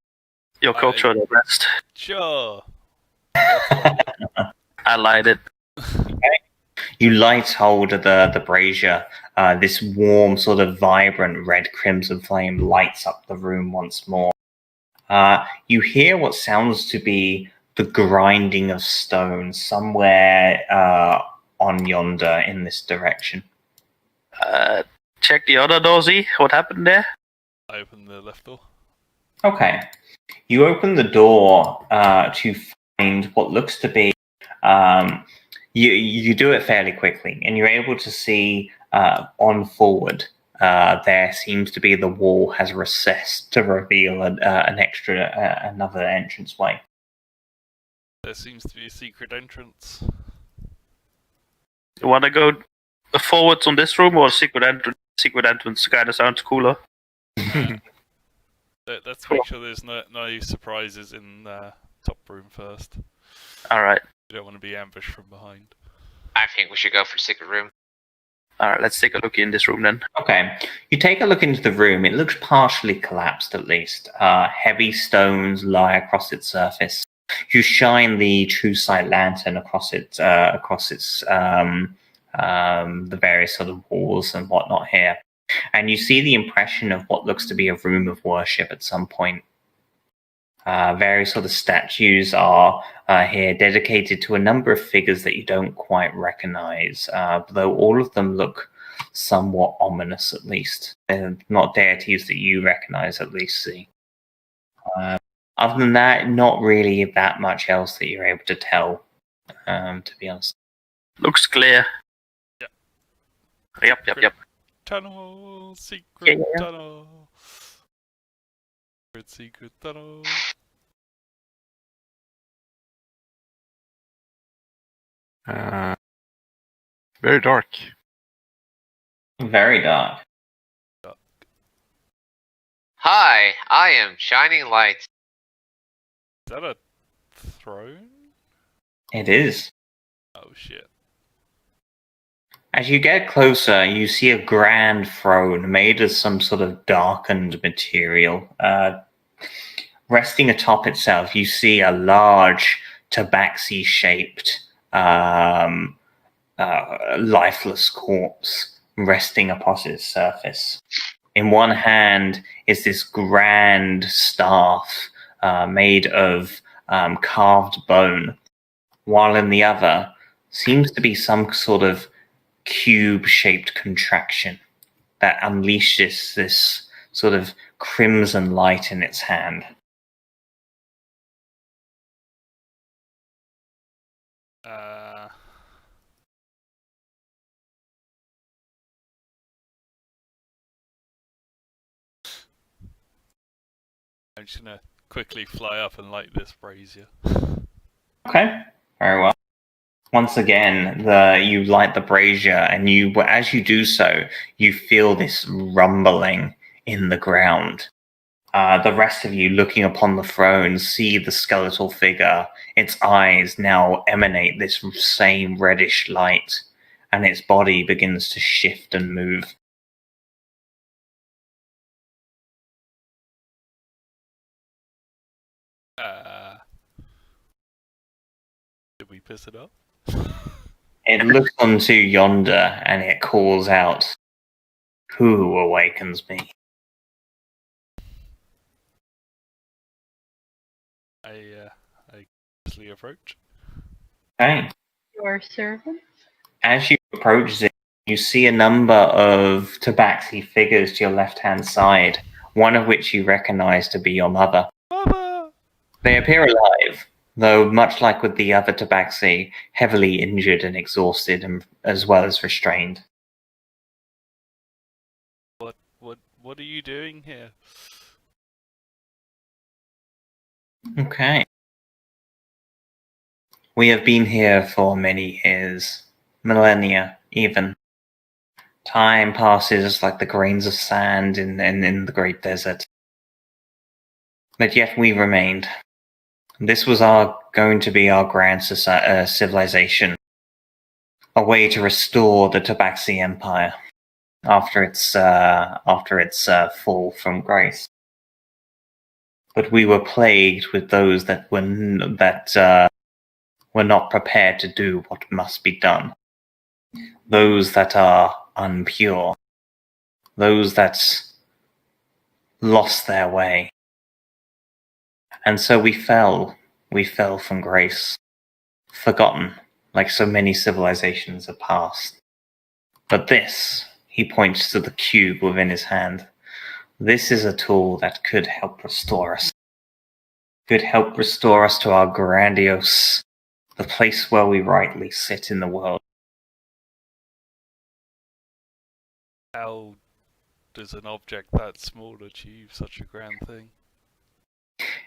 your culture the best. Sure. I light it. You light hold of the brazier. this warm, sort of vibrant red crimson flame lights up the room once more. You hear what sounds to be the grinding of stone somewhere on yonder in this direction. Check the other door, Z. What happened there? I open the left door. Okay. You open the door to find what looks to be... You do it fairly quickly, and you're able to see on forward there seems to be the wall has recessed to reveal another entranceway. There seems to be a secret entrance. You want to go forwards on this room, or secret entrance? Secret entrance kind of sounds cooler. Let's make sure there's no surprises in the top room first. All right. You don't want to be ambushed from behind. I think we should go for the secret room. All right, let's take a look in this room then. Okay. You take a look into the room. It looks partially collapsed, at least. Heavy stones lie across its surface. You shine the true sight lantern across its the various sort of walls and whatnot here, and you see the impression of what looks to be a room of worship at some point. Various sort of statues are here dedicated to a number of figures that you don't quite recognize, though all of them look somewhat ominous, at least. They're not deities that you recognize, at least, see. Other than that, not really that much else that you're able to tell, to be honest. Looks clear. Yep. Yep. Tunnel! Secret Yeah. tunnel! Secret tunnel! Very dark. Very dark. Hi, I am Shining Light. Is that a throne? It is. Oh shit. As you get closer, you see a grand throne made of some sort of darkened material. Resting atop itself, you see a large tabaxi-shaped lifeless corpse resting upon its surface. In one hand is this grand staff made of carved bone, while in the other seems to be some sort of cube-shaped contraction that unleashes this sort of crimson light in its hand. I'm just gonna quickly fly up and light this brazier. Okay, very well. Once again, you light the brazier, and as you do so, you feel this rumbling in the ground. The rest of you, looking upon the throne, see the skeletal figure. Its eyes now emanate this same reddish light, and its body begins to shift and move. Did we piss it up? It looks onto yonder, and it calls out, "Who awakens me?" I cautiously approach. Okay. Your servant? As you approach it, you see a number of tabaxi figures to your left-hand side, one of which you recognize to be your mother. Mother! They appear alive, though much like with the other tabaxi, heavily injured and exhausted, as well as restrained. What are you doing here? Okay. We have been here for many years, millennia even. Time passes like the grains of sand in the great desert. But yet we remained. This was going to be our grand civilization. A way to restore the Tabaxi Empire after its fall from grace. But we were plagued with those that were not prepared to do what must be done. Those that are unpure, those that lost their way. And so we fell from grace, forgotten, like so many civilizations have passed. But this, he points to the cube within his hand, this is a tool that could help restore us. Could help restore us to our grandiose, the place where we rightly sit in the world. How does an object that small achieve such a grand thing?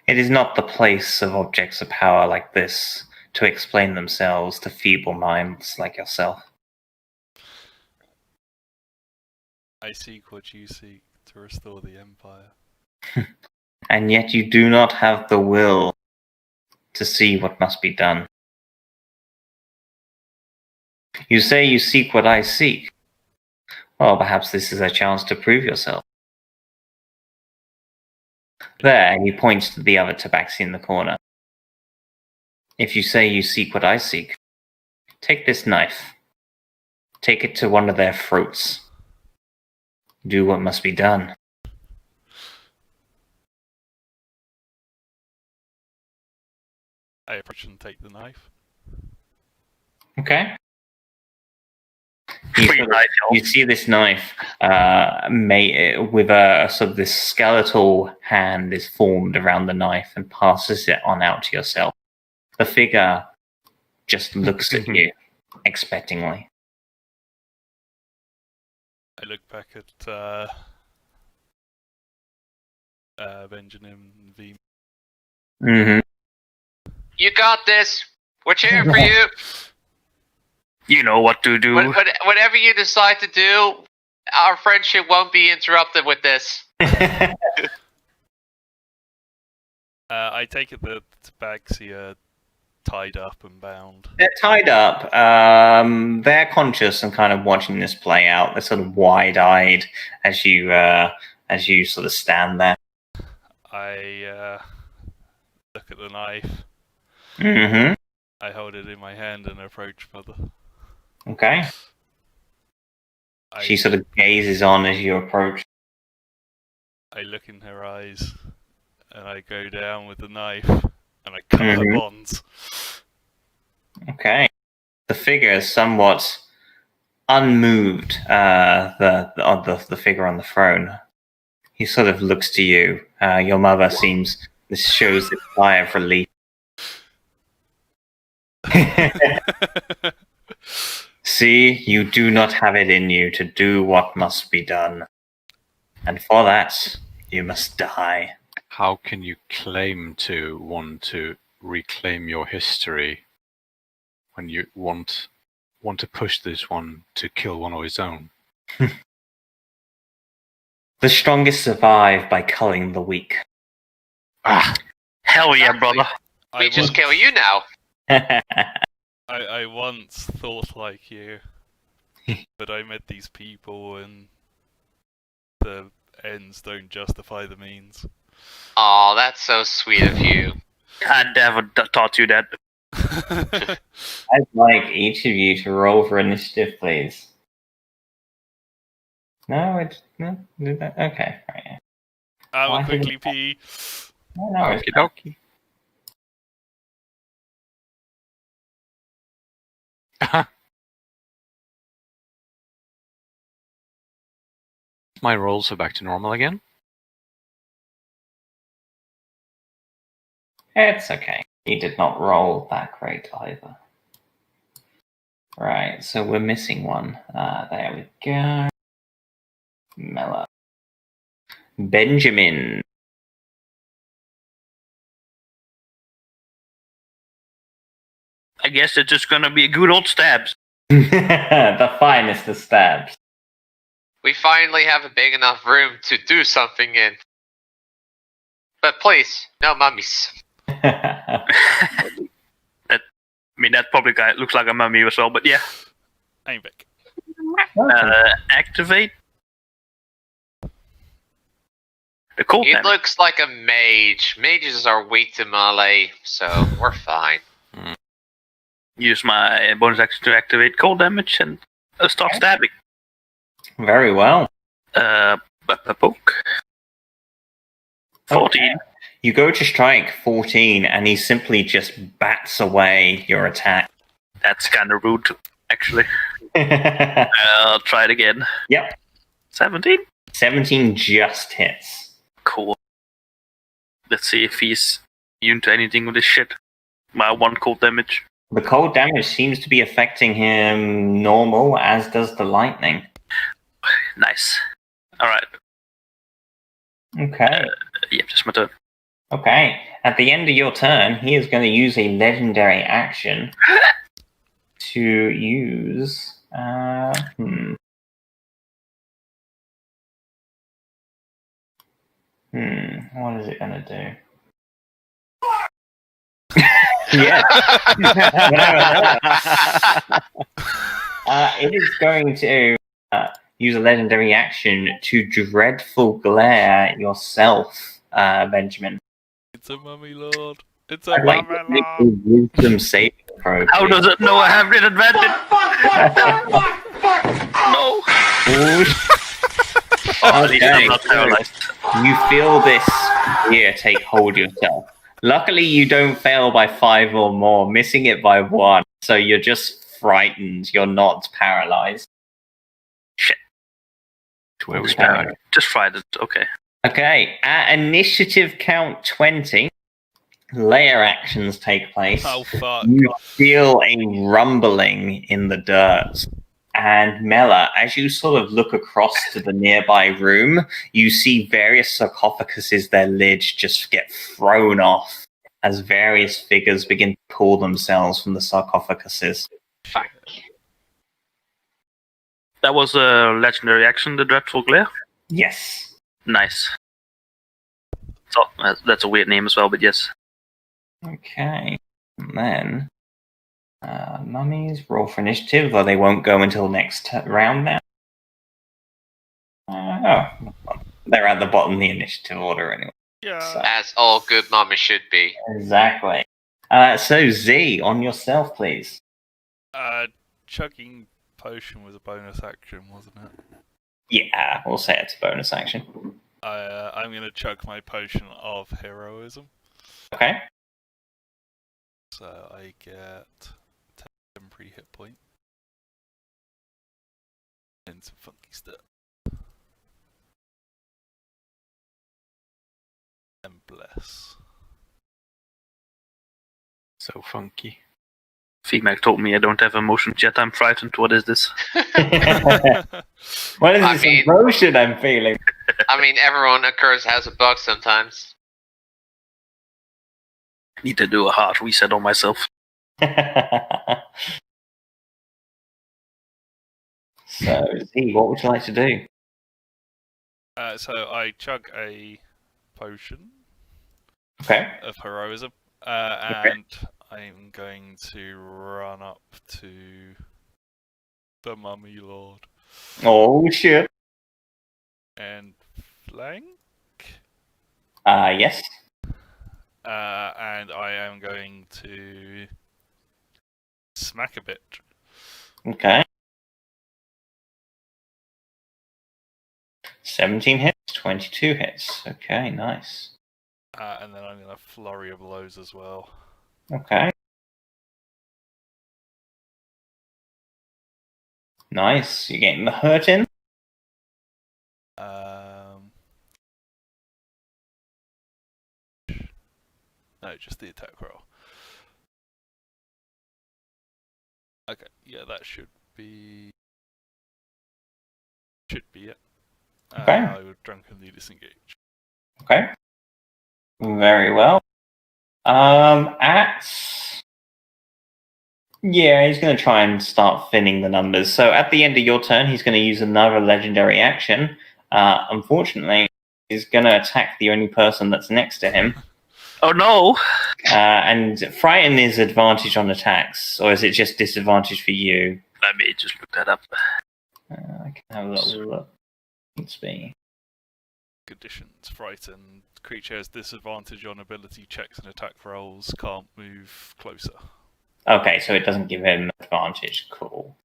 It is not the place of objects of power like this to explain themselves to feeble minds like yourself. I seek what you seek, to restore the Empire. And yet you do not have the will to see what must be done. You say you seek what I seek. Well, perhaps this is a chance to prove yourself. There, he points to the other tabaxi in the corner. If you say you seek what I seek, take this knife. Take it to one of their throats. Do what must be done. I approach and take the knife. Okay. Free knife, y'all. You see this knife with a sort of this skeletal hand is formed around the knife and passes it on out to yourself. The figure just looks at you expectingly. I look back at Benjamin V. Mm-hmm. You got this. We're cheering for you. You know what to do. Whatever you decide to do, our friendship won't be interrupted with this. I take it the tabaxi are tied up and bound. They're tied up. They're conscious and kind of watching this play out. They're sort of wide-eyed as you sort of stand there. I look at the knife. Mm-hmm. I hold it in my hand and approach Mother. Okay. She sort of gazes on as you approach. I look in her eyes and I go down with the knife and I cut her bonds. Okay. The figure is somewhat unmoved. The figure on the throne. He sort of looks to you. Your mother seems. This shows a sigh of relief. See, you do not have it in you to do what must be done. And for that, you must die. How can you claim to want to reclaim your history when you want to push this one to kill one of his own? The strongest survive by culling the weak. Ah, hell yeah, brother. We just kill you now. I once thought like you, but I met these people and the ends don't justify the means. Aw, that's so sweet of you. I never taught you that. I'd like each of you to roll for initiative, please. No, did that? Okay, right. I will Why quickly pee. No, it's Okie dokie. My rolls are back to normal again. It's okay. He did not roll that great either. Right, so we're missing one. There we go. Mella. Benjamin. I guess it's just gonna be a good old stabs. The finest of stabs. We finally have a big enough room to do something in. But please, no mummies. I mean, that probably guy looks like a mummy as well, but yeah. I'm back. Activate. The cold He damage. looks like a mage. Mages are weak to melee, so we're fine. Use my bonus action to activate cold damage and start stabbing. Very well. Poke. 14. Okay. You go to strike 14, and he simply just bats away your attack. That's kind of rude, actually. I'll try it again. Yep. 17. 17 just hits. Cool. Let's see if he's immune to anything with this shit. My 1 cold damage. The cold damage seems to be affecting him normal, as does the lightning. Nice. Alright. Okay. Yep, just my turn. Okay. At the end of your turn, he is going to use a legendary action to use. What is it going to do? Yeah. It is going to use a legendary action to dreadful glare yourself, Benjamin. It's a mummy lord. It's a I'd like mummy to make a lord. wisdom saving throw. How please. does it know I have disadvantage? No! Oh, at least I'm not paralyzed. You feel this fear take hold of yourself. Luckily, you don't fail by 5 or more, missing it by 1. So you're just frightened. You're not paralyzed. Shit. Where we Okay. started. Just tried it. Okay. Okay, at initiative count 20, layer actions take place. Oh fuck. You feel a rumbling in the dirt. And Mela, as you sort of look across to the nearby room, you see various sarcophaguses, their lids just get thrown off as various figures begin to pull themselves from the sarcophaguses. Fuck. That was a legendary action, the Dreadful Glare. Yes. Nice. So, that's a weird name as well, but yes. Okay. And then, mummies, roll for initiative, though they won't go until next round now. They're at the bottom of the initiative order anyway. Yeah. So- As all good mummies should be. Exactly. So Z, on yourself, please. Chugging potion was a bonus action, wasn't it? Yeah, we'll say it's a bonus action. I'm gonna chug my potion of heroism, Okay. so I get 10 temporary hit point and some funky stuff. And bless. So funky. Female told me I don't have emotions yet. I'm frightened. What is this? What is I this mean- emotion I'm feeling? I mean, everyone occurs has a bug sometimes. Need to do a hard reset on myself. So, Z, what would you like to do? So I chug a potion Okay. of heroism, Okay. and I'm going to run up to the mummy lord Oh, shit. and flank. Yes. And I am going to smack a bit. Okay. 17 hits, 22 hits. Okay, nice. And then I'm going to flurry of blows as well. Okay. Nice. You're getting the hurt in? No, just the attack roll. Okay, yeah, that should be it. Okay. I would drunkenly disengage. Okay. Very well. Yeah, he's going to try and start thinning the numbers. So at the end of your turn, he's going to use another legendary action. Unfortunately, he's going to attack the only person that's next to him. Oh no! And Frighten is advantage on attacks, or is it just disadvantage for you? Let me just look that up. I can have a little look. Let's see. Conditions: frightened creature has disadvantage on ability checks and attack rolls. Can't move closer. Okay, so it doesn't give him advantage. Cool.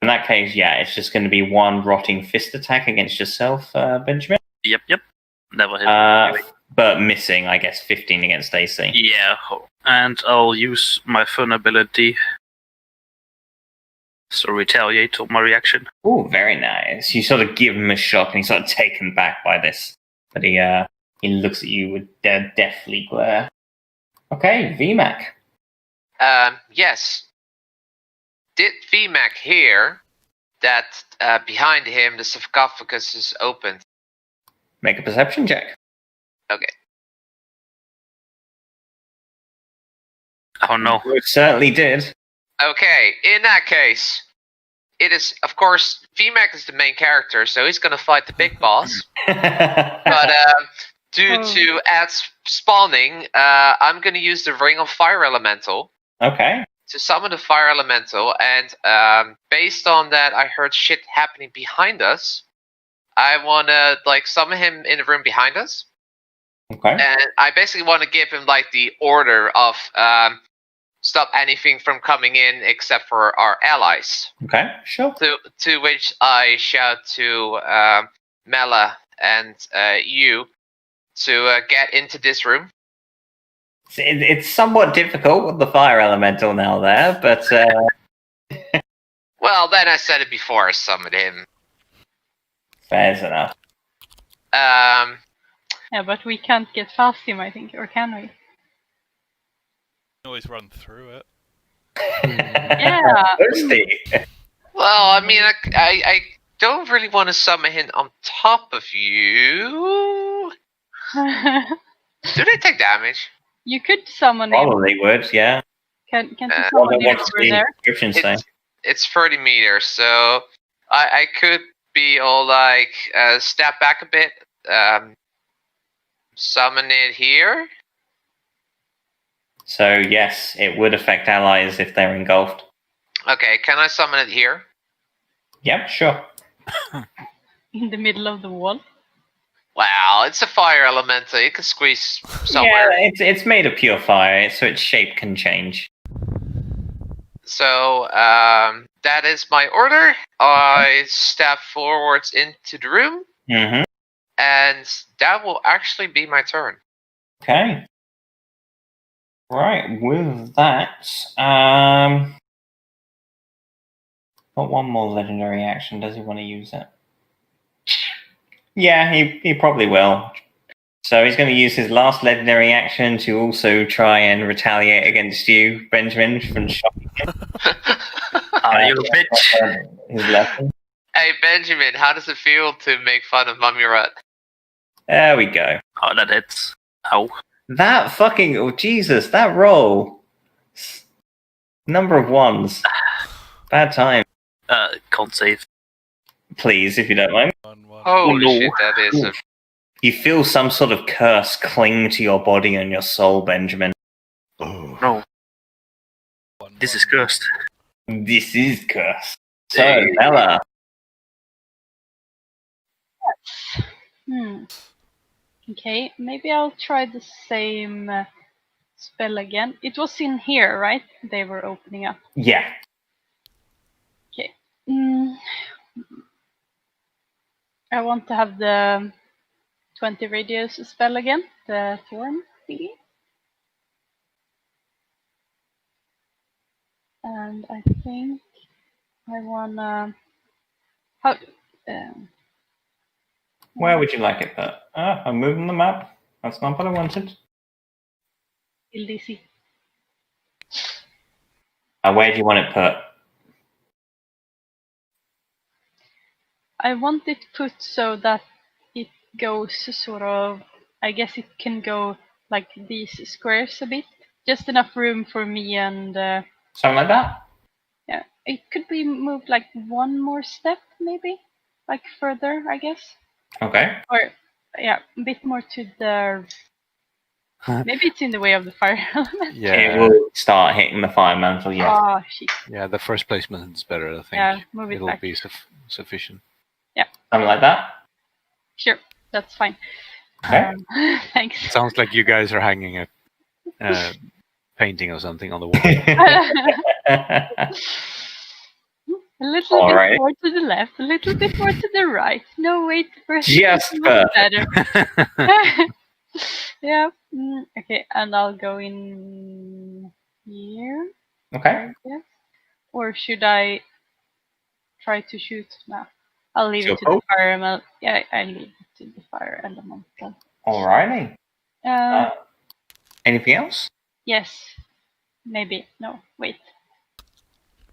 In that case, yeah, it's just going to be one rotting fist attack against yourself, Benjamin. Yep. Never hit. But missing, I guess, 15 against AC. Yeah, and I'll use my fun ability. So retaliate on my reaction. Oh, very nice. You sort of give him a shock, and he's sort of taken back by this. But he looks at you with a deathly glare. Okay, VMAC. Yes. Did VMAC hear that behind him the sarcophagus is opened? Make a perception check. Okay. Oh no. It certainly did. Okay, in that case, it is, of course, VMAC is the main character, so he's gonna fight the big boss. But due to ads spawning, I'm gonna use the Ring of Fire Elemental Okay. to summon the Fire Elemental, and based on that, I heard shit happening behind us. I wanna summon him in the room behind us, Okay. and I basically want to give him the order of stop anything from coming in except for our allies. Okay, sure. To which I shout to Mela and you to get into this room. It's somewhat difficult with the fire elemental now there, but Well, then I said it before I summoned him. fair enough. Yeah, but we can't get past him, I think, or can we? Always run through it. Yeah. Thirsty. Well, I mean, I don't really want to summon him on top of you. Do they take damage? You could summon him. Probably would, yeah. Can you Well, summon him What's over the there? description say? It's 30 meters, so I could be all step back a bit, summon it here. So yes, it would affect allies if they're engulfed. Okay, can I summon it here? Yep, sure. In the middle of the wall. Wow, it's a fire elemental. You can squeeze somewhere. Yeah, it's made of pure fire, so its shape can change. So that is my order. I step forwards into the room, Mm-hmm. and that will actually be my turn. Okay. Right, with that, got one more legendary action. Does he want to use it? Yeah, he probably will. So he's going to use his last legendary action to also try and retaliate against you, Benjamin, from shocking him. Are you a bitch? His lesson. Hey Benjamin, how does it feel to make fun of Mummy Rat? There we go. Oh, that hits. Ow. That fucking... Oh, Jesus, that roll. Number of ones. Bad time. Can't save. Please, if you don't mind. 1-1. Holy no. shit, that is a... You feel some sort of curse cling to your body and your soul, Benjamin. No, 1-1. this is cursed. This is cursed. So, Ella. Okay, maybe I'll try the same spell again. It was in here, right? They were opening up. Yeah. Okay. I want to have the 20 radius spell again, the thorn thingy. And I think I wanna... How... Where would you like it put? I'm moving the map. That's not what I wanted. LDC. Where do you want it put? I want it put so that it goes sort of... I guess it can go like these squares a bit. Just enough room for me and... Something like that? yeah, it could be moved like one more step, maybe? Like further, I guess. Okay. Or, yeah, a bit more to the... Maybe it's in the way of the fire element. It Yeah, will start hitting the fire mantle, yes. Oh, shit. yeah. The first placement is better. I think Yeah, move it it'll back. be sufficient. Something like that? Sure, that's fine. Okay. Thanks. It sounds like you guys are hanging a painting or something on the wall. A A little All bit right. more to the left, a little bit more to the right. No, wait, first Just much perfect. better. Yeah. Okay, and I'll go in here, Okay. I guess. Or should I try to shoot? No. I'll leave Sure. it to the fire element. Yeah, I leave it to the fire elemental. Alrighty. Uh, Anything else? yes. Maybe. No, wait.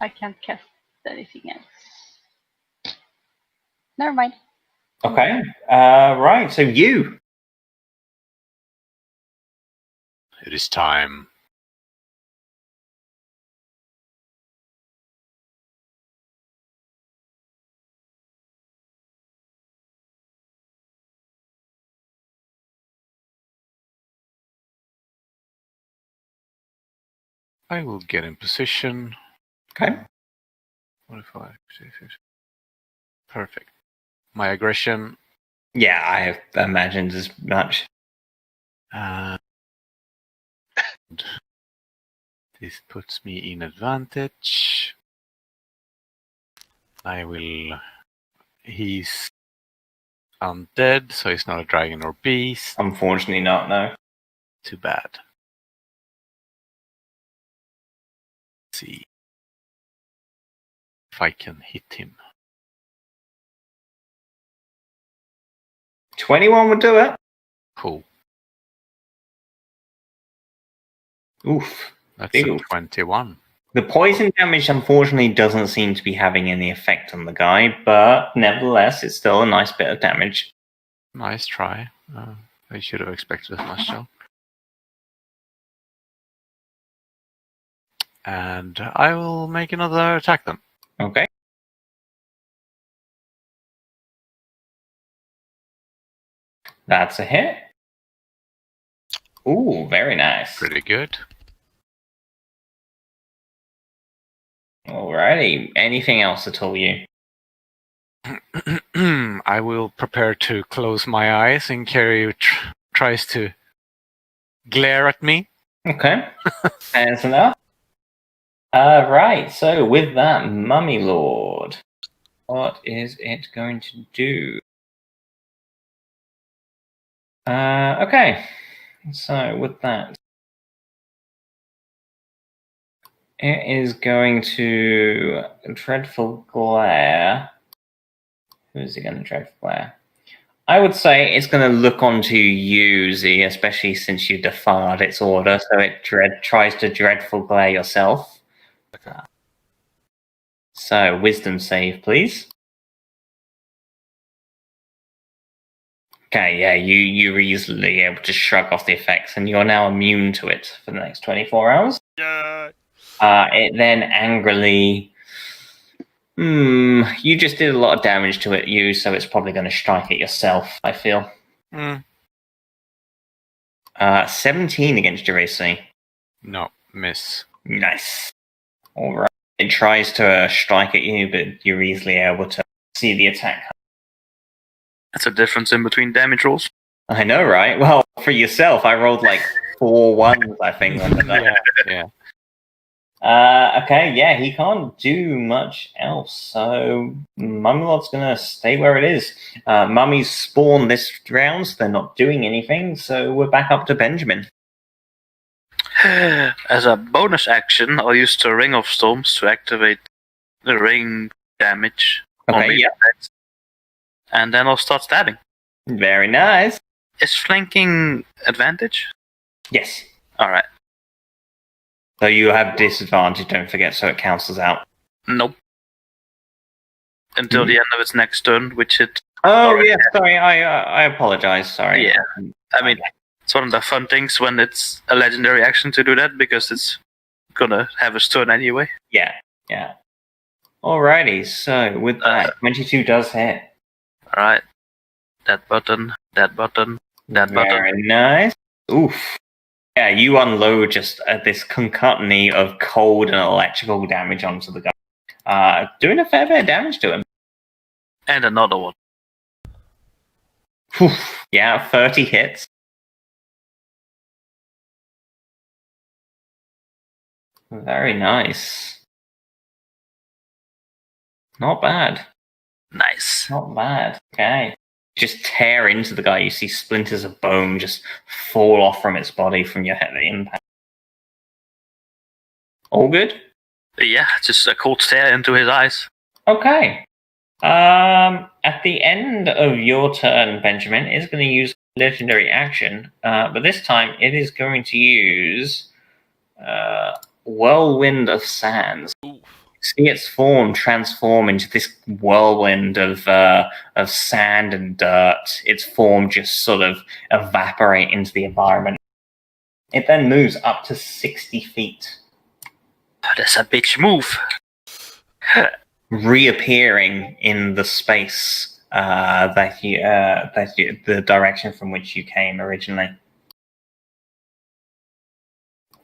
I can't cast anything else. Never mind. Okay. Right. So you. It is time. I will get in position. Okay. What if I? Perfect. My aggression. Yeah, I have imagined as much. And this puts me in advantage. I will. He's undead, so he's not a dragon or beast. Unfortunately, not. No. Too bad. Let's see if I can hit him. 21 would do it. Cool. Oof. That's Big a oof. 21. The poison damage, unfortunately, doesn't seem to be having any effect on the guy, but nevertheless, it's still a nice bit of damage. Nice try. I should have expected as much though. And I will make another attack then. Okay. That's a hit. Ooh, very nice. Pretty good. Alrighty. Anything else at all, you? I will prepare to close my eyes and Carrie tries to glare at me. Okay. That's enough. Right. So with that, Mummy Lord, what is it going to do? Okay. So with that, it is going to Dreadful Glare. Who is it going to Dreadful Glare? I would say it's going to look onto you, Z, especially since you defied its order. So it tries to Dreadful Glare yourself. Okay. So wisdom save, please. Okay, yeah, you're easily able to shrug off the effects, and you're now immune to it for the next 24 hours. Yeah. It then angrily. You just did a lot of damage to it, you, so it's probably going to strike it yourself, I feel. 17 against your AC. No, miss. Nice. Alright. It tries to strike at you, but you're easily able to see the attack. That's a difference in between damage rolls. I know, right? Well, for yourself, I rolled like 4 ones, I think. Yeah. Okay, yeah, he can't do much else. So Mummylord's gonna stay where it is. Mummies spawn this round, so they're not doing anything. So we're back up to Benjamin. As a bonus action, I'll use the Ring of Storms to activate the ring damage on Okay, melee yeah, attacks. And then I'll start stabbing. very nice. Is flanking advantage? Yes. Alright. So you have disadvantage. Don't forget, so it cancels out. Nope. Until the end of its next turn, which it... Oh Alright. yeah, sorry. I apologize. Sorry. Yeah. I mean, it's one of the fun things when it's a legendary action to do that, because it's gonna have a turn anyway. Yeah. Alrighty. So with that, 22 does hit. Alright. That button, that button, that button. Very nice. Oof. Yeah, you unload just this concatenary of cold and electrical damage onto the guy. Doing a fair bit of damage to him. And another one. Whew. Yeah, 30 hits. Very nice. Not bad. Nice. Not bad. Okay. Just tear into the guy. You see splinters of bone just fall off from its body from your head impact. All good? Yeah, just a cold stare into his eyes. Okay. At the end of your turn, Benjamin is going to use legendary action, but this time it is going to use Whirlwind of Sands. Oof. See its form transform into this whirlwind of sand and dirt. Its form just sort of evaporate into the environment. It then moves up to 60 feet, That's a bitch move. reappearing in the space the direction from which you came originally.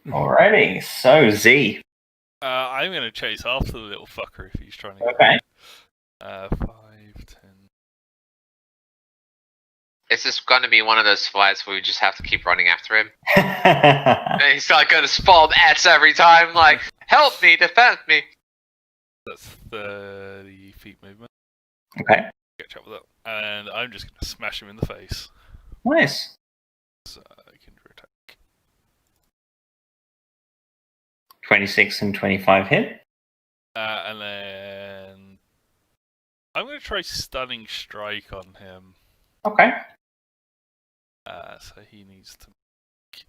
Alrighty, so Z. I'm going to chase after the little fucker if he's trying to. Okay. 5, 10. Is this going to be one of those fights where we just have to keep running after him? And he's like going to spawn ads every time, like, help me, defend me. That's 30 feet movement. Okay, Catch up with that. And I'm just going to smash him in the face. nice. So I can attack. 26 and 25 hit. And then I'm going to try stunning strike on him. Okay. So he needs to make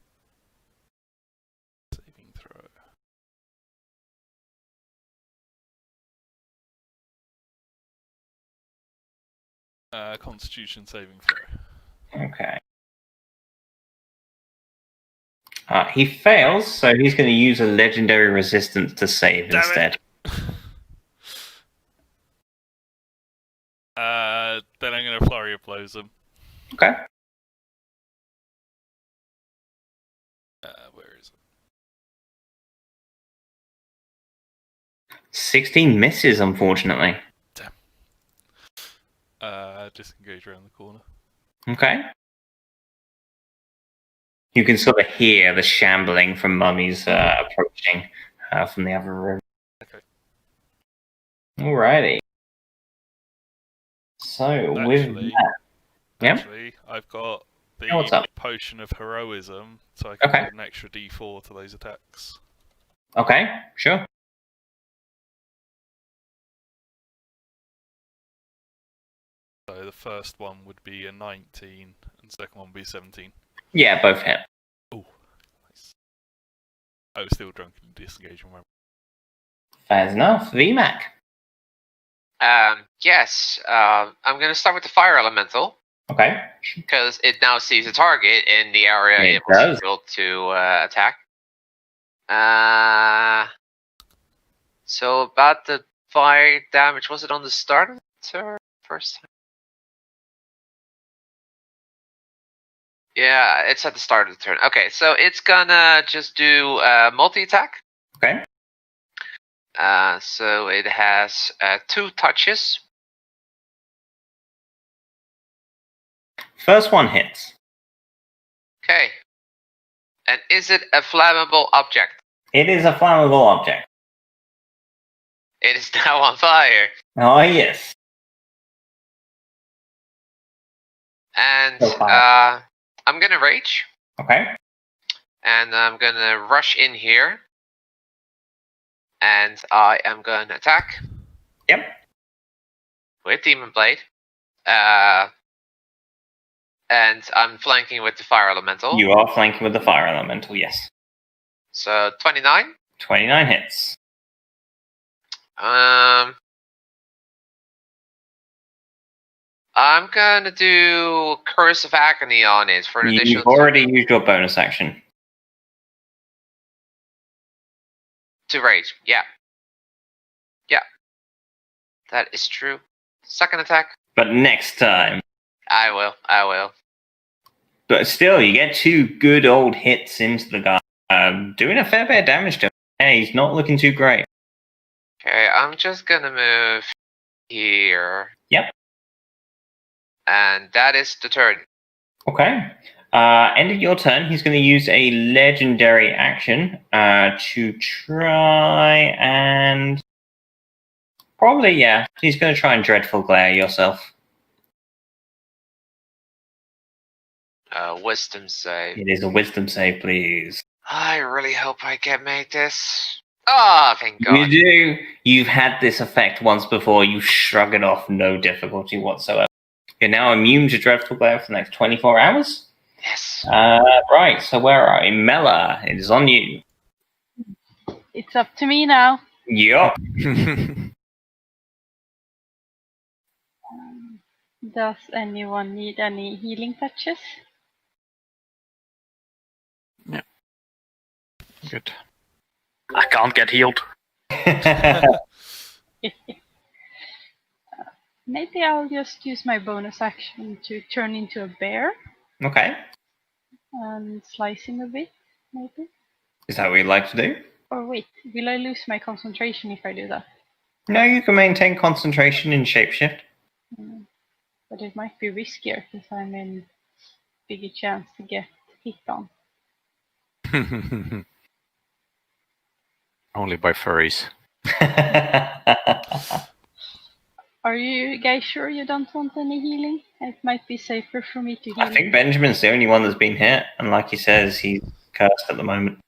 saving throw. Constitution saving throw. Okay. He fails, so he's going to use a legendary resistance to save Damn instead. Then I'm going to flurry of blows him. Okay. Where is it? 16 misses, unfortunately. Disengage around the corner. Okay. You can sort of hear the shambling from mummies approaching from the other room. Okay. Alrighty. So, with Actually, that... Yeah? Actually, I've got the Oh, what's up? potion of heroism, so I can Okay. add an extra D4 to those attacks. Okay, sure. So the first one would be a 19, and the second one would be 17. Yeah, both hit. Oh, nice. I was still drunk and disengaged. Remember? Fair enough. VMAC. Yes, I'm going to start with the fire elemental, Okay. because it now sees a target in the area It it was does. able to attack. So about the fire damage, was it on the start of the turn? First time? Yeah, it's at the start of the turn. Okay, so it's gonna just do multi-attack. Okay. So it has 2 touches. First one hits. Okay. And is it a flammable object? It is a flammable object. It is now on fire. Oh, yes. And So fire. I'm gonna rage. Okay. And I'm gonna rush in here. And I am gonna attack. Yep. With Demon Blade. And I'm flanking with the Fire Elemental. You are flanking with the fire elemental, yes. So 29. 29 hits. I'm gonna do Curse of Agony on it for an additional. You've already used your bonus action. To rage. Yeah. Yeah. That is true. Second attack. But next time. I will. But still, you get 2 good old hits into the guy. Doing a fair bit of damage to him. Hey, he's not looking too great. Okay, I'm just gonna move here. Yep. And that is the turn. Okay. End of your turn, he's going to use a legendary action to try and Probably, yeah. He's going to try and dreadful glare yourself. Wisdom save. It is a wisdom save, please. I really hope I can make this. Ah, thank God. You do. You've had this effect once before. You shrug it off, no difficulty whatsoever. You're now immune to dreadful glare for the next 24 hours. Yes. Right, so where are we? Mela, it is on you. It's up to me now. Yup. Does anyone need any healing touches? Good. I can't get healed. Maybe I'll just use my bonus action to turn into a bear Okay. and slice him a bit, maybe. Is that what you'd like to do? Or wait, will I lose my concentration if I do that? No, you can maintain concentration in shapeshift. But it might be riskier because I'm in bigger chance to get hit on. Only by furries. Are you guys sure you don't want any healing? It might be safer for me to heal. I think Benjamin's the only one that's been hit, and like he says, he's cursed at the moment.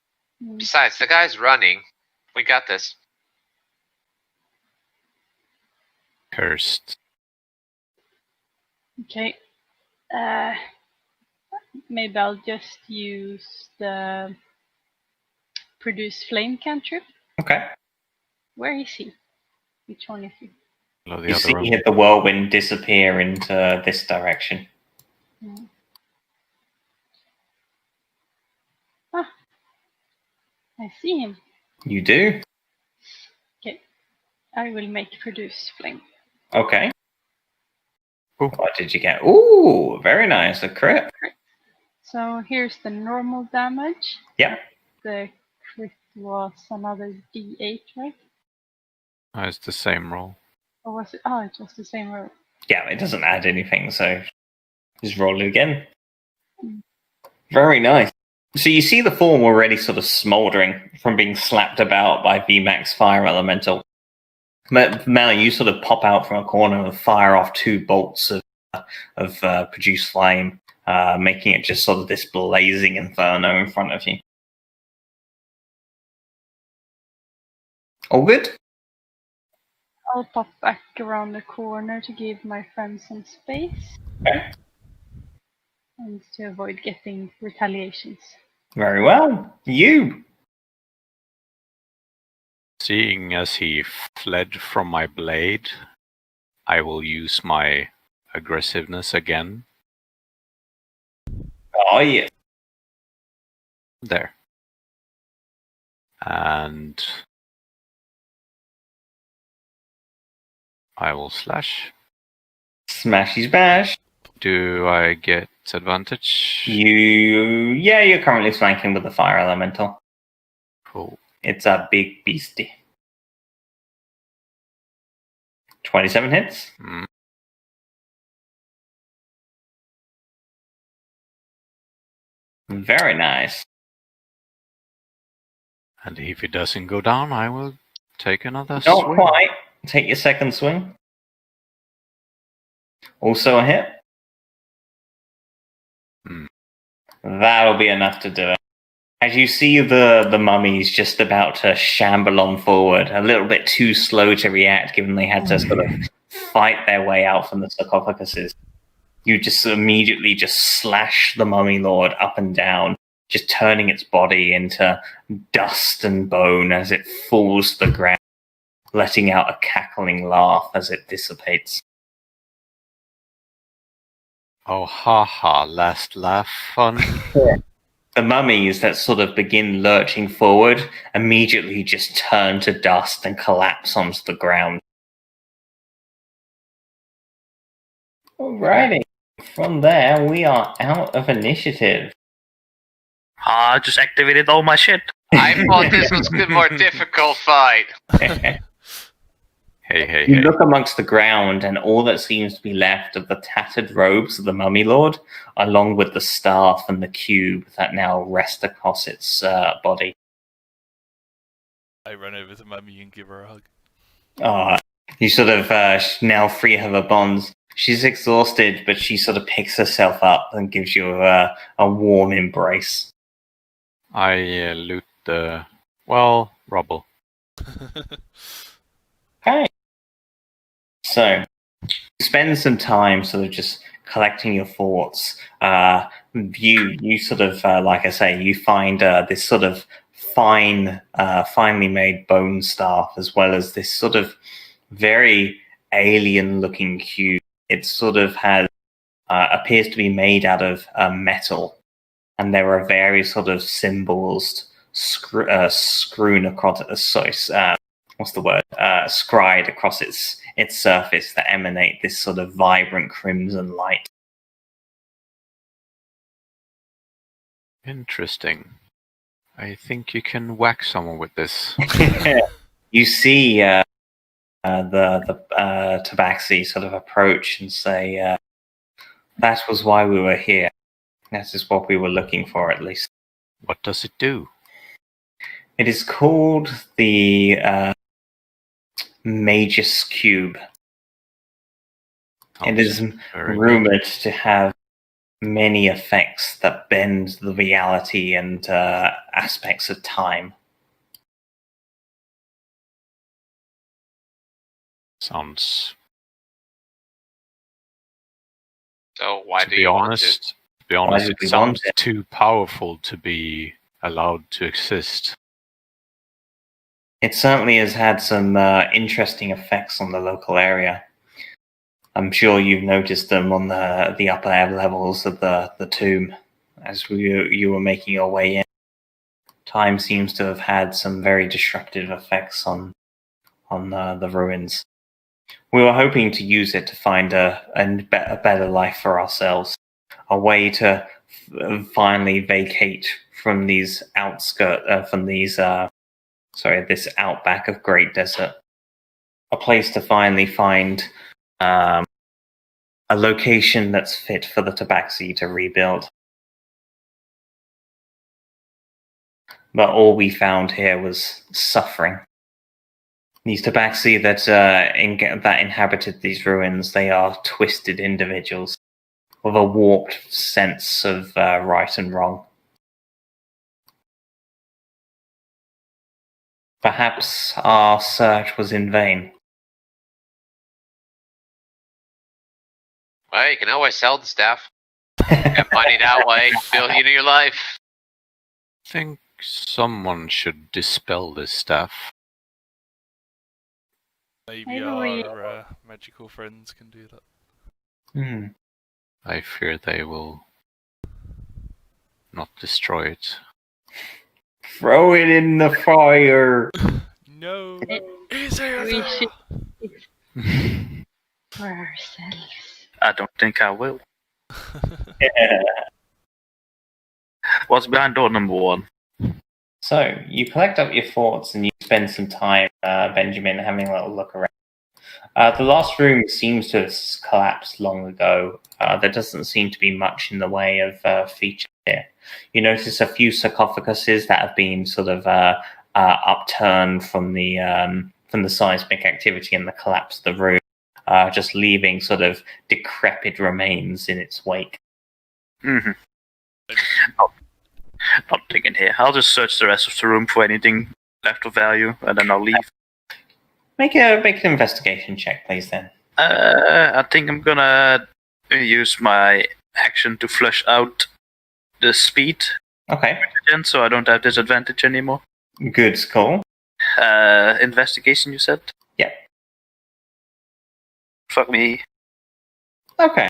Besides, the guy's running. We got this. Cursed. Okay. Maybe I'll just use the produce flame cantrip. Okay. Where is he? Which one is he? Below the You other see room. the whirlwind disappear into this direction. Ah, I see him. You do? Okay. I will make produce flame. Okay. Ooh. What did you get? Ooh, very nice. A crit. So here's the normal damage. Yeah. The crit was another D8, right? Oh, it's the same roll. Or was it? Oh, it was the same roll. Yeah, it doesn't add anything, so just roll it again. Very nice. So you see the form already sort of smouldering from being slapped about by VMAX Fire Elemental. Mel, you sort of pop out from a corner and fire off 2 bolts of produce flame, making it just sort of this blazing inferno in front of you. All good? I'll pop back around the corner to give my friend some space. Okay. And to avoid getting retaliations. Very well. You. Seeing as he fled from my blade, I will use my aggressiveness again. Oh, yeah. There. And I will slash. Smashy smash. Do I get advantage? You're currently flanking with the fire elemental. Cool. It's a big beastie. 27 hits. Mm. Very nice. And if it doesn't go down, I will take another Not swing. quite. Take your second swing. Also a hit. That'll be enough to do it. As you see the mummies just about to shamble on forward, a little bit too slow to react given they had to sort of fight their way out from the sarcophaguses, you just immediately just slash the mummy lord up and down, just turning its body into dust and bone as it falls to the ground, letting out a cackling laugh as it dissipates. Oh, haha, last laugh fun. The mummies that sort of begin lurching forward immediately just turn to dust and collapse onto the ground. Alrighty. From there, we are out of initiative. I just activated all my shit. I thought this was a more difficult fight. Hey, You hey. look amongst the ground, and all that seems to be left of the tattered robes of the mummy lord, along with the staff and the cube that now rest across its body. I run over to Mummy and give her a hug. You sort of now free of her bonds. She's exhausted, but she sort of picks herself up and gives you a warm embrace. I loot the, rubble. Okay. So, you spend some time sort of just collecting your thoughts. You sort of, like I say, you find this sort of finely made bone staff, as well as this sort of very alien-looking cube. It sort of has appears to be made out of metal, and there are various sort of symbols strewn across. Scried across its surface that emanate this sort of vibrant crimson light. Interesting. I think you can whack someone with this. You see the Tabaxi sort of approach and say, that was why we were here. That is what we were looking for, at least. What does it do? It is called the Magus Cube. It is Very rumored to have many effects that bend the reality and aspects of time. Sounds. So why To do be you honest, do it we sounds want it? too powerful to be allowed to exist. It certainly has had some interesting effects on the local area. I'm sure you've noticed them on the upper levels of the tomb as you were making your way in. Time seems to have had some very destructive effects on the ruins. We were hoping to use it to find a better life for ourselves, a way to finally vacate from these this outback of Great Desert. A place to finally find a location that's fit for the Tabaxi to rebuild. But all we found here was suffering. These Tabaxi that inhabited these ruins, they are twisted individuals with a warped sense of right and wrong. Perhaps our search was in vain. Well, you can always sell the stuff. Get money that way, build you new life. I think someone should dispel this stuff. Maybe Maybe we- our magical friends can do that. Hmm. I fear they will not destroy it. Throw it in the fire. No, Eh, easier. We should for ourselves. I don't think I will. Yeah. What's behind door number 1? So you collect up your thoughts and you spend some time, Benjamin, having a little look around. The last room seems to have collapsed long ago. There doesn't seem to be much in the way of features here. You notice a few sarcophaguses that have been sort of upturned from the seismic activity and the collapse of the room, just leaving sort of decrepit remains in its wake. Mm-hmm. Not digging here. I'll just search the rest of the room for anything left of value, and then I'll leave. Make an investigation check, please. Then. I think I'm gonna use my action to flush out the speed Okay. again, so I don't have disadvantage anymore. Good call. Investigation, you said? Yeah. Fuck me. Okay.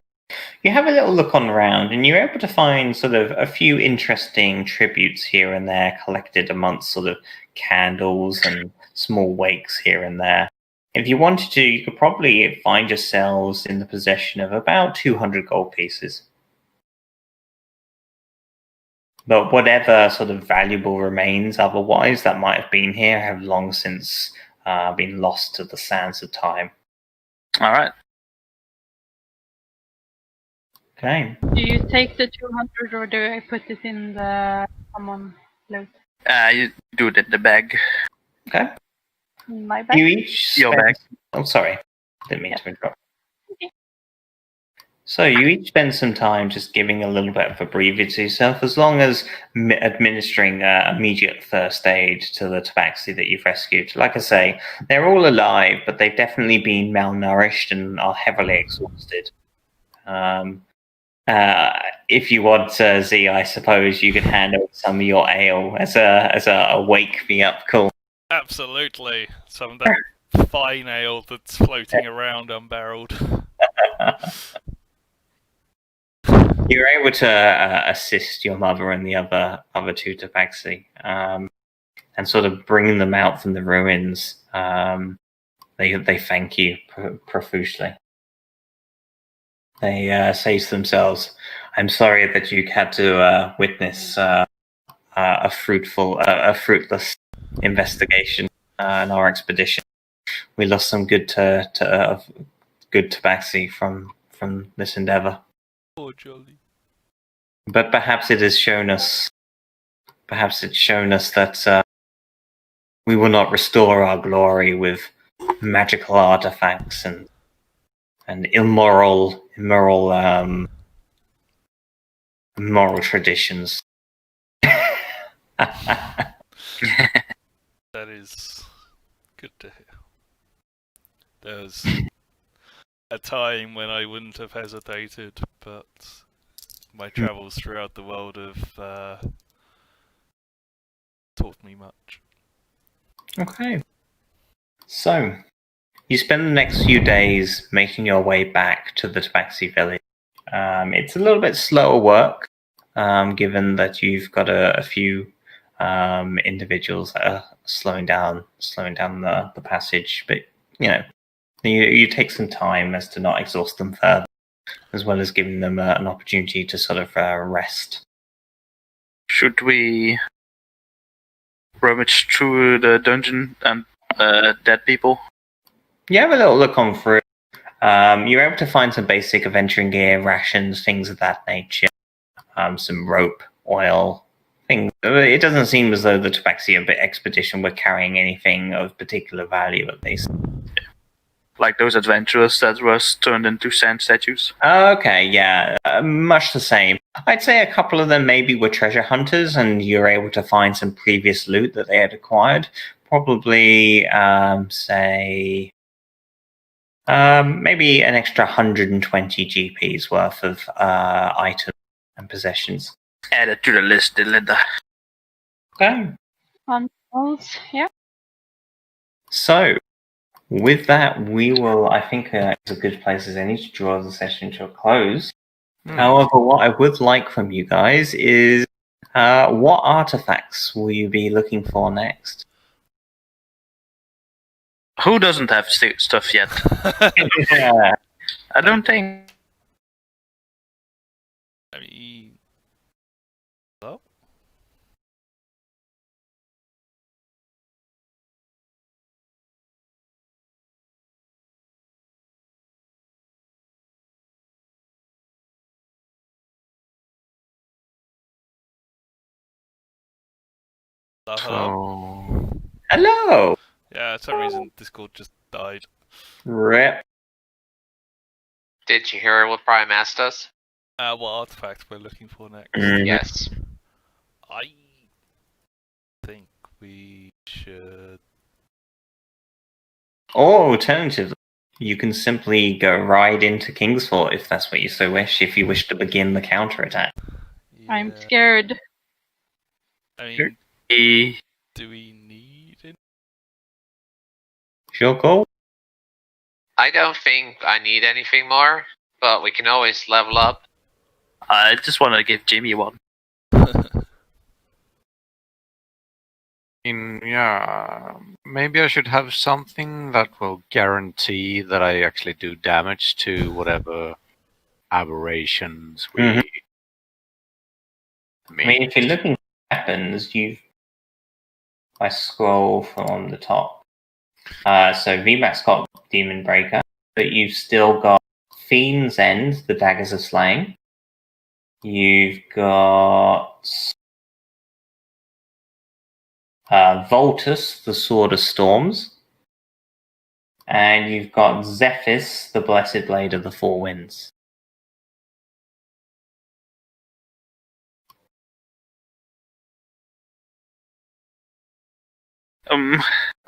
You have a little look on around, and you're able to find sort of a few interesting tributes here and there collected amongst sort of candles and small wakes here and there. If you wanted to, you could probably find yourselves in the possession of about 200 gold pieces. But whatever sort of valuable remains otherwise that might have been here have long since been lost to the sands of time. Alright. Okay. Do you take the 200 or do I put it in the common loot? You do it in the bag. Okay. My bad. You each Your spend... bag. Oh, sorry. Didn't mean Yeah. to interrupt. Okay. So you each spend some time just giving a little bit of a breather to yourself, as long as administering immediate first aid to the tabaxi that you've rescued. Like I say, they're all alive, but they've definitely been malnourished and are heavily exhausted. If you want, Z, I suppose you could hand over some of your ale as a wake me up call. Absolutely. Some of that fine ale that's floating around unbarreled. You're able to assist your mother and the other two tabaxi, and sort of bring them out from the ruins. They thank you profusely. They say to themselves, "I'm sorry that you had to witness a fruitless investigation in our expedition. We lost some good tabaxi from this endeavor. Poor Jolly. But perhaps it's shown us that we will not restore our glory with magical artifacts and immoral traditions." That is good to hear. There was a time when I wouldn't have hesitated, but my travels throughout the world have taught me much. Okay. So, you spend the next few days making your way back to the Tabaxi village. It's a little bit slower work, given that you've got a few individuals that are slowing down the passage. But you take some time as to not exhaust them further, as well as giving them an opportunity to sort of rest. Should we rummage through the dungeon and dead people? You have a little look on through. You're able to find some basic adventuring gear, rations, things of that nature. Some rope, oil, things. It doesn't seem as though the Tabaxi expedition were carrying anything of particular value, at least. Like those adventurers that was turned into sand statues? Okay, yeah, much the same. I'd say a couple of them maybe were treasure hunters, and you're able to find some previous loot that they had acquired. Probably, maybe an extra 120 GPs worth of items and possessions. Add it to the list, Linda. Okay. Yeah. So, with that, we will, I think it's a good place as any to draw the session to a close. However, what I would like from you guys is what artifacts will you be looking for next? Who doesn't have stuff yet? Yeah. I don't think. I mean, well, hello. So, Hello! Yeah, for some reason Discord just died. Rip. Did you hear what Brian asked us? What artifact we're looking for next? Mhm. Yes. I think we should. Or alternatively, you can simply go right into Kingsfort if that's what you so wish, if you wish to begin the counterattack. I'm Yeah, scared. I mean, He do we need it? Sure call? I don't think I need anything more, but we can always level up. I just want to give Jimmy one. yeah, maybe I should have something that will guarantee that I actually do damage to whatever aberrations we Mhm. meet. I mean, if you're looking for weapons, I scroll from the top. So VMAX got Demon Breaker, but you've still got Fiend's End, the Daggers of Slaying. You've got Voltus, the Sword of Storms. And you've got Zephys, the Blessed Blade of the Four Winds.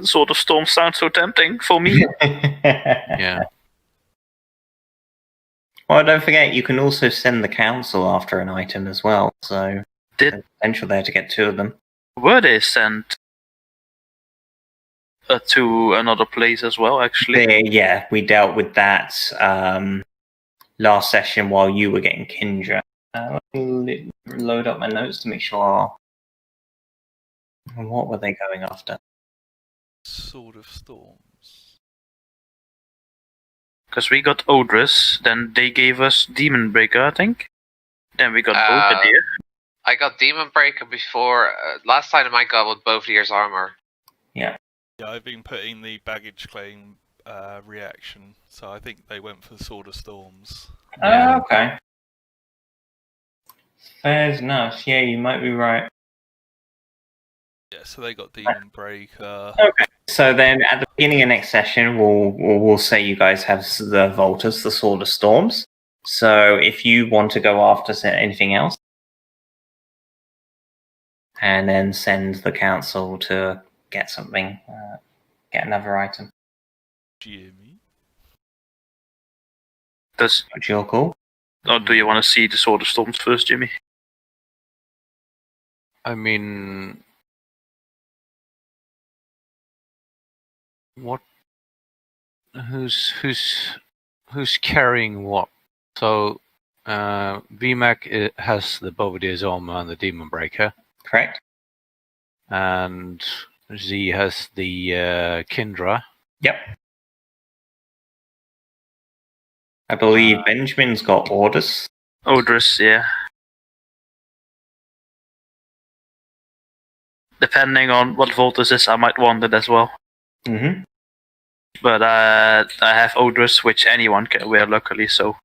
Sword of Storm sounds so tempting for me. Yeah. Well, don't forget, you can also send the council after an item as well, so Did- there's potential there to get two of them. Were they sent to another place as well, actually? Yeah, we dealt with that last session while you were getting Kindra. Let me load up my notes to make sure. What were they going after? Sword of Storms. Because we got Odrus, then they gave us Demon Breaker, I think. Then we got Bovadir. I got Demon Breaker before. Last time I got with Bovadier's armor. Yeah. Yeah, I've been putting the baggage claim reaction, so I think they went for Sword of Storms. Oh, okay. Fair enough. Yeah, you might be right. Yeah, so they got Demon Breaker. Okay. So then, at the beginning of next session, we'll say you guys have the Voltus, the Sword of Storms. So if you want to go after anything else, and then send the council to get something, get another item. Jimmy. Does What's your call? Or do you want to see the Sword of Storms first, Jimmy? I mean, what? Who's carrying what? So, VMAC has the Bovadir's armor and the Demon Breaker, Correct. and Z has the Kindra. Yep. I believe Benjamin's got orders. Odrus, yeah. Depending on what Voltus is, I might want it as well. Mm-hmm. But I have Odrus, which anyone can wear, luckily, so...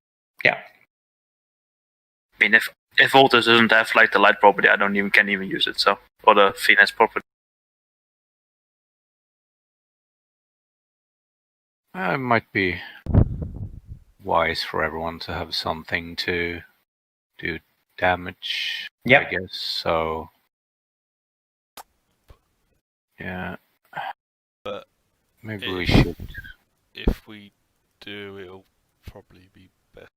Yeah. I mean, if Voltus doesn't have like the light property, I can't even use it, so... Or the finesse property. It might be wise for everyone to have something to do damage, Yep. I guess. So, yeah. But maybe we should. If we do, it'll probably be best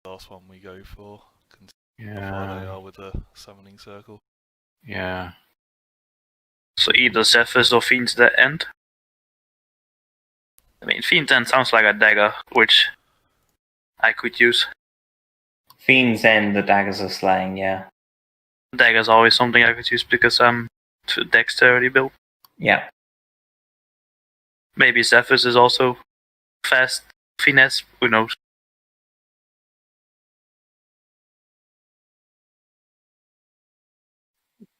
the last one we go for, considering how far they Yeah. are with the summoning circle. Yeah. So either Zephyr's or Fiend's the end. I mean, Fiend's End sounds like a dagger, which I could use. Fiend's End, the daggers are slaying, yeah. Dagger's always something I could use because I'm to dexterity build. Yeah. Maybe Zephyr's is also fast finesse, who knows.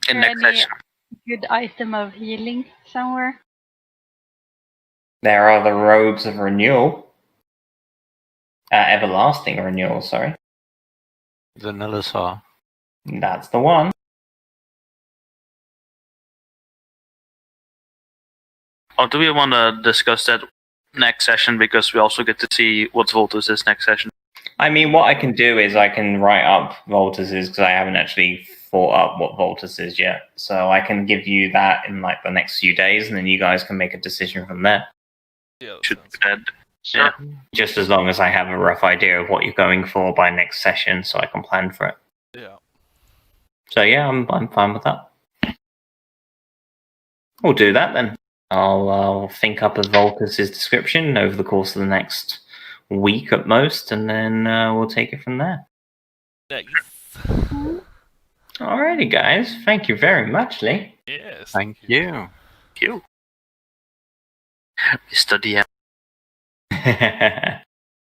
In Is there next any session. good item of healing somewhere? There are the robes of renewal. Everlasting renewal, sorry. The Nelisar. That's the one. Or do we want to discuss that next session because we also get to see what Voltus is next session? I mean, what I can do is I can write up Voltus is because I haven't actually thought up what Voltus is yet. So I can give you that in like the next few days, and then you guys can make a decision from there. Yeah, that Should sounds be dead. Sure. Just as long as I have a rough idea of what you're going for by next session, so I can plan for it. Yeah. So yeah, I'm fine with that. We'll do that then. I'll think up a Voltus's description over the course of the next week at most, and then we'll take it from there. Nice. Alrighty, guys. Thank you very much, Lee. Yes. Thank you. You. Mr. DM.